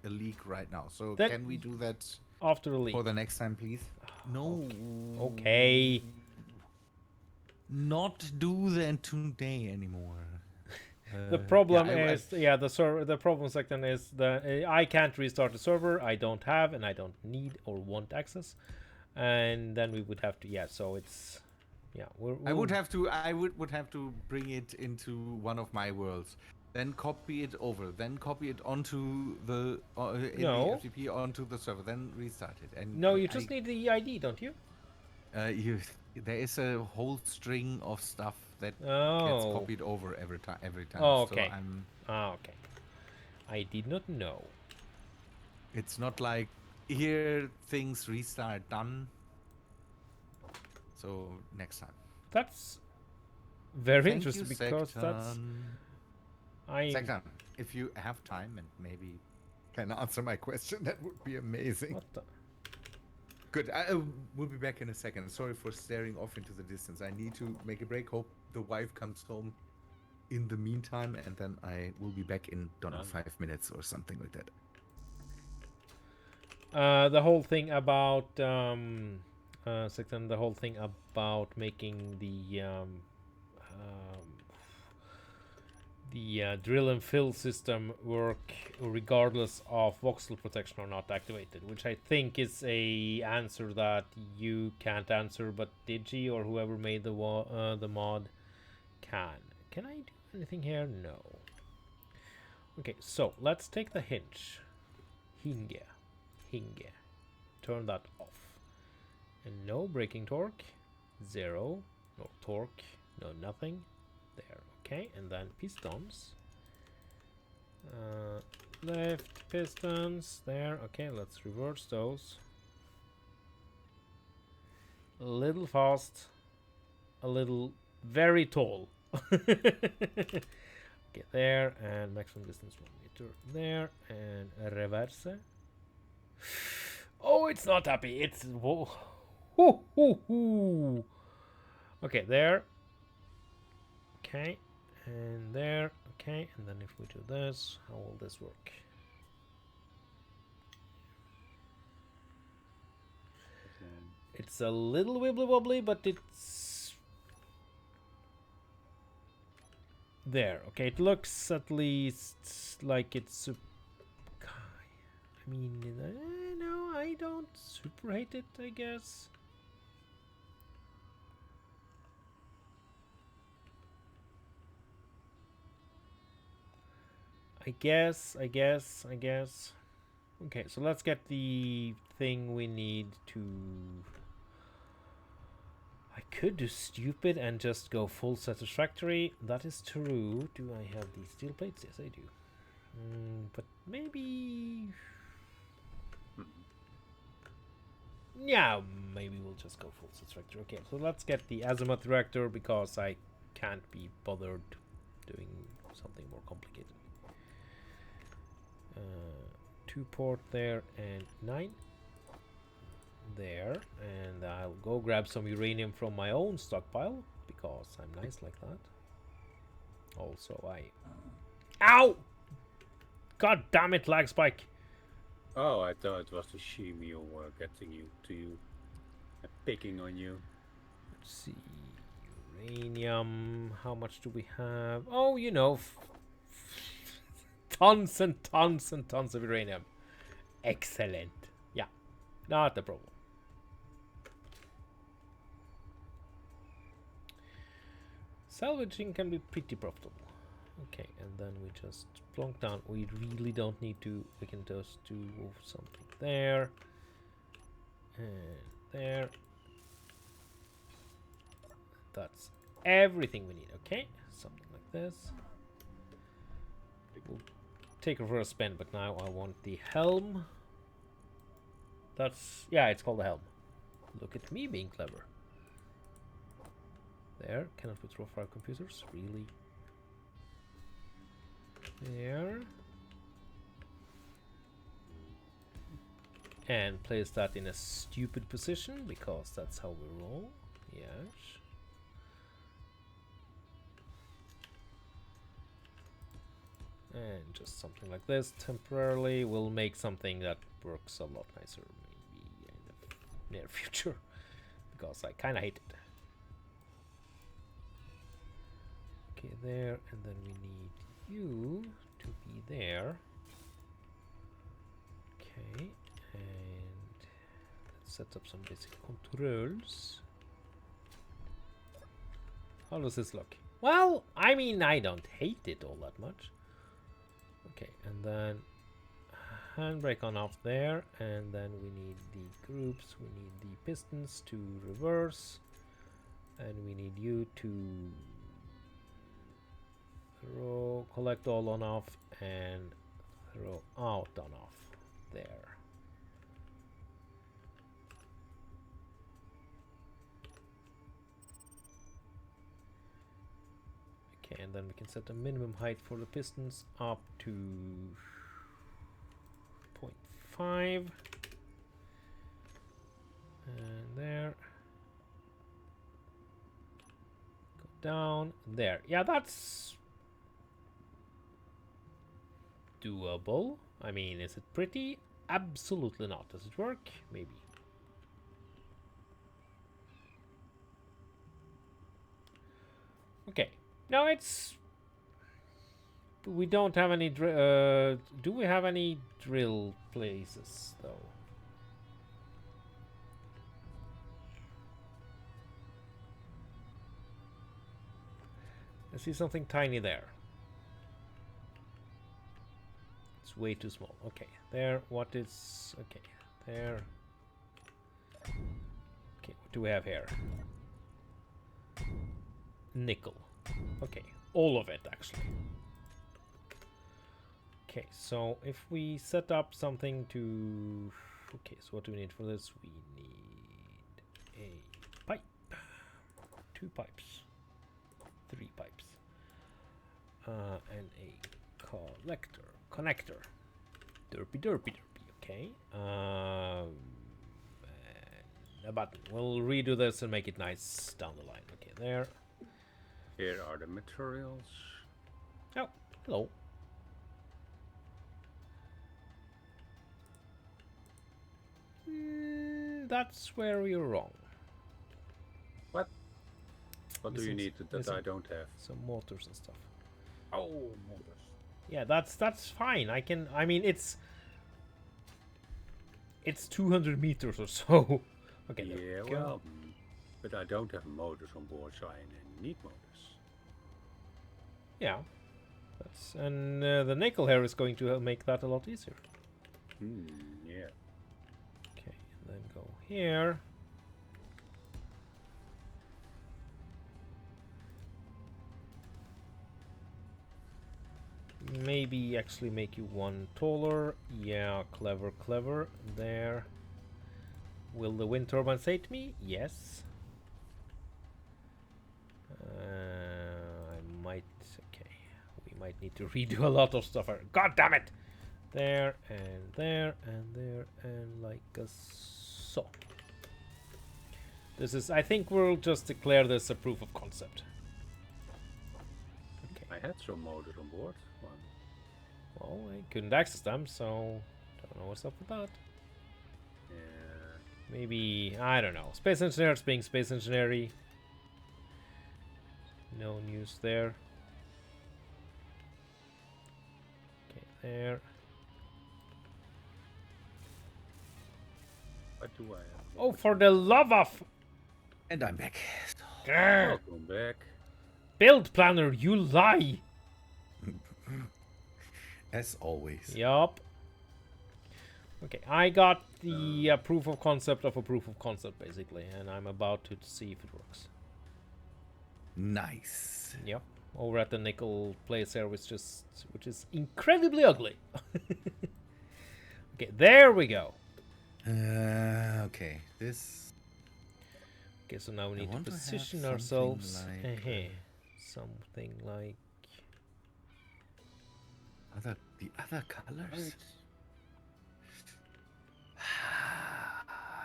a leak right now. So That- can we do that After the leak. for the next time, please? No. Okay. Not do that today anymore. The problem yeah, is, the server. The problem section is I can't restart the server. I don't have, and I don't need or want access. And then we would have to, so it's, I would have to bring it into one of my worlds, then copy it over, then copy it onto the in No. the FTP onto the server, then restart it. And No, you just need the ID, don't you? there is a whole string of stuff that gets Oh. copied over every time. Oh, okay. So Okay. I did not know. it's not like here things restart done. So next time. That's very Thank interesting you, because that's Sectan. Sectan, if you have time and maybe can answer my question, that would be amazing. what the. Good. I will be back in a second. Sorry for staring off into the distance. I need to make a break. Hope the wife comes home in the meantime, and then I will be back in, don't know, 5 minutes or something like that. The whole thing about Second, the whole thing about making the drill and fill system work regardless of voxel protection or not activated, which I think is a answer that you can't answer, but Digi or whoever made the mod can. Can I do anything here? No. Okay, so let's take the hinge. Hinge. Turn that off. And no braking torque. 0. No torque. No nothing. There. Okay, and then pistons. Left pistons. There. Okay, let's reverse those. A little fast. A little very tall. Okay, there. And maximum distance 1 meter. There. And reverse. Oh, it's not happy. It's... Whoa. Hoo, hoo, hoo. Okay, there. Okay. And there. Okay. And then if we do this, how will this work? It's a little wibbly wobbly, but it's there. Okay, it looks at least like it's. I mean, no, I don't super hate it, I guess. I guess. Okay, so let's get the thing we need to... I could do stupid and just go full satisfactory. That is true. Do I have these steel plates? Yes, I do. But maybe... Yeah, maybe we'll just go full satisfactory. Okay, so let's get the azimuth reactor because I can't be bothered doing something more complicated. 2 port there and 9 there, and I'll go grab some uranium from my own stockpile because I'm nice like that. Also, Ow! God damn it, lag spike! Oh, I thought it was the Shemio getting you to you and picking on you. Let's see, uranium. How much do we have? Oh, you know, tons and tons and tons of uranium. Excellent. Yeah, not a problem. Salvaging can be pretty profitable. Okay, and then we just plonk down. We really don't need to. We can just do something there and there. that's everything we need. Okay, something like this. We'll take her for a spin, but now I want the helm. That's, yeah, it's called the helm. Look at me being clever. There, cannot withdraw fire computers, really? There. And place that in a stupid position, because that's how we roll. Yes. And just something like this temporarily will make something that works a lot nicer maybe in the near future, because I kind of hate it. Okay, there, and then we need you to be there. Okay, and let's set up some basic controls. How does this look? Well, I mean, I don't hate it all that much. Okay, and then handbrake on off there, and then we need the groups, we need the pistons to reverse, and we need you to throw, collect all on off, and throw out on off there. Okay, and then we can set the minimum height for the pistons up to 0.5. And there. Go down. There. Yeah, that's doable. I mean, is it pretty? Absolutely not. Does it work? Maybe. Okay. No, it's... We don't have any... do we have any drill places, though? I see something tiny there. It's way too small. Okay, there. What is... Okay, there. Okay, what do we have here? Nickel. Okay, all of it, actually. Okay, so if we set up something to... Okay, so what do we need for this? We need a pipe. 2 pipes. 3 pipes. And a connector. Derpy, derpy, derpy. Okay. And a button. We'll redo this and make it nice down the line. Okay, there. Here are the materials. Oh, hello. That's where you're wrong. What? What do you Missing- need that missing I don't have? Some motors and stuff. Oh, motors. Yeah, that's fine. I can. I mean, it's 200 meters or so. Okay. there Yeah, we go. well, but I don't have motors on board, so I need motors. Yeah. That's and the nickel here is going to make that a lot easier. Yeah. Okay, and then go here. Maybe actually make you one taller. Yeah, clever, clever. There. Will the wind turbine save me? Yes. I might. Okay, we might need to redo a lot of stuff. God damn it! There and there and there and like so. This is. I think we'll just declare this a proof of concept. Okay. I had some motors on board. Well, I couldn't access them, so don't know what's up with that. Yeah. Maybe, I don't know. Space engineers being space engineering. No news there. Okay, there. What do I have? Oh, for the love of... And I'm back. Grr. Welcome back. Build planner, you lie! As always. Yup. Okay, I got the proof of concept of a proof of concept, basically, and I'm about to see if it works. Nice. Yep. Over at the nickel place there, which is incredibly ugly. Okay, there we go. Okay, this. Okay, so now we I need to want to have position something ourselves. like, Something like. the other colors.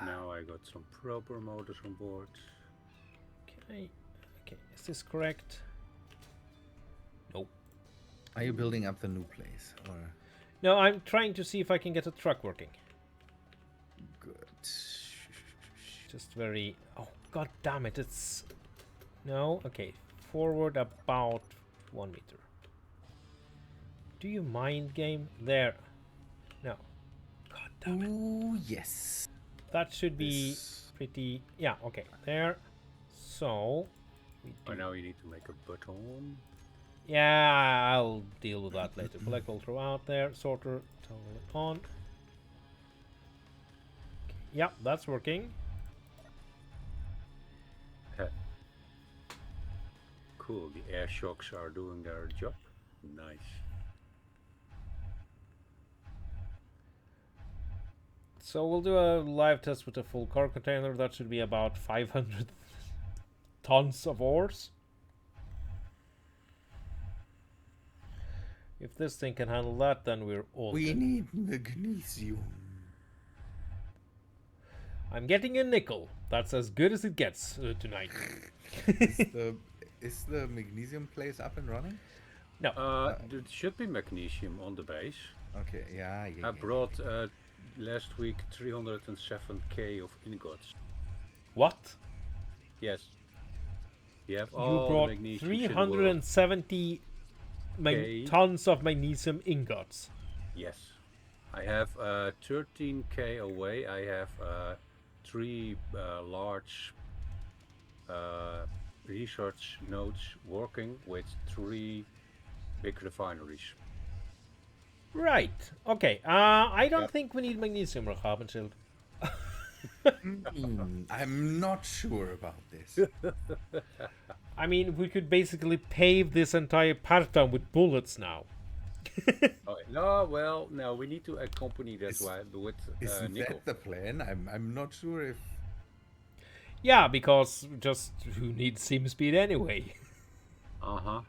Now I got some proper motors on board. Okay, is this correct? Nope. Are you building up the new place or? No, I'm trying to see if I can get a truck working. Good. Just very. Oh, god damn it! It's. No, okay. Forward about 1 meter. Do you mind, game? There. No. God damn it. Ooh, yes. That should be This- pretty. Yeah, okay. There. So. Oh, now you need to make a button. Yeah, I'll deal with that later. Black will throw out there. Sorter, toggle it on. Yeah, that's working. Cool, the air shocks are doing their job. Nice. So we'll do a live test with a full car container. That should be about 500 tons of ores. If this thing can handle that, then we're all We good. need magnesium. I'm getting a nickel. That's as good as it gets tonight. Is the magnesium place up and running? No. There should be magnesium on the base. Okay, yeah. I brought last week 307k of ingots. What? Yes. You have You all brought the magnesium in the world. 370 Okay. tons of magnesium ingots. Yes. I have 13k away. I have 3 large research nodes working with 3 big refineries. Right. Okay. I don't Yep. think we need magnesium, Rahabenschild. I'm not sure about this. I mean, we could basically pave this entire part down with bullets now. Oh, no, well, no, we need to accompany that Is- with Is nickel. that the plan? I'm not sure if. Yeah, because just who needs sim speed anyway? Uh-huh.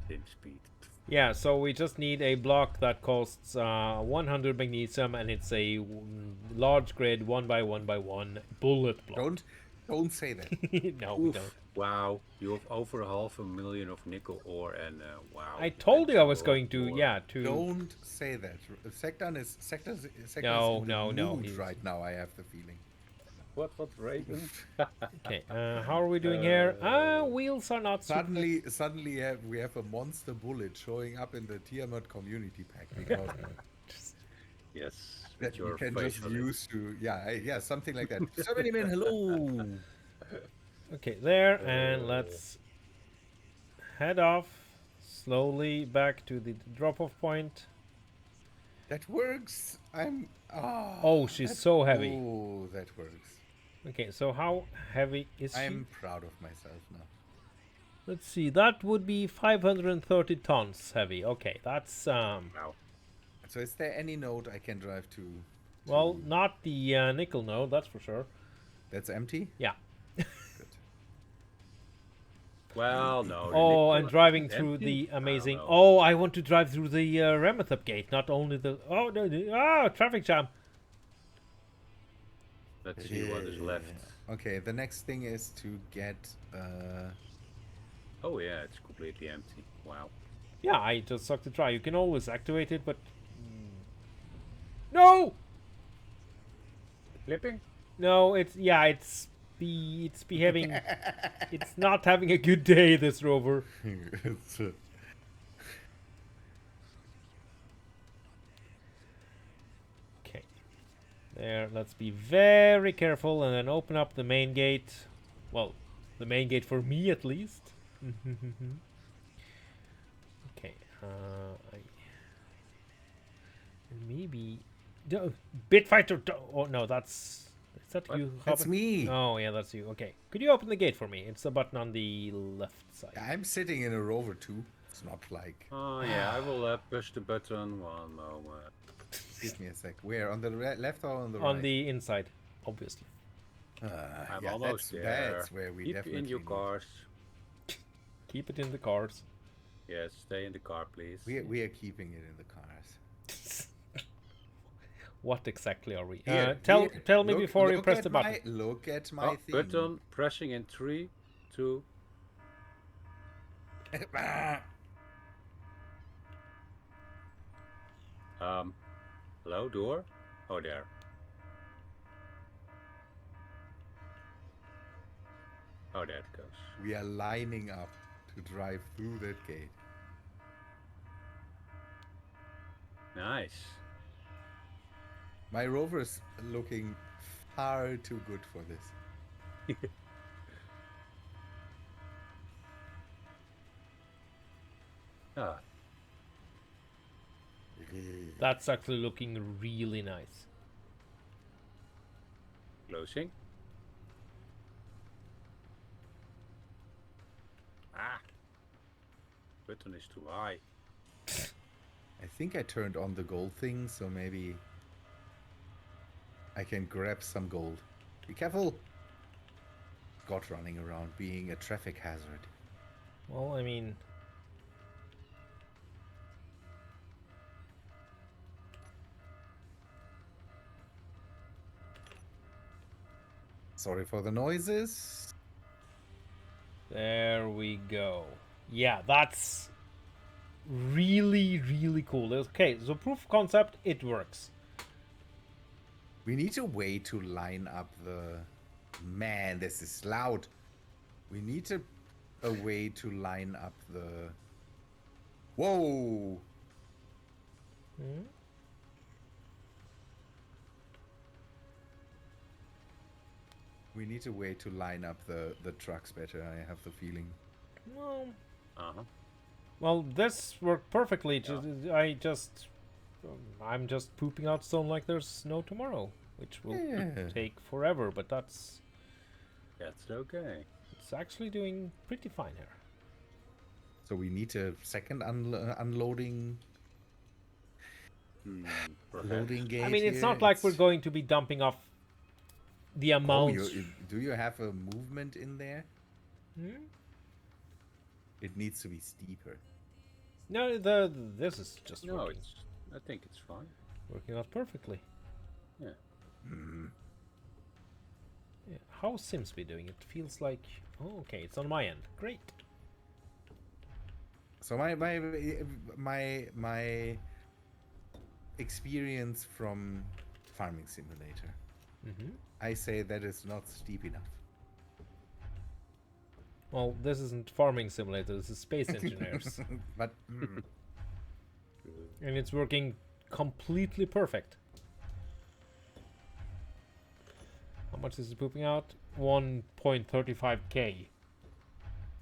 Sim speed. Yeah, so we just need a block that costs 100 magnesium, and it's a large grid 1x1x1 bullet block. Don't say that. No, we Oof. don't. Wow, you have over 500,000 of nickel ore, and wow. I told you I was that's a going lot to, more. yeah, to. Don't say that. Sector is No, in the no, no, mood he's- right now. I have the feeling. What, Raven? Okay, how are we doing here? Wheels are not super. Suddenly we have a monster bullet showing up in the Tiamat community pack because Yes. that with you your can face just on it. use to yeah something like that. So many men, hello. Okay, there, and let's head off slowly back to the drop-off point. That works. Oh, she's so heavy. Oh, that works. Okay, so how heavy is she? I'm proud of myself now. Let's see, that would be 530 tons heavy. Okay, that's Wow. So is there any node I can drive to? well, not the nickel node, that's for sure. That's empty. Yeah. Good. Well, no. the Oh, nickel and is driving through empty? the I don't amazing. know. Oh, I want to drive through the Ramathop gate, not only the. Oh no! Traffic jam. Let's see what is left. Okay, the next thing is to get. Oh yeah, it's completely empty. Wow. Yeah, I just sucked the try. You can always activate it, but no, Flipping? no. It's behaving. It's not having a good day. This rover. it's, Okay. There. Let's be very careful and then open up the main gate. Well, the main gate for me at least. Okay. Maybe. Bitfighter. Oh no, it's that What? you, That's Robin? me. Oh, yeah, that's you. Okay. Could you open the gate for me? It's the button on the left side. I'm sitting in a rover too. It's not like. Oh yeah, I will push the button one moment. Give me a sec. Where? On the left or on the On right? the inside, obviously. I'm yeah, almost that's, there. that's where we Keep definitely in your need- cars. Keep it in the cars. Yes, stay in the car, please. We are keeping it in the cars. What exactly are we? Here, tell here, me look- before you look press at the my- button. Look at my Oh, thing. button pressing in 3, 2. Hello, door? Oh, there. Oh, there it goes. We are lining up to drive through that gate. Nice. My rover is looking far too good for this. Ah, That's actually looking really nice. closing. Ah. Button is too high. I think I turned on the gold thing, so maybe I can grab some gold. Be careful! God running around being a traffic hazard. Well, I mean, Sorry for the noises. there we go. Yeah, that's really, really cool. Okay, so proof of concept, it works. We need a way to line up the... Man, this is loud. We need a way to line up the... Whoa! Hmm? We need a way to line up the trucks better, I have the feeling. Well, Uh-huh. well, this worked perfectly. I'm just pooping out stone like there's no tomorrow, which will Yeah. take forever, but it's That's okay. actually doing pretty fine here. So we need a second unloading Perhaps. loading gate. I mean, it's here. not like we're going to be dumping off the Oh, amount. do you have a movement in there? Hmm? It needs to be steeper. No, this is just No, working, I think it's fine. working out perfectly. Yeah. Hmm. Yeah. How's Sims be doing? It feels like okay, it's on my end. Great. So my experience from Farming Simulator, Mm-hmm. I say that is not steep enough. Well, this isn't farming simulator. This is space engineers, But and it's working completely perfect. How much is it pooping out? 1.35k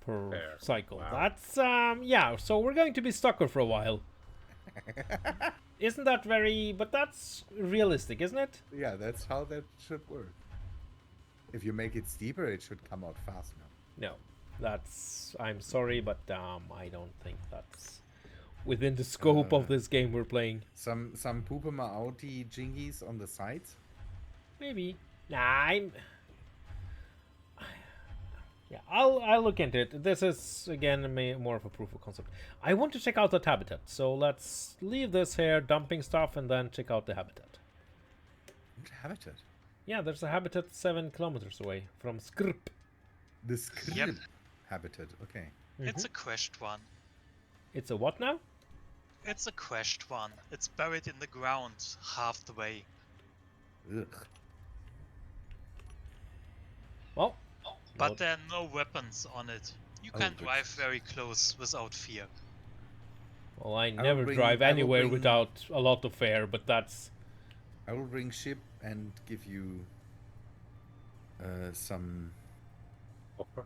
per Fair. cycle. Wow. That's yeah. So we're going to be stuck here for a while. Isn't that very? But that's realistic, isn't it? yeah, that's how that should work. If you make it steeper, it should come out faster. No, that's. I'm sorry, but I don't think that's within the scope of this game we're playing. Some Pupama Audi jingies on the sides. Maybe. Nah, I'm. Yeah, I'll look into it. This is again more of a proof of concept. I want to check out that habitat, so let's leave this here, dumping stuff, and then check out the habitat. What habitat? Yeah, there's a habitat 7 kilometers away from Skrip. The Skrib Yep. habitat. Okay. It's a crashed one. It's a what now? It's a crashed one. It's buried in the ground half the way. Ugh. Well, But no- there are no weapons on it. You Oh, can good. drive very close without fear. well, I will never bring- drive I will anywhere bring- without a lot of air, but that's I will bring ship and give you some. Hopper.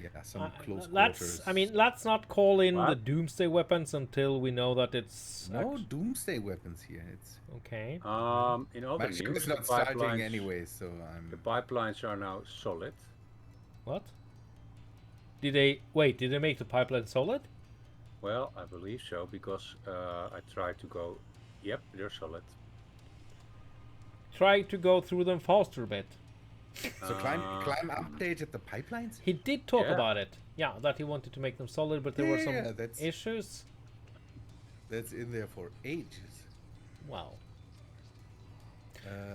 Yeah, some close let's. quarters. I mean, let's not call in the What? doomsday weapons until we know that it's no doomsday weapons here. It's okay. In other my ship news, is the not starting pipelines, anyway, so the I'm. pipelines are now solid. What? Did they wait? Did they make the pipeline solid? Well, I believe so because I tried to go. Yep, they're solid. Try to go through them faster a bit. So climb updated the pipelines. He did talk Yeah. about it. Yeah, that he wanted to make them solid, but there were some Yeah, that's- issues. That's in there for ages. Wow.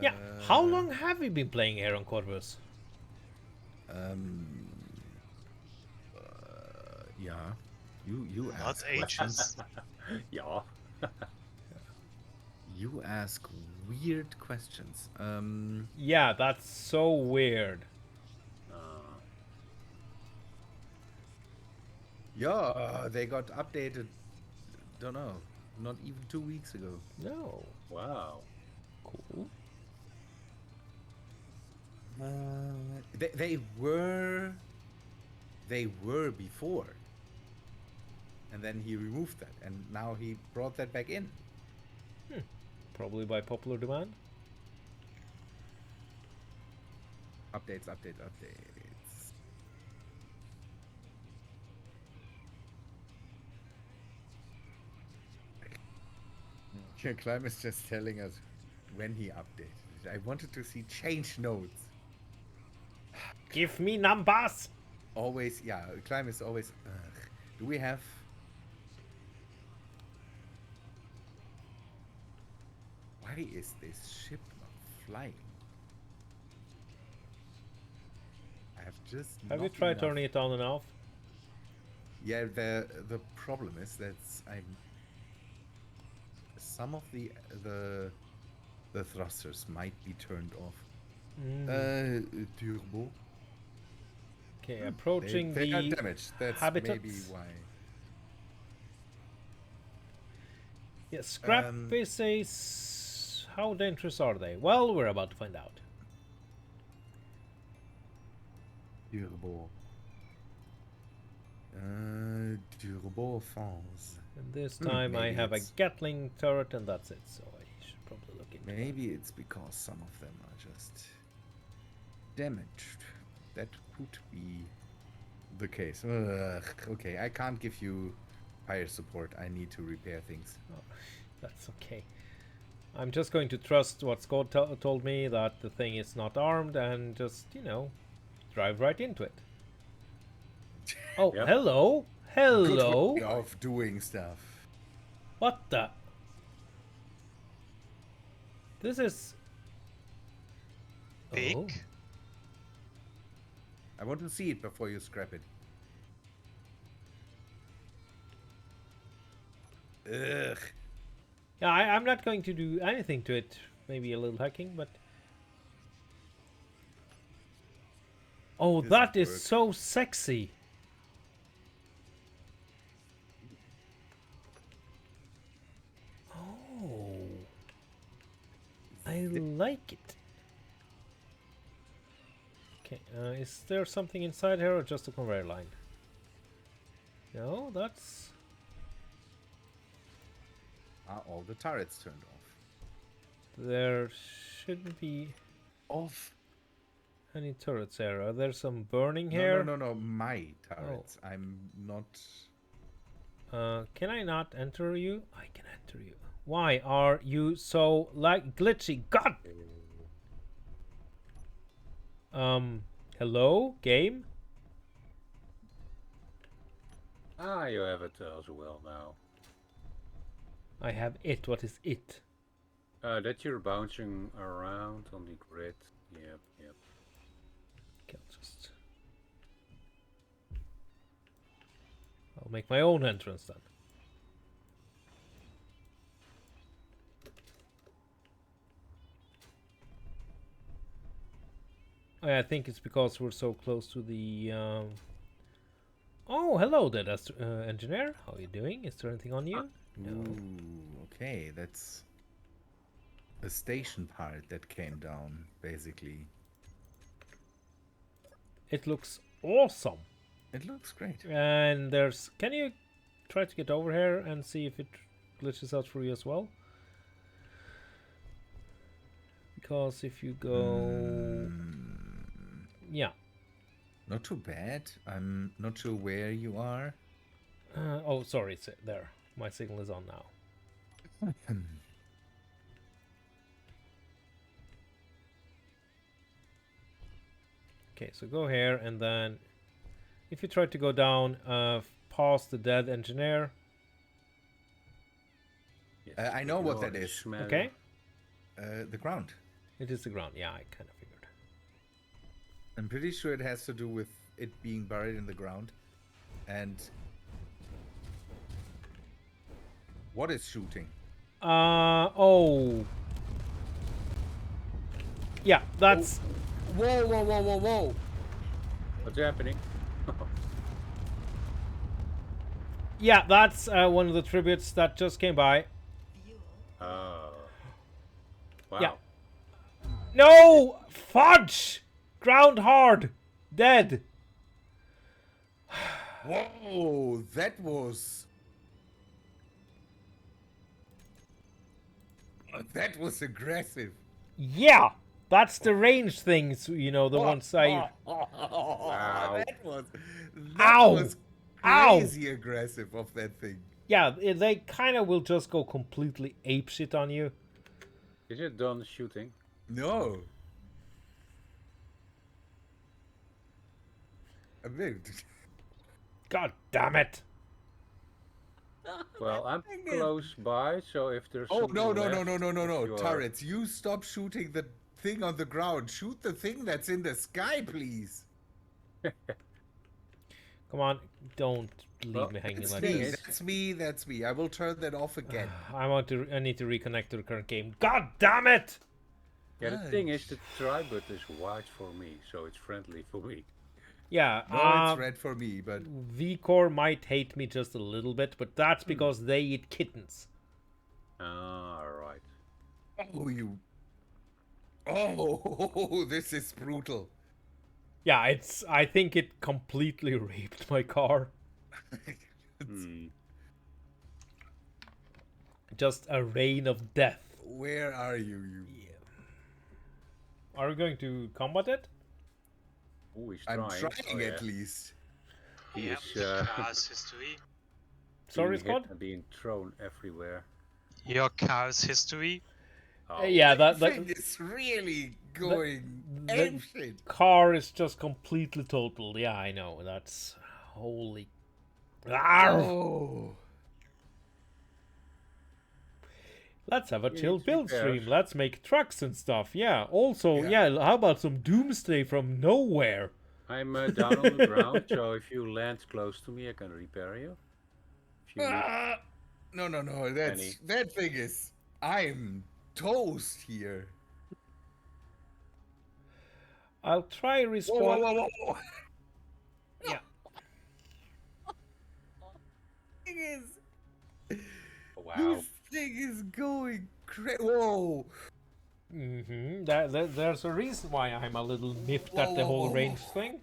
Yeah. How long have you been playing here on Corvus? Yeah. You Not ask ages. questions. Yeah. You ask weird questions. Yeah, that's so weird. Yeah, they got updated. Don't know. Not even 2 weeks ago. No. Wow. Cool. They were before, and then he removed that, and now he brought that back in. Probably by popular demand. Updates. Yeah, Clem is just telling us when he updated it. I wanted to see change notes. Give me numbers. Always, yeah, Clem is always. Do we have? Why is this ship not flying? I have just. Have you not tried enough- turning it on and off? Yeah, the problem is that I'm. Some of the thrusters might be turned off. Turbo. Okay, approaching They are the damaged. That's habitats. maybe why. Yeah, scrap is how dangerous are they? Well, we're about to find out. Turbo. Turbo offense. And this time I maybe have a it's- Gatling turret, and that's it. So I should probably look into it. Maybe it's because some of them are just damaged. That could be the case. Okay, I can't give you fire support. I need to repair things. That's okay. I'm just going to trust what Scott told me, that the thing is not armed, and just, drive right into it. Oh, Yep. hello. Good Hello. way of doing stuff. What the? This is... Big. Oh. I want to see it before you scrap it. Ugh. Yeah, I'm not going to do anything to it. Maybe a little hacking, but... Oh, Doesn't that is work. so sexy. Oh. I like it. Okay, is there something inside here or just a conveyor line? No, that's... Are all the turrets turned off? There shouldn't be Off. any turrets here. Are there some burning No, here? no. My turrets. I'm not. Can I not enter you? I can enter you. Why are you so glitchy? God! Hello, game? Ah, you have it as well now. I have it. What is it? That you're bouncing around on the grid. Yep. Okay, I'll make my own entrance then. I think it's because we're so close to the. Oh, hello there, engineer. How are you doing? Is there anything on you? No. Ooh, okay, that's a station part that came down, basically. It looks awesome. It looks great. And there's... Can you try to get over here and see if it glitches out for you as well? Because if you go... Yeah. Not too bad. I'm not sure where you are. Oh, sorry, it's there. My signal is on now. Okay, so go here, and then if you try to go down past the dead engineer. Yes, I know what ignore that the is. smell. Okay, The ground. it is the ground. Yeah, I kind of figured. I'm pretty sure it has to do with it being buried in the ground. And what is shooting? Oh. Yeah, that's... Whoa, whoa, whoa, whoa, whoa! What's happening? Yeah, that's one of the tributes that just came by. Oh. Wow. Yeah. No! Fudge! Ground hard! Dead! Whoa, that was... That was aggressive. Yeah! That's the range things, you know, the ones I... Wow. That Ow! was Ow! crazy aggressive of that thing. Yeah, they kind of will just go completely apeshit on you. Is it done shooting? No. I mean, God damn it! Well, I'm Dang it. close by, so if there's oh, something no, no, left, no, no, no, no, no. you are- Turrets, you stop shooting the thing on the ground. Shoot the thing that's in the sky, please. Come on, don't leave Well, me hanging That's like me, this. that's me, that's me. I will turn that off again. I need to reconnect to the current game. God damn it! Yeah, the thing is, the try button is white for me, so it's friendly for me. Yeah, No, it's red for me, but... V-Core might hate me just a little bit, but that's because they eat kittens. Ah, right. Oh, you... Oh, this is brutal. Yeah, I think it completely raped my car. Hmm. Just a rain of death. Where are you? Are we going to combat it? Oh, he's I'm trying. trying Oh, at yeah. least. He Yep, is car's history. Sorry, being hit Scott? and being thrown everywhere. Your car's history. Oh, Yeah, That that thing is really going the- ape-shit. car is just completely totaled. Yeah, I know. That's holy. Arr! Oh. Let's have a You chill need build repairs. stream. Let's make trucks and stuff. Yeah. Also, Yeah. yeah. How about some doomsday from nowhere? I'm down on the ground, so if you land close to me, I can repair you. If you need Ah! No, no, no. Penny. That thing is... I'm toast here. I'll try Whoa, respawn. whoa, whoa, whoa, whoa. Yeah. Thing is... wow. This thing is going crazy. Whoa. There's a reason why I'm a little miffed Whoa, at the whoa, whole whoa, range whoa. thing.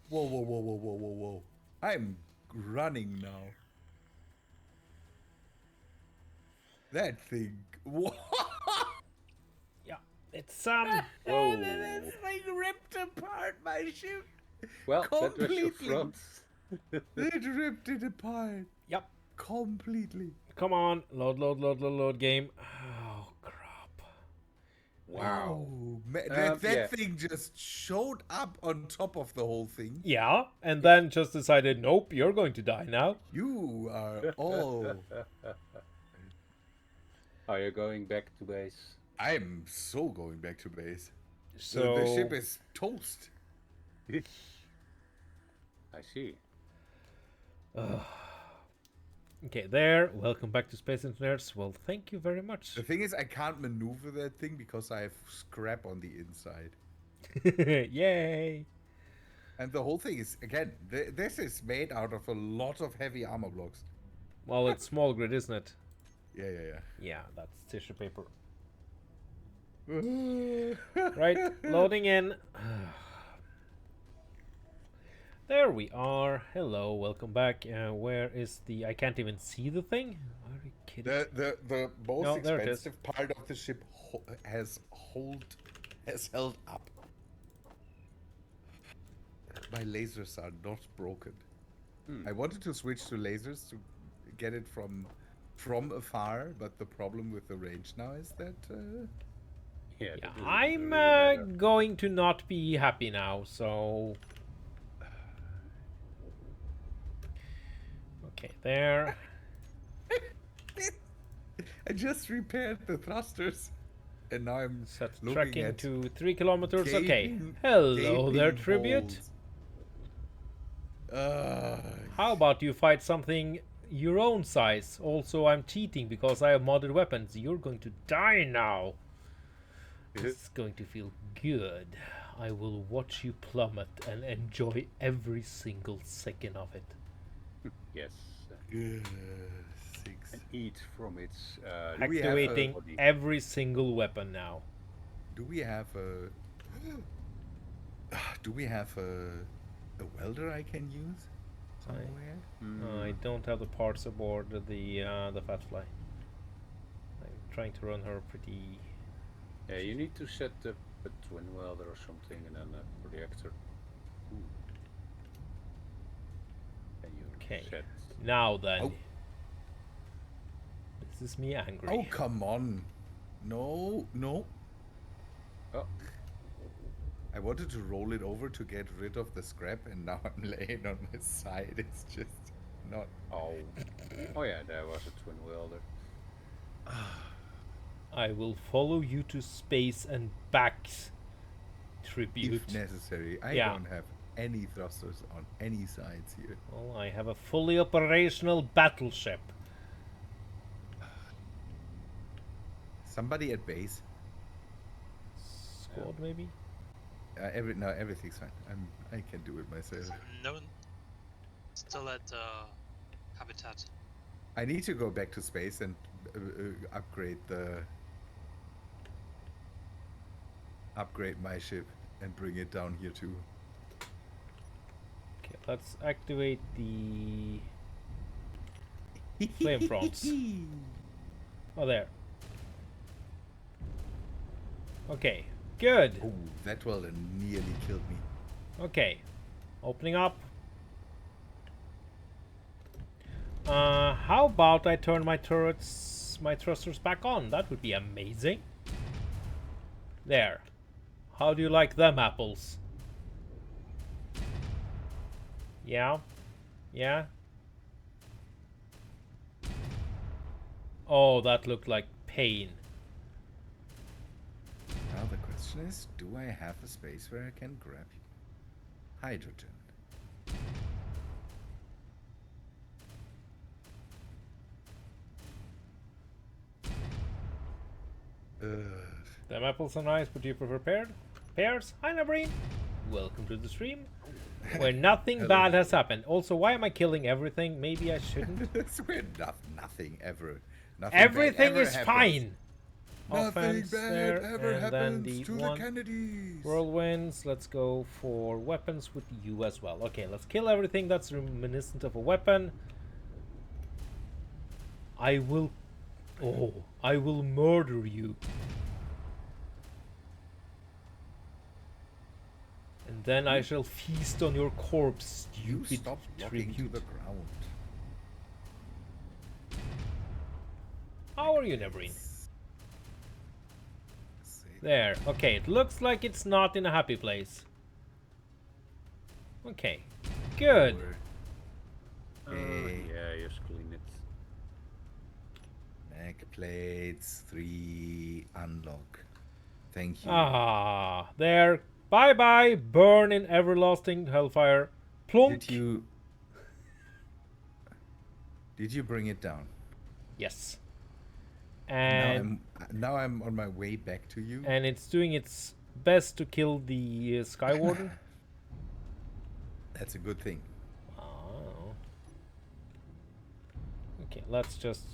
Whoa, whoa, whoa, whoa, whoa, whoa, whoa. I'm running now. That thing. Whoa. Yeah. It's Whoa. That thing ripped apart my ship. Well, that was your completely. front. It ripped it apart Yep. completely. Come on. Load game. Oh crap. Wow. Oh, that yeah. thing just showed up on top of the whole thing. Yeah, and then just decided, nope, you're going to die now. You are all. Are you going back to base? I'm so going back to base. So The ship is toast. I see. Okay, there. Welcome back to Space Engineers. Well, thank you very much. The thing is, I can't maneuver that thing because I have scrap on the inside. Yay! And the whole thing is, again, this is made out of a lot of heavy armor blocks. Well, it's small grid, isn't it? Yeah, yeah, Yeah, that's tissue paper. yeah. Right, loading in. There we are. Hello, welcome back. Where is the... I can't even see the thing? Are you kidding? The most No, there it is. expensive part of the ship has held up. My lasers are not broken. I wanted to switch to lasers to get it from afar, but the problem with the range now is that Yeah, Yeah, that doesn't I'm really matter. going to not be happy now, so... Okay, there. I just repaired the thrusters, and now I'm Set looking tracking at to 3 kilometers. Okay. gaping- Hello there, gaping Tribute. holes. How about you fight something your own size? Also, I'm cheating because I have modded weapons. You're going to die now. It's going to feel good. I will watch you plummet and enjoy every single second of it. Yes. 6. And eat from its Do we have a- Activating body. every single weapon now. Do we have a? Do we have a welder I can use somewhere? I don't have the parts aboard the fat fly. I'm trying to run her pretty... Yeah, you need to set up a twin welder or something, and then a reactor. Ooh. And you're Okay. set. Now then. Oh. This is me angry. Oh, come on! No, no. Oh, I wanted to roll it over to get rid of the scrap, and now I'm laying on my side. It's just not. oh, oh yeah, there was a twin welder. I will follow you to space and back, Tribute. If necessary. I Yeah. don't have any thrusters on any sides here. Well, I have a fully operational battleship. Somebody at base. Squad, maybe? Everything's fine. I can do it myself. No one still at habitat. I need to go back to space and upgrade my ship and bring it down here too. Okay, let's activate the flame fronts. Oh, there. Okay, good. Oh, that welder nearly killed me. Okay, opening up. How about I turn my thrusters back on? That would be amazing. There. How do you like them apples? Yeah? Yeah? Oh, that looked like pain. Now the question is, do I have a space where I can grab hydrogen? Them apples are nice, but do you prefer pears? Hi, Nabreen. Welcome to the stream, where nothing Hello. bad has happened. Also, why am I killing everything? Maybe I shouldn't. That's where nothing ever. Nothing bad Everything ever is happens. fine. Nothing Offense bad there, ever and then happens the to the one Kennedys. whirlwinds. Let's go for weapons with you as well. Okay, let's kill everything that's reminiscent of a weapon. I will murder you. And then I shall feast on your corpse, You stupid stop looking to tribute. the ground. How are you, Nebreen? Say- There. Okay, it looks like it's not in a happy place. Okay. Good. Okay. Yeah, just clean it. Back plates 3 unlock. Thank you. Ah, there. Bye bye. Burn in everlasting hellfire. Plunk. Did you bring it down? Yes. Now And I'm on my way back to you. and it's doing its best to kill the Sky Warden. That's a good thing. Oh. Okay, let's just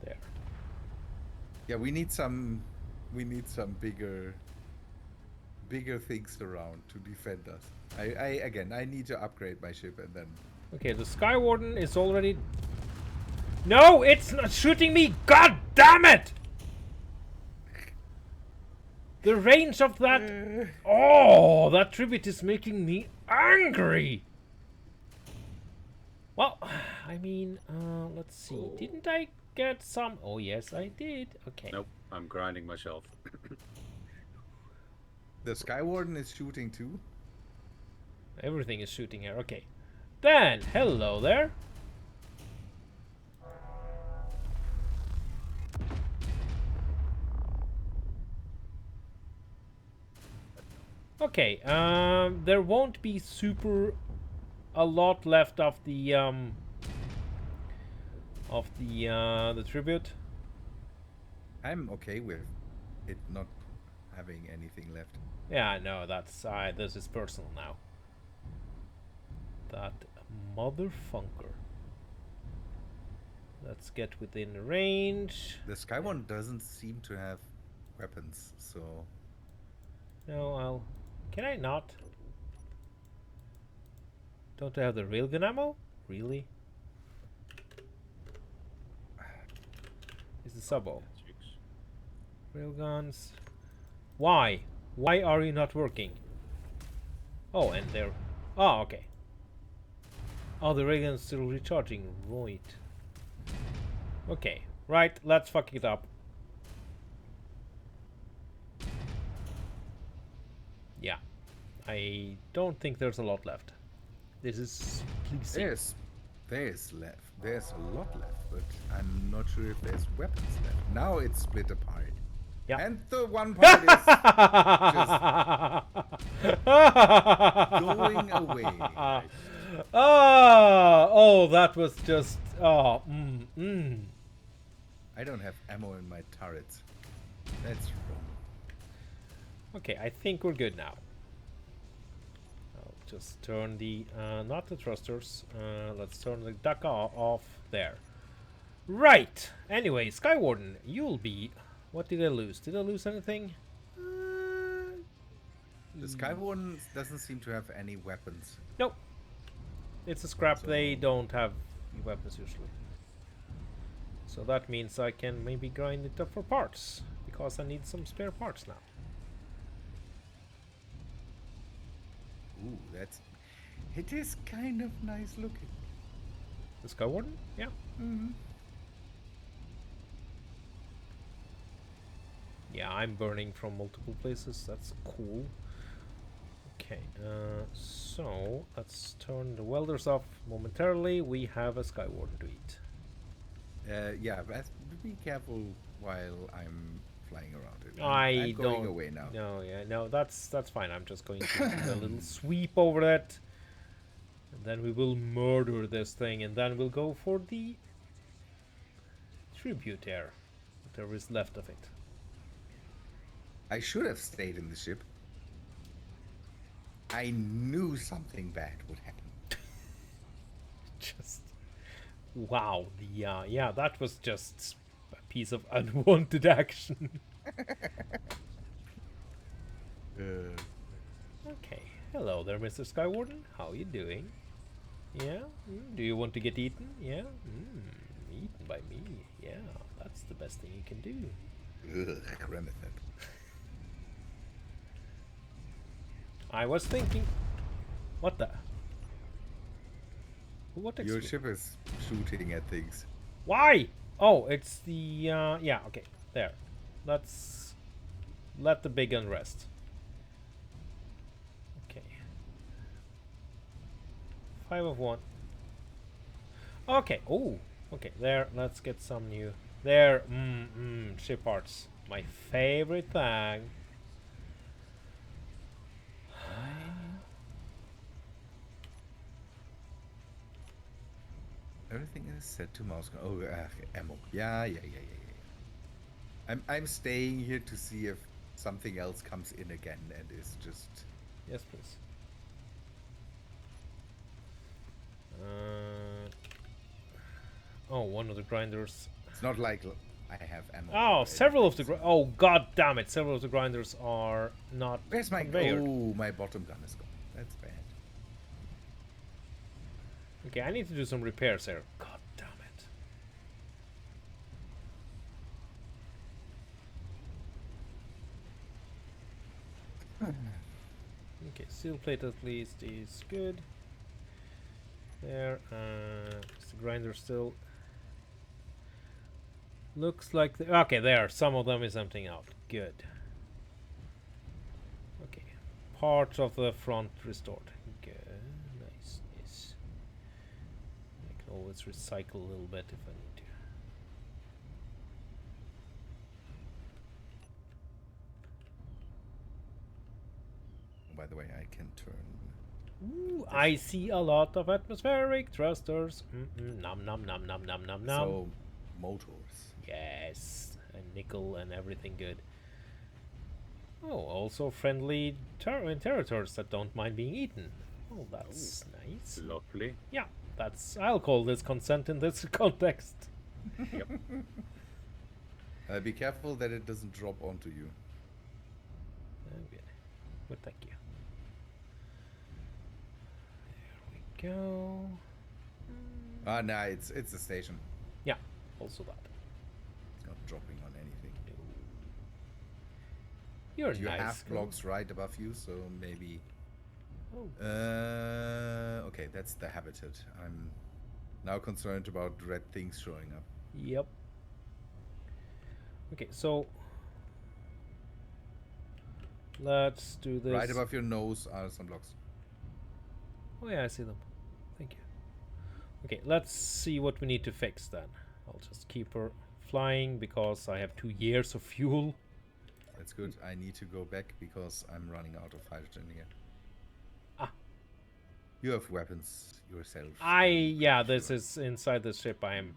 there. Yeah, we need some bigger things around to defend us. I need to upgrade my ship and then. Okay, the Sky Warden is already. No, it's not shooting me! God damn it! The range of that. Oh, that tribute is making me angry! Well, I mean, let's see. Didn't I get some? Oh, yes, I did. Okay. Nope, I'm grinding myself. The Sky Warden is shooting too. Everything is shooting here. Okay. Then, hello there. Okay, there won't be a lot left of the tribute. I'm okay with it not having anything left. Yeah, no, that's this is personal now. That motherfunker. Let's get within range. The Sky One doesn't seem to have weapons, so No, I'll. Can I not? Don't I have the railgun ammo? Really? Is the sub-o? Railguns. Why? Why are you not working? Oh, and they're. Oh, okay. Oh, the railgun's still recharging. Right. Okay. Right, let's fuck it up. Yeah. I don't think there's a lot left. This is pleasing. there's left. There's a lot left, but I'm not sure if there's weapons left. Now it's split apart. Yeah. And the one part is just going away. Oh, that was just. Oh, I don't have ammo in my turrets. That's wrong. Okay, I think we're good now. I'll just turn the, not the thrusters, let's turn the duck off there. Right! Anyway, Sky Warden, you'll be... What did I lose? Did I lose anything? The Sky Warden doesn't seem to have any weapons. Nope. It's a scrap, they don't have weapons usually. So that means I can maybe grind it up for parts, because I need some spare parts now. Ooh, that's... It is kind of nice looking. The Sky Warden? Yeah. Mm-hmm. Yeah, I'm burning from multiple places. That's cool. Okay, so let's turn the welders off momentarily. We have a Sky Warden to eat. Yeah, but be careful while I'm flying around it. I'm going away now. No, yeah, no, that's fine. I'm just going to do a little sweep over it, and then we will murder this thing, and then we'll go for the tribute there. Whatever is left of it. I should have stayed in the ship. I knew something bad would happen. Just wow, the yeah, that was just a piece of unwanted action. Okay, hello there, Mr. Sky Warden. How you doing? Yeah, do you want to get eaten? Yeah, eaten by me. Yeah, that's the best thing you can do. Ugh, Remethep. I was thinking, what the? What? Your ship is shooting at things. Why? Oh, it's the yeah. Okay, there. Let's let the big gun rest. Okay. 5 of 1. Okay. Oh. Okay. There. Let's get some new. There. Ship parts. My favorite thing. Everything is set to mouse. Oh, ammo. Yeah. I'm staying here to see if something else comes in again and is just. Yes, please. Oh, one of the grinders. It's not like I have ammo. Oh, for several of the anything, so- oh god damn it! Several of the grinders are not Where's my... conveyored. Oh, my bottom gun is gone. That's bad. Okay, I need to do some repairs here. God damn it! Okay, steel plate at least is good. There, is the grinder still? Looks like okay. There, some of them is emptying out. Good. Okay, parts of the front restored. Good, nice, nice. I can always recycle a little bit if I need to. By the way, I can turn... Ooh, I see a lot of atmospheric thrusters. Nom nom nom nom nom nom nom. So, motors. Yes, and nickel and everything good. Oh, also friendly territories that don't mind being eaten. Oh, that's nice. Lovely. Yeah, that's. I'll call this consent in this context. Yep. Be careful that it doesn't drop onto you. Good. Well, thank you. There we go. Ah, nah, it's a station. Yeah, also that. It's not dropping on anything. You're You nice. have blocks right above you, so maybe... Oh. Okay, that's the habitat. I'm now concerned about red things showing up. Yep. Okay, so let's do this. Right above your nose are some blocks. Oh yeah, I see them. Thank you. Okay, let's see what we need to fix then. I'll just keep her flying because I have 2 years of fuel. That's good. I need to go back because I'm running out of hydrogen here. Ah. You have weapons yourself. Yeah, this is inside the ship. I am.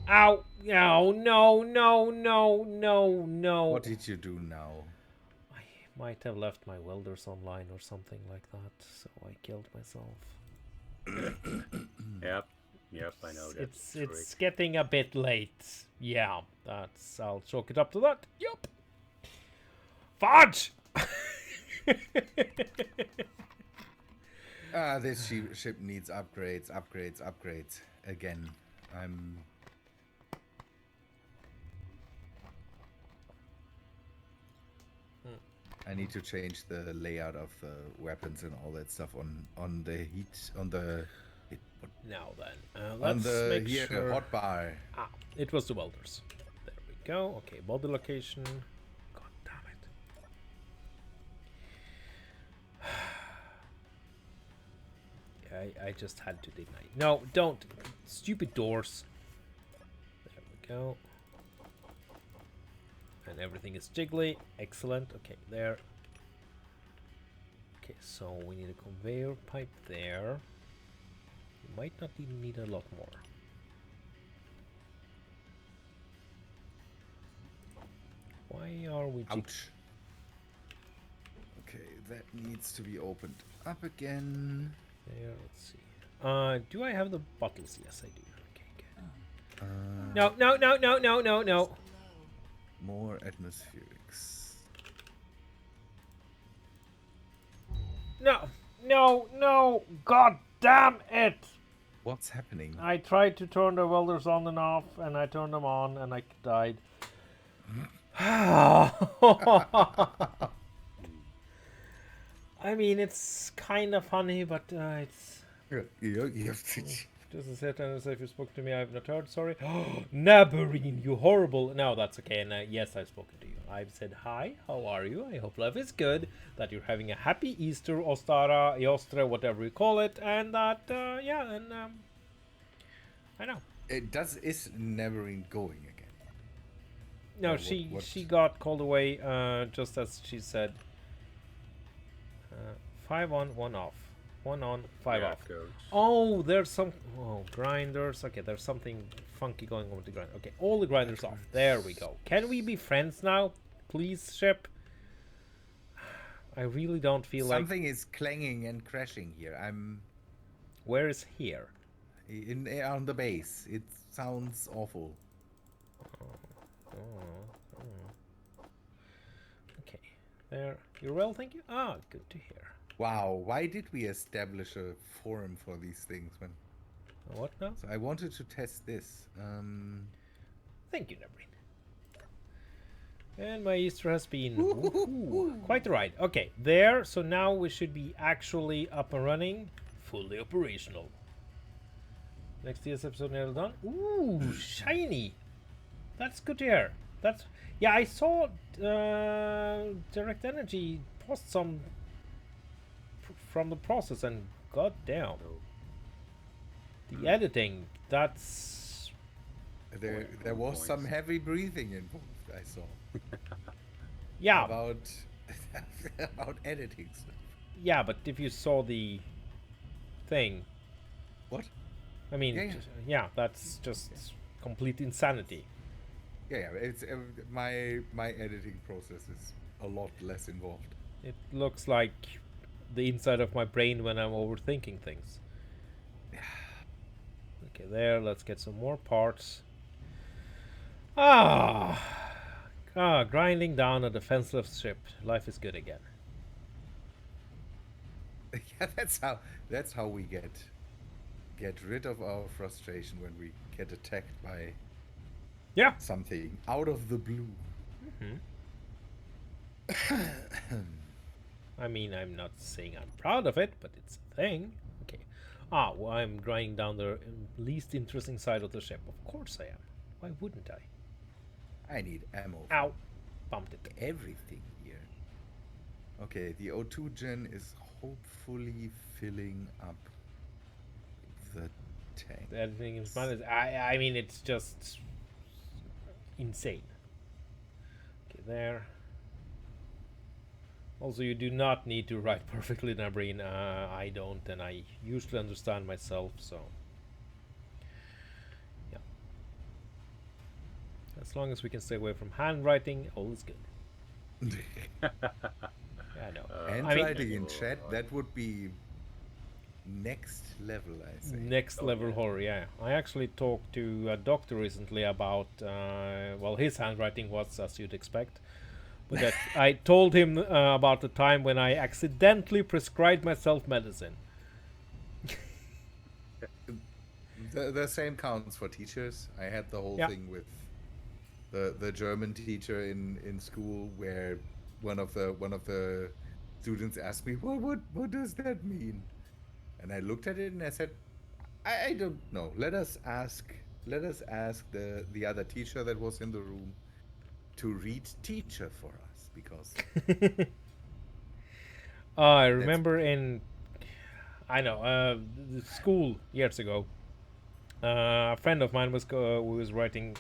Ow! No! No! No! No! No! No! What did you do now? I might have left my welders online or something like that, so I killed myself. Yep. Yep, I know that. It's getting a bit late. Yeah, that's. I'll chalk it up to that. Yup. Fudge! This ship needs upgrades, upgrades, upgrades. Again, I need to change the layout of the weapons and all that stuff on the heat Now then, on let's the make here sure. hot bar. Ah, it was the welders. There we go. Okay, body location. God damn it. I just had to, didn't I? No, don't. Stupid doors. There we go. And everything is jiggly. Excellent. Okay, there. Okay, so we need a conveyor pipe there. We might not even need a lot more. Why are we Ouch. Okay, that needs to be opened up again. there? Let's see. Do I have the bottles? Yes, I do. Okay, good. No, no, no, no, no, no, no. More atmospherics. No, no, no. God damn it. What's happening? I tried to turn the welders on and off, and I turned them on, and I died. I mean, it's kind of funny, but it's... This is it, and if you spoke to me, I have not heard, sorry. Naberine, you horrible... No, that's okay, and yes, I've spoken to you. I've said, hi, how are you? I hope life is good, that you're having a happy Easter, Ostara, Eostre, whatever you call it, and that, yeah, and, I know. Is Neverine going again? No, Or what- she got called away, just as she said. 5 on, 1 off. 1 on, 5 Yeah, off. it goes. Oh, there's some... Oh, grinders. Okay, there's something funky going on with the grinder. Okay, all the grinders off. There we go. Can we be friends now? Please, ship? I really don't feel like... Something is clanging and crashing here. I'm Where is here? on the base. It sounds awful. Okay, there. You're well, thank you. Ah, good to hear. Wow, why did we establish a forum for these things when? What now? So I wanted to test this. Thank you, Nebrin. And my Easter has been quite the ride. Okay, there. So now we should be actually up and running, fully operational. Next year's episode nearly done. Ooh, shiny. That's good to hear. That's yeah. I saw Direct Energy post some from the process, and goddamn, the editing. That's There was some heavy breathing involved. I saw yeah, about about editing stuff. yeah. But if you saw the thing, What? I mean, Yeah, yeah. yeah, that's just complete insanity. Yeah, it's my editing process is a lot less involved. It looks like the inside of my brain when I'm overthinking things. Okay, there. Let's get some more parts. Grinding down a defenseless ship. Life is good again. Yeah, that's how we get rid of our frustration when we get attacked by Yeah. something out of the blue. I mean, I'm not saying I'm proud of it, but it's a thing. Okay. Well, I'm grinding down the least interesting side of the ship. Of course I am. Why wouldn't I? I need ammo. Ow. Bumped it. Everything here. Okay, the O2 gen is hopefully filling up the tank. The editing is fun. I mean, it's just insane. Okay, there. Also, you do not need to write perfectly, Nabreen. I don't, and I usually understand myself, so yeah. As long as we can stay away from handwriting, all is good. Yeah, I know. Handwriting in chat, that would be next level, I say. Next level horror, yeah. I actually talked to a doctor recently about, well, his handwriting was as you'd expect. But that I told him about the time when I accidentally prescribed myself medicine. The same counts for teachers. I had the whole Yeah. thing with the German teacher in school where one of the students asked me, what does that mean? And I looked at it and I said, I don't know. Let us ask the other teacher that was in the room to read teacher for us, because I remember the school years ago. A friend of mine was writing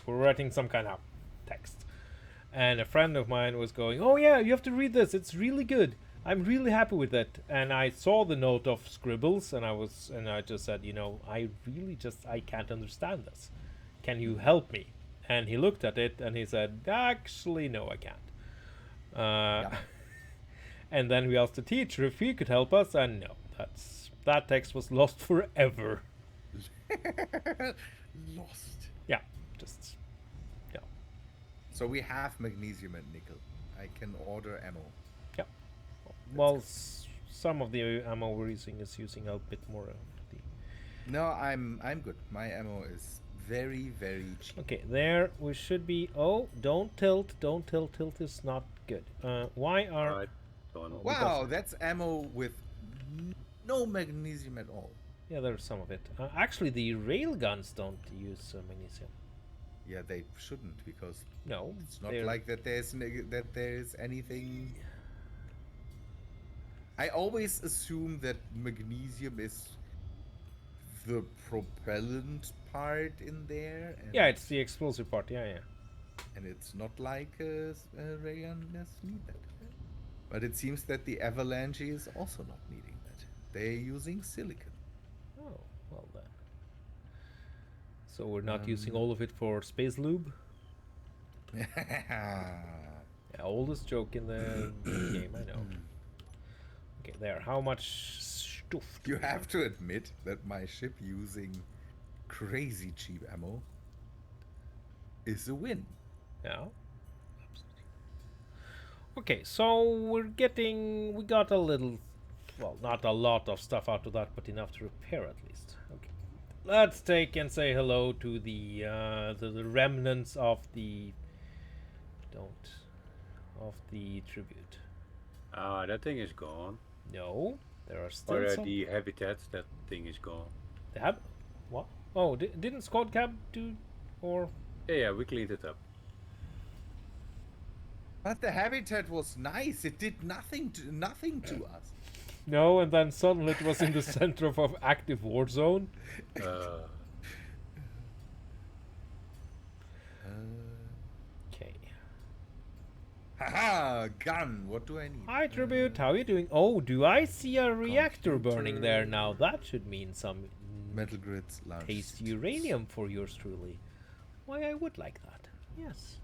some kind of text, and a friend of mine was going, "Oh yeah, you have to read this. It's really good. I'm really happy with it." And I saw the note of scribbles, and I just said, I can't understand this. Can you help me? And he looked at it and he said, "Actually, no, I can't." Yeah. And then we asked the teacher if he could help us, and no, that text was lost forever. lost. Yeah. So we have magnesium and nickel. I can order ammo. Yeah. Well, some of the ammo we're using is using a bit more of the. No, I'm good. My ammo is very, very cheap. Okay, there we should be. Oh, don't tilt. Tilt is not good. Why are? Alright, done. Wow, that's ammo with no magnesium at all. Yeah, there's some of it. Actually, the rail guns don't use magnesium. Yeah, they shouldn't, because No, it's not they're- like that there's anything. I always assume that magnesium is the propellant part in there. And, Yeah, it's the explosive part. Yeah. and it's not like a ray gun does need that. But it seems that the Avalanche is also not needing that. They're using silicon. Oh, well then. So we're not using all of it for space lube. Yeah, oldest joke in the game, I know. Okay, there. How much stuff? do You we have to admit that my ship using crazy cheap ammo is a win. Yeah. Okay, so we got a little, well, not a lot of stuff out of that, but enough to repair at least. Okay, let's take and say hello to the remnants of the tribute. Ah, that thing is gone. No, there are still Or some. the habitat, that thing is gone. They have what? Oh, didn't Squad Cab do, or Yeah, we cleaned it up. But the habitat was nice. It did nothing to us. no? And then suddenly it was in the center of an active war zone. Uh, Okay. Haha, gun. What do I need? Hi, Tribute. How you doing? Oh, do I see a reactor burning there Computer. now? That should mean some Metal grids, large. tasty uranium for yours truly. Why, I would like that. Yes.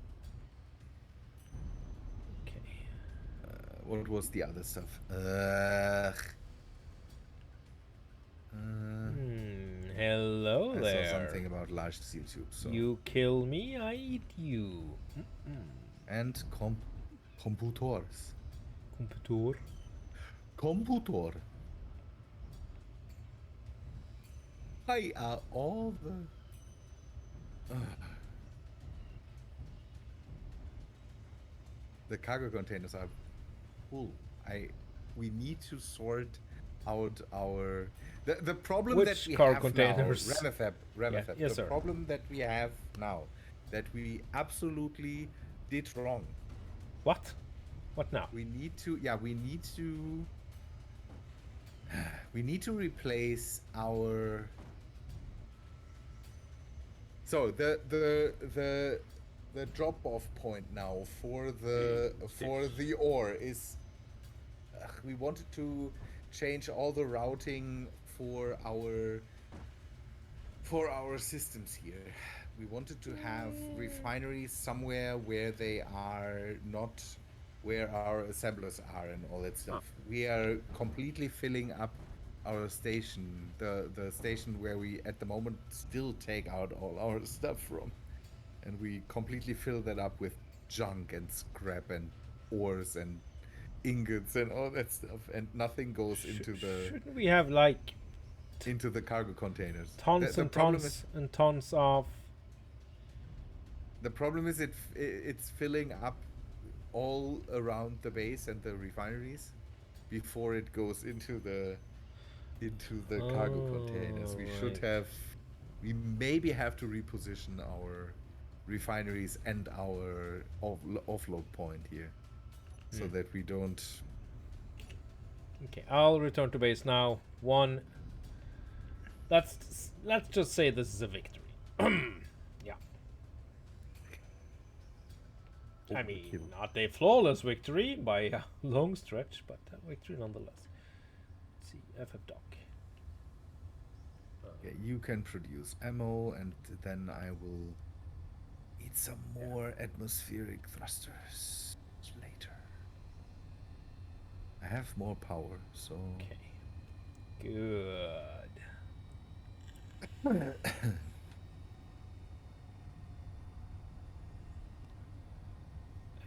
Okay. What was the other stuff? Hello I there. saw something about large steel tubes. So. You kill me, I eat you. And computers. Computer. Computer. Hi, all the cargo containers are full. We need to sort out our the problem Which that we cargo have containers? now. Ramethep. yes, the sir. problem that we have now, that we absolutely did wrong. What? What now? We need to we need to replace our the drop off point now for the ore is we wanted to change all the routing for our systems here. We wanted to have refineries somewhere where they are not where our assemblers are and all that stuff. We are completely filling up our station, the station where we at the moment still take out all our stuff from, and we completely fill that up with junk and scrap and ores and ingots and all that stuff, and nothing goes into Shouldn't we have like the cargo containers. tons The and problem tons and tons of? The problem is it's filling up all around the base and the refineries before it goes into the cargo containers. We maybe have to reposition our refineries and our offload point here, so that we don't. Okay, I'll return to base now. One. Let's just say this is a victory. Yeah. I mean, not a flawless victory by a long stretch, but a victory nonetheless. Let's see, FF Doc. Yeah, you can produce ammo, and then I will need some more atmospheric thrusters later. I have more power, so. Okay. Good.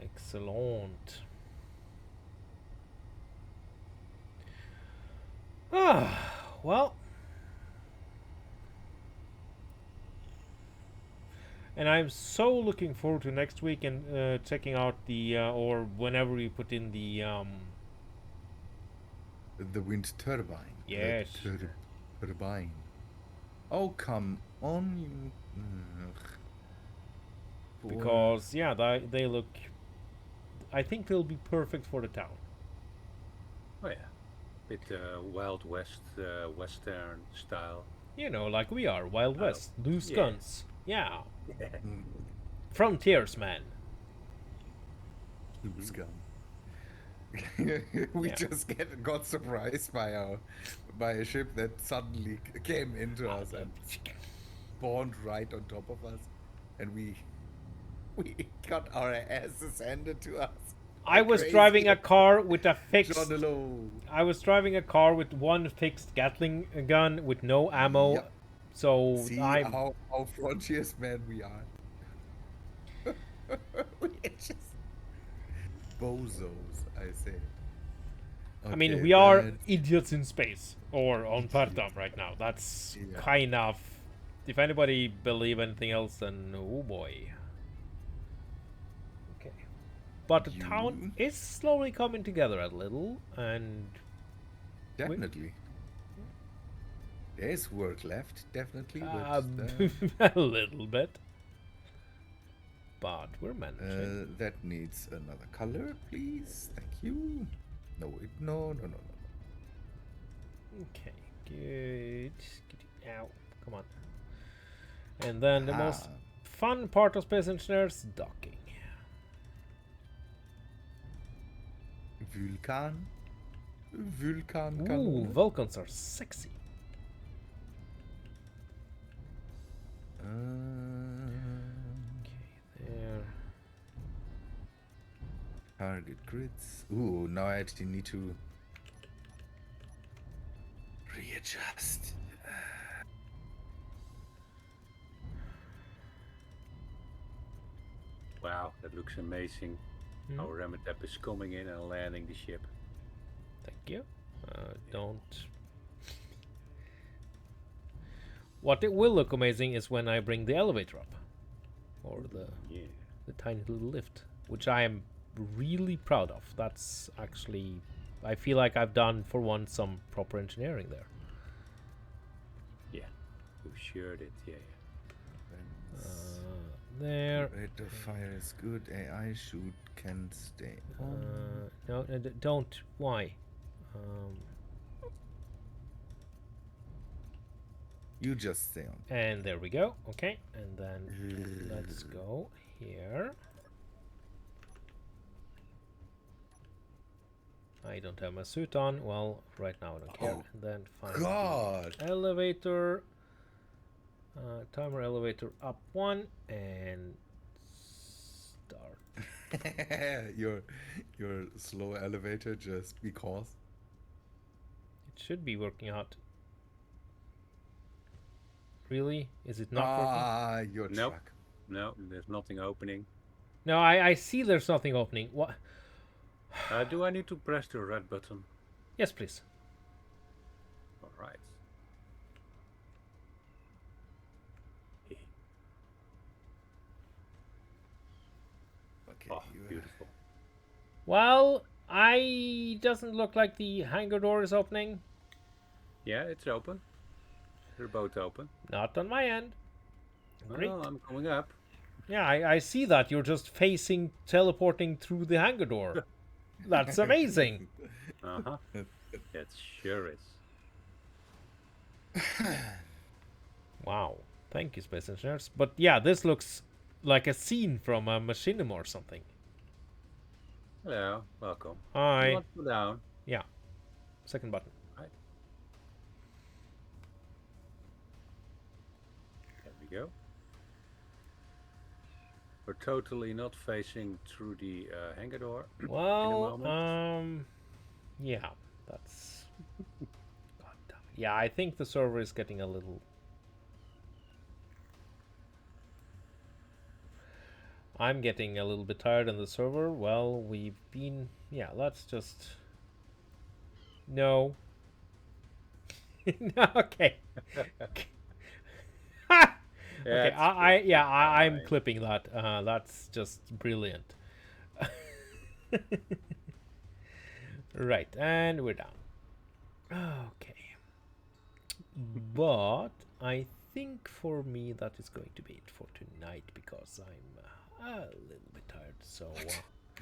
Excellent. Well. And I'm so looking forward to next week and checking out the or whenever we put in the wind turbine. Yes. Turbine. Oh, come on, you. because yeah, they look. I think they'll be perfect for the town. oh yeah, bit Wild West, Western style. You know, like we are, Wild West, loose yeah. guns. Yeah, frontiersman. Scum. We Yeah. just got surprised by a ship that suddenly came into us and spawned right on top of us, and we got our asses handed to us. I like was crazy. driving a car with a fixed. John Hello. I was driving a car with one fixed Gatling gun with no ammo. Yep. So See I'm how frontiers man we are. We're just bozos, I say. I mean, Okay, we are that- idiots in space or on Partam right now. That's Yeah. kind of. If anybody believe anything else, then oh boy. Okay, but the town You- is slowly coming together a little, and Definitely. There's work left, definitely, but a little bit. But we're managing. that needs another color, please. Thank you. No, no. Okay, good. Ow, come on. And then the most Aha. fun part of Space Engineers, docking. Vulkan. Vulkan Ooh, Kanone. Vulcans are sexy. There. Target grids. Ooh, now I actually need to readjust. Wow, that looks amazing. Hmm. Our Remetep is coming in and landing the ship. Thank you. Don't. What it will look amazing is when I bring the elevator up, or Yeah. the tiny little lift, which I am really proud of. That's actually, I feel like I've done for once some proper engineering there. Yeah. You sure did, yeah. There. Rate of fire is good. AI shoot can stay on. No, don't. Why? You just stay on. And there we go. Okay, and then let's go here. I don't have my suit on. Well, right now I don't care. Oh, And then find God! the elevator. Timer elevator up 1 and start. your slow elevator just because. It should be working out. Really? Is it not working? Ah, your Nope. truck. No, there's nothing opening. No, I see there's nothing opening. What? Do I need to press the red button? Yes, please. Alright. Okay. Oh, beautiful. Well, I doesn't look like the hangar door is opening. Yeah, it's open. They're both open. Not on my end. Great. Oh, I'm coming up. Yeah, I see that. You're just facing, teleporting through the hangar door. That's amazing. Uh-huh. That sure is. Wow. Thank you, Space Engineers. But yeah, this looks like a scene from a machinima or something. Hello, welcome. Hi. You want to go down? Yeah. Second button. Right. There we go. We're totally not facing through the hangar door. Well, moment. yeah, that's. God damn it. Yeah, I think the server is getting a little. I'm getting a little bit tired on the server. Well, we've been. Yeah, let's just. No. No, okay. Okay, I'm fine. clipping that. That's just brilliant. Right, and we're done. Okay. But I think for me that is going to be it for tonight because I'm a little bit tired. So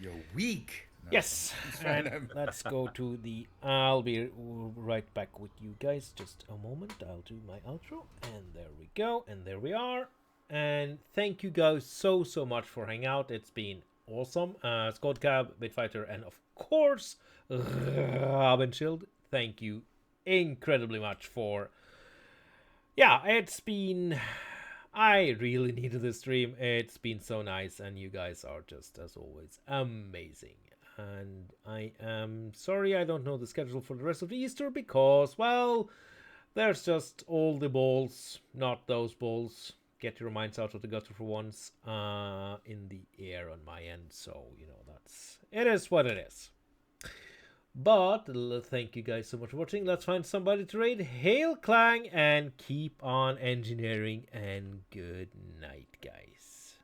You're weak. No, yes, it's fine, and I'm- let's go to the. I'll be right back with you guys. Just a moment. I'll do my outro, and there we go, and there we are. And thank you guys so much for hanging out. It's been awesome. Squadcab, Bitfighter, and of course Rabenschild. Thank you incredibly much for. Yeah, it's been. I really needed this stream. It's been so nice, and you guys are just, as always, amazing. And I am sorry I don't know the schedule for the rest of the Easter because, well, there's just all the balls, not those balls. get your minds out of the gutter for once in the air on my end. So, it is what it is. But thank you guys so much for watching. Let's find somebody to raid. Hail Clang and keep on engineering, and good night, guys.